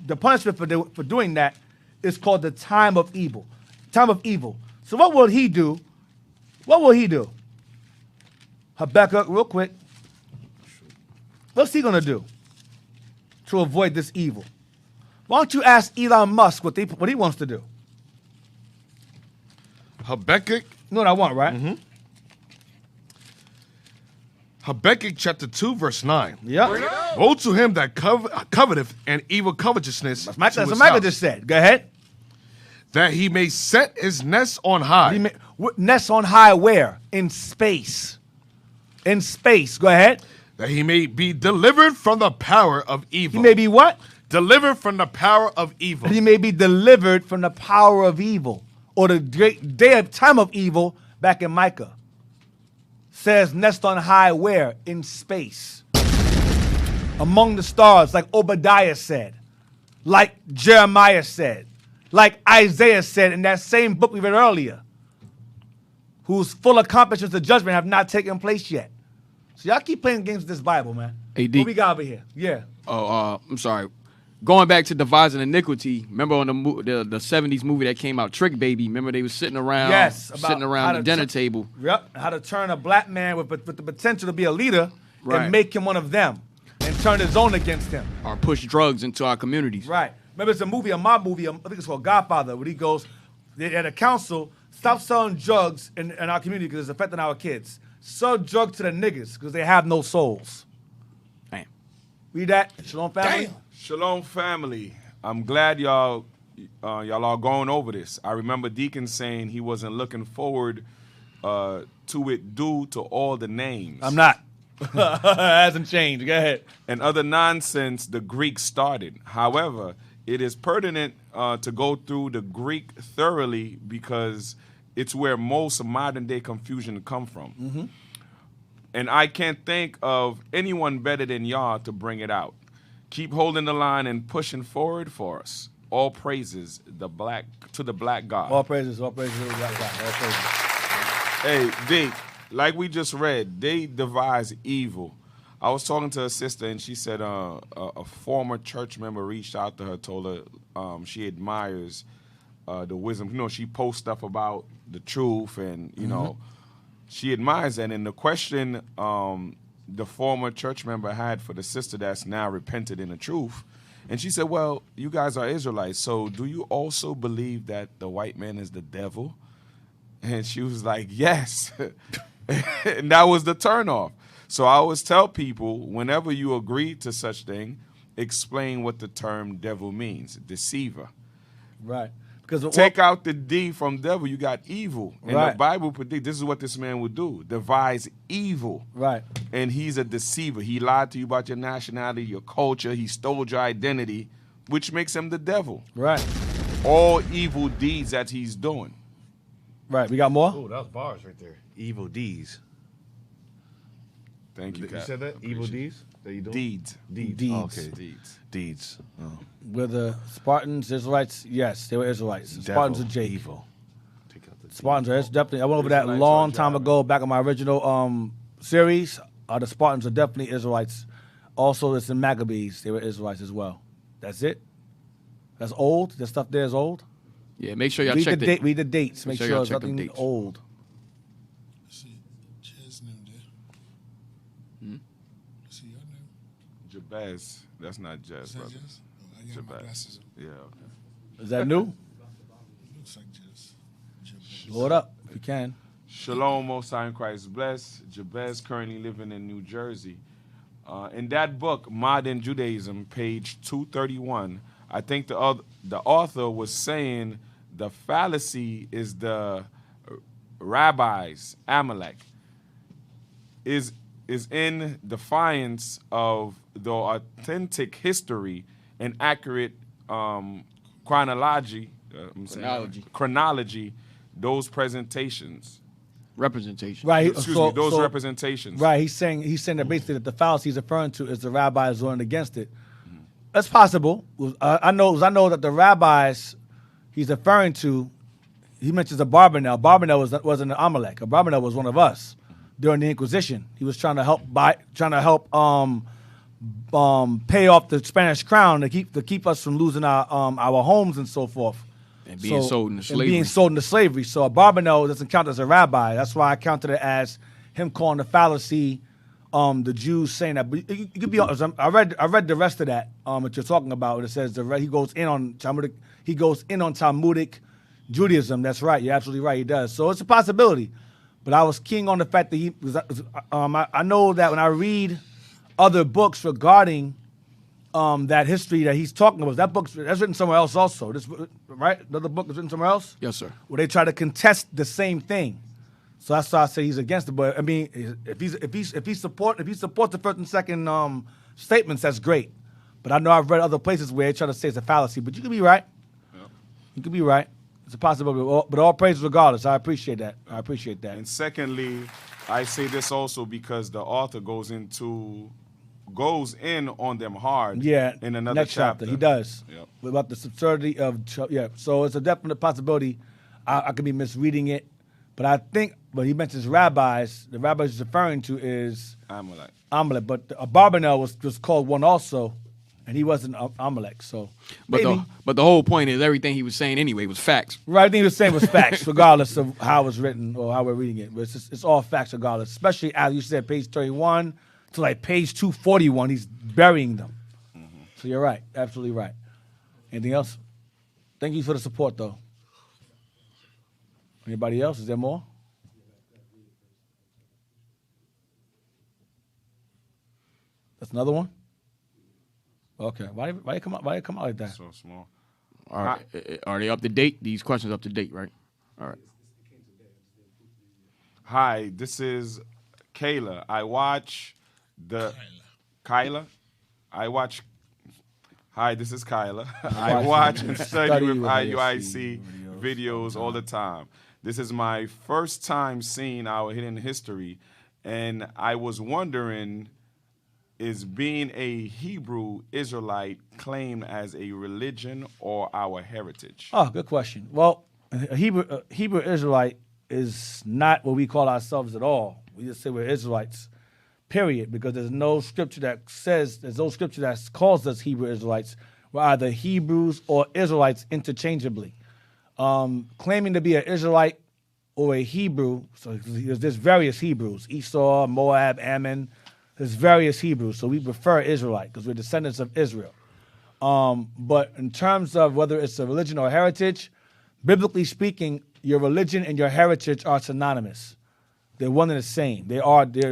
the punishment for doing that is called the time of evil. Time of evil. So what will he do? What will he do? Habakkuk, real quick. What's he going to do to avoid this evil? Why don't you ask Elon Musk what he wants to do? Habakkuk. You know what I want, right? Mm-hmm. Habakkuk chapter 2, verse 9. Yeah. Woe to him that coveteth an evil covetousness. That's what Michael just said. Go ahead. That he may set his nest on high. Nest on high where? In space. In space. Go ahead. That he may be delivered from the power of evil. He may be what? Delivered from the power of evil. He may be delivered from the power of evil. Or the great day of time of evil back in Micah. Says nest on high where? In space. Among the stars, like Obadiah said. Like Jeremiah said. Like Isaiah said in that same book we read earlier. Whose full accomplishments of judgment have not taken place yet. So y'all keep playing games with this Bible, man. AD. What we got over here? Yeah. Oh, I'm sorry. Going back to devising iniquity, remember on the 70s movie that came out, Trick Baby? Remember they was sitting around, the dinner table. Yep. How to turn a black man with the potential to be a leader Right. and make him one of them and turn his own against him. Or push drugs into our communities. Right. Remember, it's a movie, a mob movie, I think it's called Godfather, where he goes, at a council, stop selling drugs in our community because it's affecting our kids. Sell drugs to the niggas because they have no souls. Damn. Read that. Shalom, family. Damn. Shalom, family. I'm glad y'all are going over this. I remember Deacon saying he wasn't looking forward to it due to all the names. I'm not. It hasn't changed. Go ahead. And other nonsense the Greeks started. However, it is pertinent to go through the Greek thoroughly because it's where most modern day confusion come from. And I can't think of anyone better than y'all to bring it out. Keep holding the line and pushing forward for us. All praises to the black God. All praises to the black God. All praises. Hey, Vic, like we just read, they devise evil. I was talking to a sister, and she said a former church member reached out to her, told her she admires the wisdom. You know, she posts stuff about the truth, and, you know, she admires that. And the question the former church member had for the sister that's now repented in the truth, and she said, well, you guys are Israelites, so do you also believe that the white man is the devil? And she was like, yes. And that was the turnoff. So I always tell people, whenever you agree to such thing, explain what the term devil means, deceiver. Right. Because Take out the D from devil, you got evil. And Right. the Bible predicts this is what this man would do, devise evil. Right. And he's a deceiver. He lied to you about your nationality, your culture. He stole your identity, which makes him the devil. Right. All evil deeds that he's doing. Right. We got more? Oh, that was bars right there. Evil D's. Thank you, You Cap. said that? Evil Appreciate D's? That you doing? Deeds. Deeds. Deeds. Oh, okay. Deeds. Deeds. Oh. Were the Spartans Israelites? Yes, they were Israelites. The Spartans are Jake. Evil. Take out the Spartans are definitely. I went over that a Israelites long are time Java. ago, back in my original series. The Spartans are definitely Israelites. Also, it's in Maccabees. They were Israelites as well. That's it. That's old. That stuff there is old. Yeah, make sure y'all Read check the date. Read the dates. Make sure sure y'all it's check them nothing dates. old. See, Jez name there. See your name. Jabez. That's not Jez, Is that brother. Jez? Oh, I got my Jabez. glasses on. Yeah, okay. Is that new? It looks like Jez. Jabez. Blow it up if you can. Shalom, Most High in Christ bless. Jabez currently living in New Jersey. In that book, Modern Judaism, page 231, I think the author was saying the fallacy is the rabbis, Amalek, is in defiance of the authentic history and accurate chronology, those presentations. representation. Right. Excuse me, those representations. Right. He's saying that basically that the fallacy he's referring to is the rabbis running against it. That's possible. I know that the rabbis he's referring to, he mentions a Barbanel. Barbanel wasn't an Amalek. A Barbanel was one of us during the Inquisition. He was trying to help pay off the Spanish crown to keep us from losing our homes and so forth. And being sold into slavery. And being sold into slavery. So a Barbanel doesn't count as a rabbi. That's why I counted it as him calling the fallacy the Jews saying that. But you could be honest. I read the rest of that what you're talking about. It says he goes in on Talmudic Judaism. That's right. You're absolutely right. He does. So it's a possibility. But I was keen on the fact that he was. I know that when I read other books regarding that history that he's talking about, that's written somewhere else also. This right? Another book is written somewhere else. Yes, sir. Where they try to contest the same thing. So that's why I say he's against it. But I mean, if he supports the first and second statements, that's great. But I know I've read other places where they try to say it's a fallacy. But you could be right. Yep. You could be right. It's a possibility. But all praise regardless. I appreciate that. And secondly, I say this also because the author goes in on them hard. Yeah. In another next chapter. He does. Yep. About the absurdity of So it's a definite possibility. I could be misreading it, but I think. But he mentions rabbis. The rabbis he's referring to is Amalek. But Barbanel was called one also, and he wasn't Amalek. So, But the whole point is everything he was saying anyway was facts. right, everything he was saying was facts, regardless of how it was written or how we're reading it. But it's all facts regardless. Especially as you said, page 31 to like page 241, he's burying them. So you're right, absolutely right. Anything else? Thank you for the support, though. Anybody else? Is there more? That's another one. Okay. Why you come out like that? So small. All right. Are they up to date? These questions up to date, right? All right. Hi, this is Kayla. I watch the Kyla. Hi, this is Kyla. I watch and study with IUIC videos all the time. This is my first time seeing our hidden history And I was wondering, is being a Hebrew Israelite claimed as a religion or our heritage? Oh, good question. Well, a Hebrew Israelite is not what we call ourselves at all. We just say we're Israelites, period, because there's no scripture that calls us Hebrew Israelites. We're either Hebrews or Israelites interchangeably. Claiming to be an Israelite or a Hebrew, so there's various Hebrews, Esau, Moab, Ammon, there's various Hebrews, so we prefer Israelite because we're descendants of Israel. But in terms of whether it's a religion or heritage, biblically speaking, your religion and your heritage are synonymous. They're one and the same. Their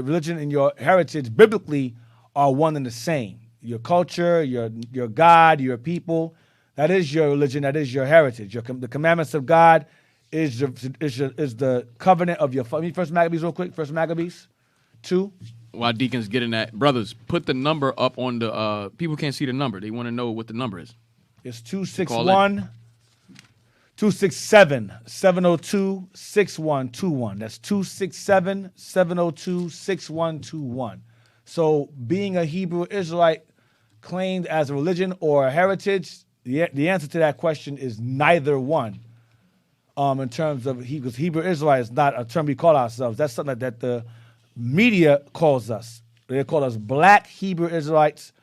religion and your heritage biblically are one and the same. Your culture, your God, your people, that is your religion, that is your heritage. The commandments of God is the covenant of your father. First Maccabees real quick. First Maccabees 2. While Deacon's getting that, brothers, put the number up on the, people can't see the number. They want to know what the number is. It's 261 267 702 6121. That's 267 702 6121. So being a Hebrew Israelite claimed as a religion or a heritage, the answer to that question is neither one. In terms of because Hebrew Israelite is not a term we call ourselves. That's something that the media calls us. They call us black Hebrew Israelites,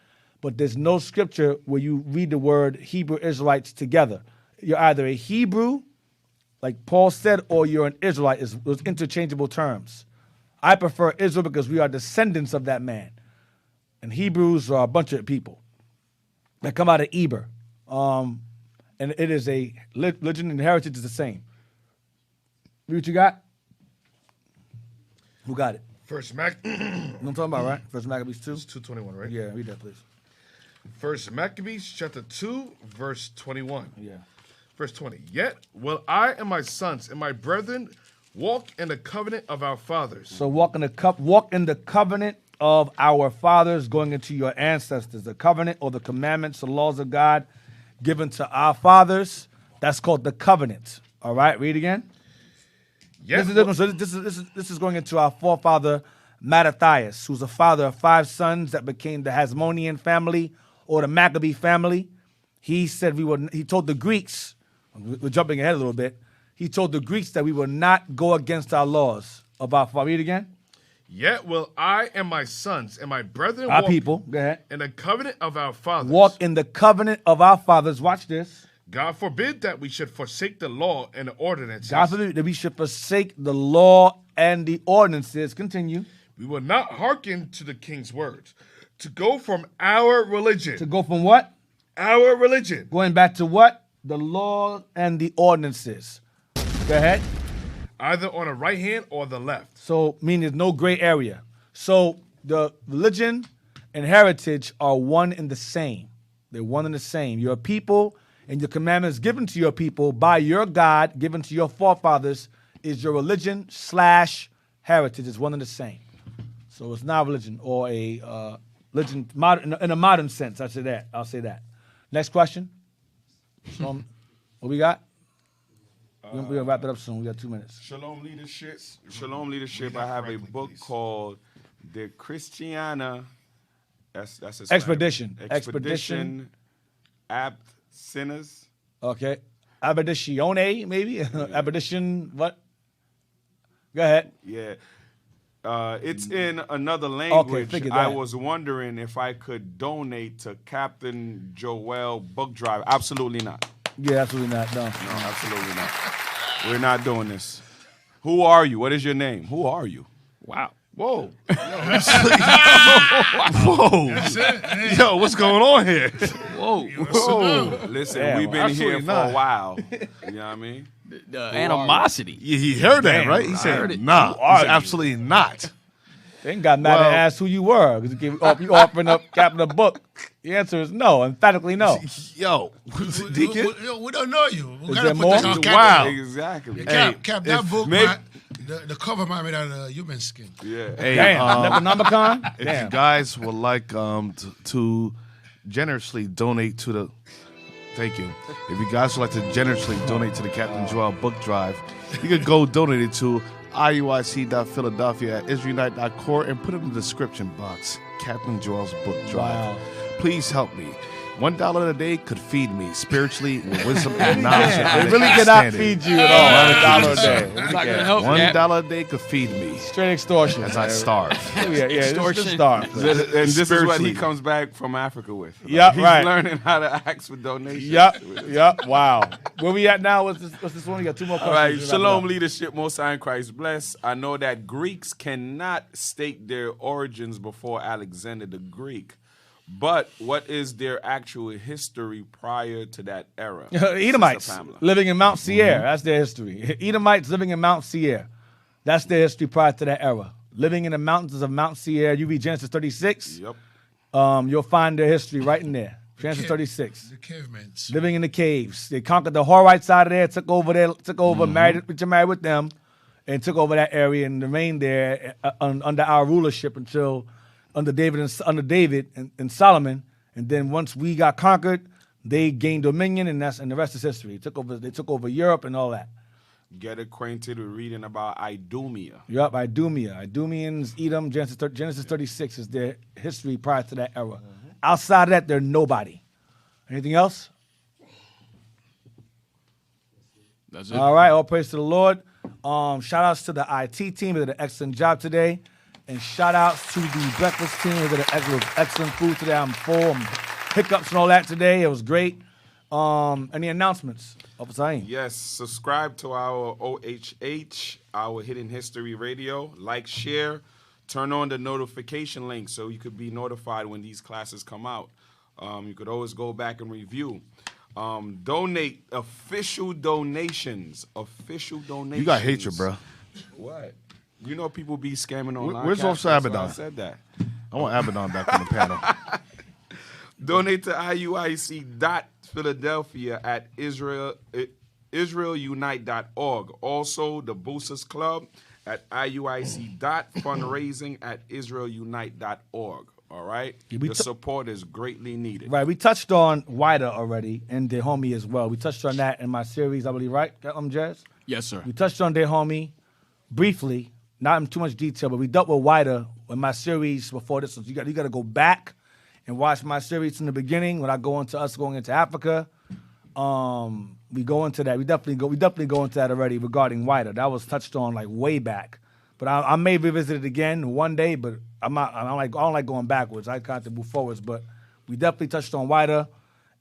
but there's no scripture where you read the word Hebrew Israelites together. You're either a Hebrew, like Paul said, or you're an Israelite. Those interchangeable terms. I prefer Israel because we are descendants of that man. And Hebrews are a bunch of people that come out of Eber. And it is a religion and heritage is the same. Read what you got? Who got it? First Mac. You know what I'm talking about, right? First Maccabees 2? It's 2:21, right? Yeah, read that, please. First Maccabees chapter 2, verse 21. Yeah. Verse 20. Yet will I and my sons and my brethren walk in the covenant of our fathers. So walk in the covenant of our fathers, going into your ancestors. The covenant or the commandments, the laws of God given to our fathers. That's called the covenant. All right, read again. Yet This is going into our forefather Mattathias, who's the father of 5 sons that became the Hasmonean family or the Maccabee family. He said he told the Greeks, we're jumping ahead a little bit, he told the Greeks that we will not go against our laws of our father. Read again. Yet will I and my sons and my brethren Our walk people, go ahead. in the covenant of our fathers. Walk in the covenant of our fathers. Watch this. God forbid that we should forsake the law and the ordinances. God forbid that we should forsake the law and the ordinances. Continue. We will not hearken to the king's words. To go from our religion. To go from what? Our religion. Going back to what? The law and the ordinances. Go ahead. Either on the right hand or the left. So, meaning there's no gray area. So, the religion and heritage are one and the same. They're one and the same. Your people and your commandments given to your people by your God, given to your forefathers, is your religion / heritage. It's one and the same. So, it's not religion or a religion in a modern sense. I'll say that. Next question. What we got? We're going to wrap it up soon. We got 2 minutes. Shalom Leadership. Shalom Leadership. I have a book called The Christiana. That's a Expedition. Expedition. Apt Sinners. Okay. Abeditione, maybe? Abedition, what? Go ahead. Yeah. It's in another language. figured I that. was wondering if I could donate to Captain Joel Book Drive. Absolutely not. Yeah, absolutely not. No. No, absolutely not. We're not doing this. Who are you? What is your name? Who are you? Wow. Whoa. Whoa. That's it. Hey. Yo, what's going on here? Whoa. Listen, Yeah, we've been absolutely here for not. a while. You know what I mean? The animosity. Yeah, he heard that, Damn, right? He I said, heard it. nah, Who are he's you? absolutely not. They ain't got mad Well- and asked who you were. Because you offering up Captain a book. The answer is no, emphatically no. Yo, Deacon? We don't know you. We Is gotta there put more? this on Cap. Wow. Exactly. Cap, that if book, maybe- the cover might be out of human skin. Yeah. Hey, Damn, Necronomicon? if Damn. you guys would like to generously donate to Thank you. If you guys would like to generously donate to the Captain Joel book drive, you can go donate it to iuic.philadelphia@israelunite.court and put it in the description box. Captain Joel's book drive. Wow. Please help me. $1 a day could feed me spiritually with wisdom and knowledge. It really cannot feed you at all. $1 a day. It's not gonna help. $1 a day could feed me Straight extortion. as I starve. Yeah, Extortion. Just starve. And this is what he Spiritually. comes back from Africa with. Yep, He's right. learning how to ask for donations. Yep. Wow. Where we at now? What's this one? We got 2 more All right, questions. Shalom leadership, Most High in Christ bless. I know that Greeks cannot state their origins before Alexander the Greek, but what is their actual history prior to that era? Edomites Sister Pamela? living in Mount Seir. That's their history. Edomites living in Mount Seir. That's their history prior to that era. Living in the mountains of Mount Seir. You read Genesis 36. Yep. You'll find their history right in there. Genesis 36. The cavemen. Living in the caves. They conquered the Horites out of there, took over, married with them, and took over that area and remained there under our rulership until under David and Solomon. And then once we got conquered, they gained dominion, and the rest is history. They took over Europe and all that. Get acquainted with reading about Idumea. Yup, Idumea. Idumeans, Edom, Genesis 36 is their history prior to that era. Outside of that, they're nobody. Anything else? That's it. All right, all praise to the Lord. Shout outs to the IT team. They did an excellent job today. And shout outs to the breakfast team. They did an excellent food today. I'm full. Hiccups and all that today. It was great. Any announcements? Officer? Yes, subscribe to our OHH, our Hidden History Radio. Like, share, turn on the notification link so you could be notified when these classes come out. You could always go back and review. Donate official donations. You got hatred, bro. What? You know people be scamming online. Where's Cash, Officer that's why Abaddon? I said that. I want Abaddon back on the panel. Donate to IUIC.Philadelphia at IsraelUnite.org. Also, the Boosters Club at IUIC.fundraising at IsraelUnite.org. All right? Your support is greatly needed. Right, we touched on WIDA already and their homie as well. We touched on that in my series, I believe, right, Jazz? Yes, sir. We touched on their homie briefly, not in too much detail, but we dealt with WIDA in my series before this. So you got to go back and watch my series from the beginning when I go into us going into Africa. We go into that. We definitely go into that already regarding WIDA. That was touched on like way back. But I may revisit it again one day, but I don't like going backwards. I kind of move forwards. But we definitely touched on WIDA,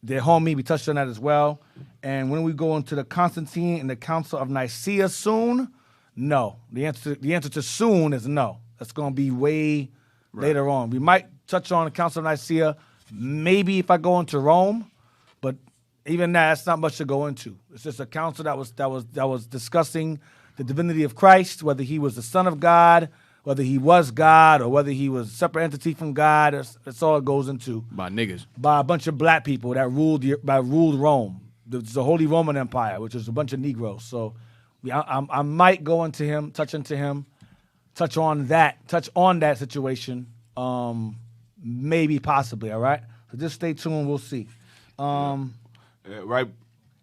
their homie. We touched on that as well. And when we go into the Constantine and the Council of Nicaea soon, no. The answer to soon is no. That's going to be way later on. We might touch on the Council of Nicaea, maybe if I go into Rome, but even that's not much to go into. It's just a council that was discussing the divinity of Christ, whether he was the Son of God, whether he was God, or whether he was a separate entity from God. That's all it goes into. By niggas. By a bunch of black people that ruled Rome. The Holy Roman Empire, which is a bunch of Negroes. So I might go into him, touch on that situation, maybe, possibly, all right? So just stay tuned, we'll see. Right.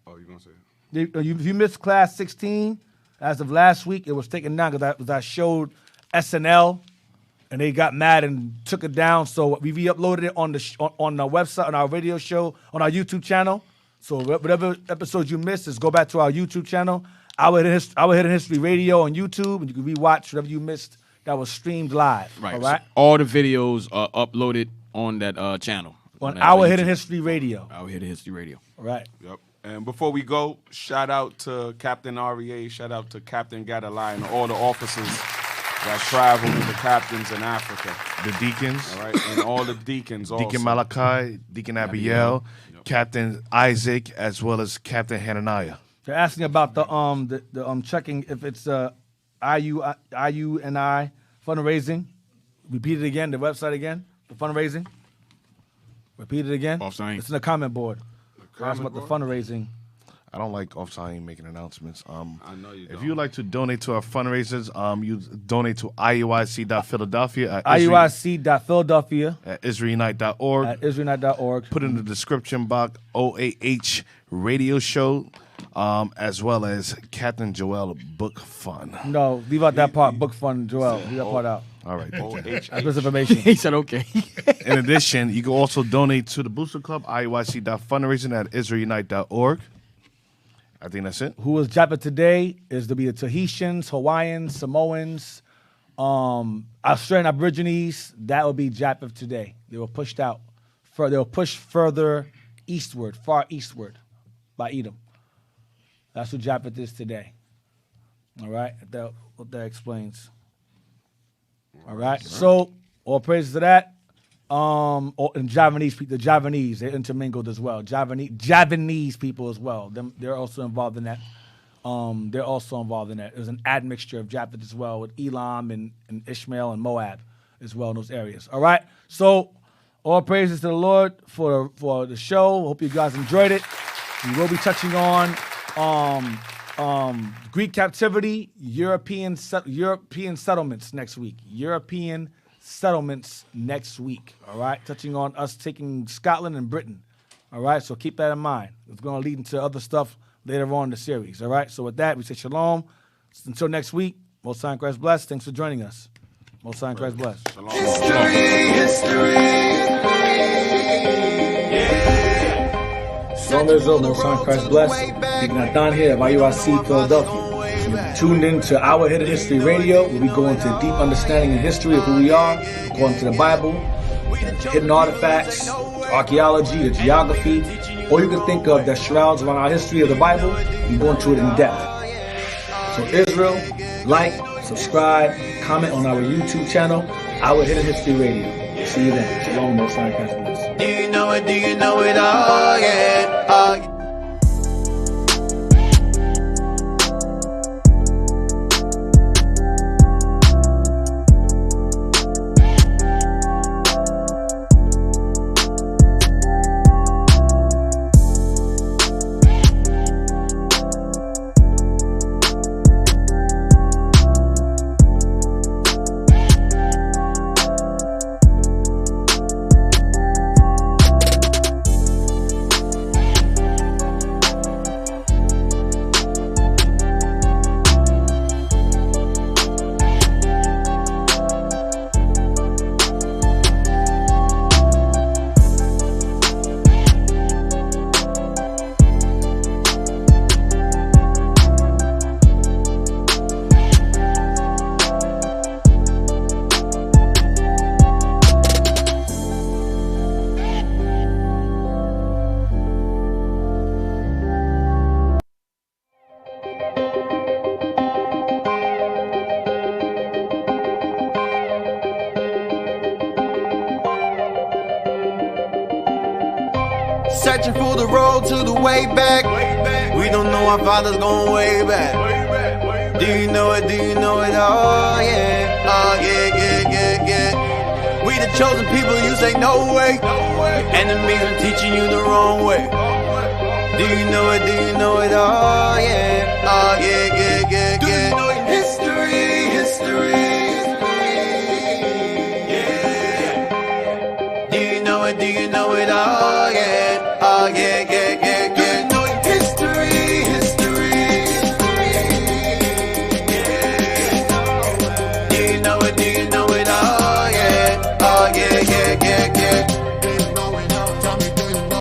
Oh, you going to say it? If you missed class 16, as of last week, it was taken down because I showed SNL, and they got mad and took it down. So we re-uploaded it on the website, on our radio show, on our YouTube channel. So whatever episodes you missed, just go back to our YouTube channel, Our Hidden History Radio on YouTube, and you can rewatch whatever you missed that was streamed live. Right. All right. So all the videos are uploaded on that channel. On that Our YouTube. Hidden History Radio. Our Hidden History Radio. All right. Yep. And before we go, shout out to Captain REA, shout out to Captain Gadalai and all the officers that travel with the captains in Africa. The deacons. All right. And all the deacons also. Deacon Malachi, Deacon Abiel, Captain Isaac, as well as Captain Hananiah. They're asking about the checking if it's IUNI fundraising. Repeat it again, the website again, the fundraising. Repeat it again. Off-sign. It's in the comment board. They're asking about the fundraising. I don't like off-time making announcements. I know you don't. If you'd like to donate to our fundraisers, you donate to IUIC.Philadelphia at IUIC.Philadelphia at IsraelUnite.org. at IsraelUnite.org. Put in the description box OAH Radio Show, as well as Captain Joel Book Fund. No, leave out that part. Book fund, Joel. Leave that part out. All right. thank you. That's misinformation. He said okay. In addition, you can also donate to the Booster Club, IUIC.fundraising at IsraelUnite.org. I think that's it. Who was Japa today is to be the Tahitians, Hawaiians, Samoans, Australian Aborigines. That will be Japa today. They were pushed out. They were pushed further eastward, far eastward by Edom. That's who Japa is today. All right? What that explains. All right? So, all praises to that. And Javanese people, the Javanese, they're intermingled as well. Javanese people as well. They're also involved in that. There's an admixture of Japheth as well with Elam and Ishmael and Moab as well in those areas. All right. So all praises to the Lord for the show. Hope you guys enjoyed it. We will be touching on Greek captivity, European settlements next week. European settlements next week, all right? Touching on us taking Scotland and Britain, all right? So keep that in mind. It's going to lead into other stuff later on in the series, all right? So with that, we say shalom. Until next week, Most High in Christ bless. Thanks for joining us. Most High in Christ bless. Shalom. Shalom Israel, Most High in Christ bless. Deacon Nathan here of IUIC Philadelphia. You're tuned in to Our Hidden History Radio, where we go into deep understanding and history of who we are, according to the Bible, the hidden artifacts, the archaeology, the geography, all you can think of that shrouds around our history of the Bible. We go into it in depth. So Israel, like, subscribe, comment on our YouTube channel, Our Hidden History Radio. See you then. Shalom, Most High in Christ bless. Do you know it? Do you know it? Oh yeah. Oh yeah. Searching for the road to the way back. We don't know our father's going way back. Do you know it? Do you know it? Oh yeah. Oh yeah, yeah, yeah, yeah. We the chosen people, you say no way. Enemies are teaching you the wrong way. Do you know it? Do you know it? Oh yeah. Oh yeah,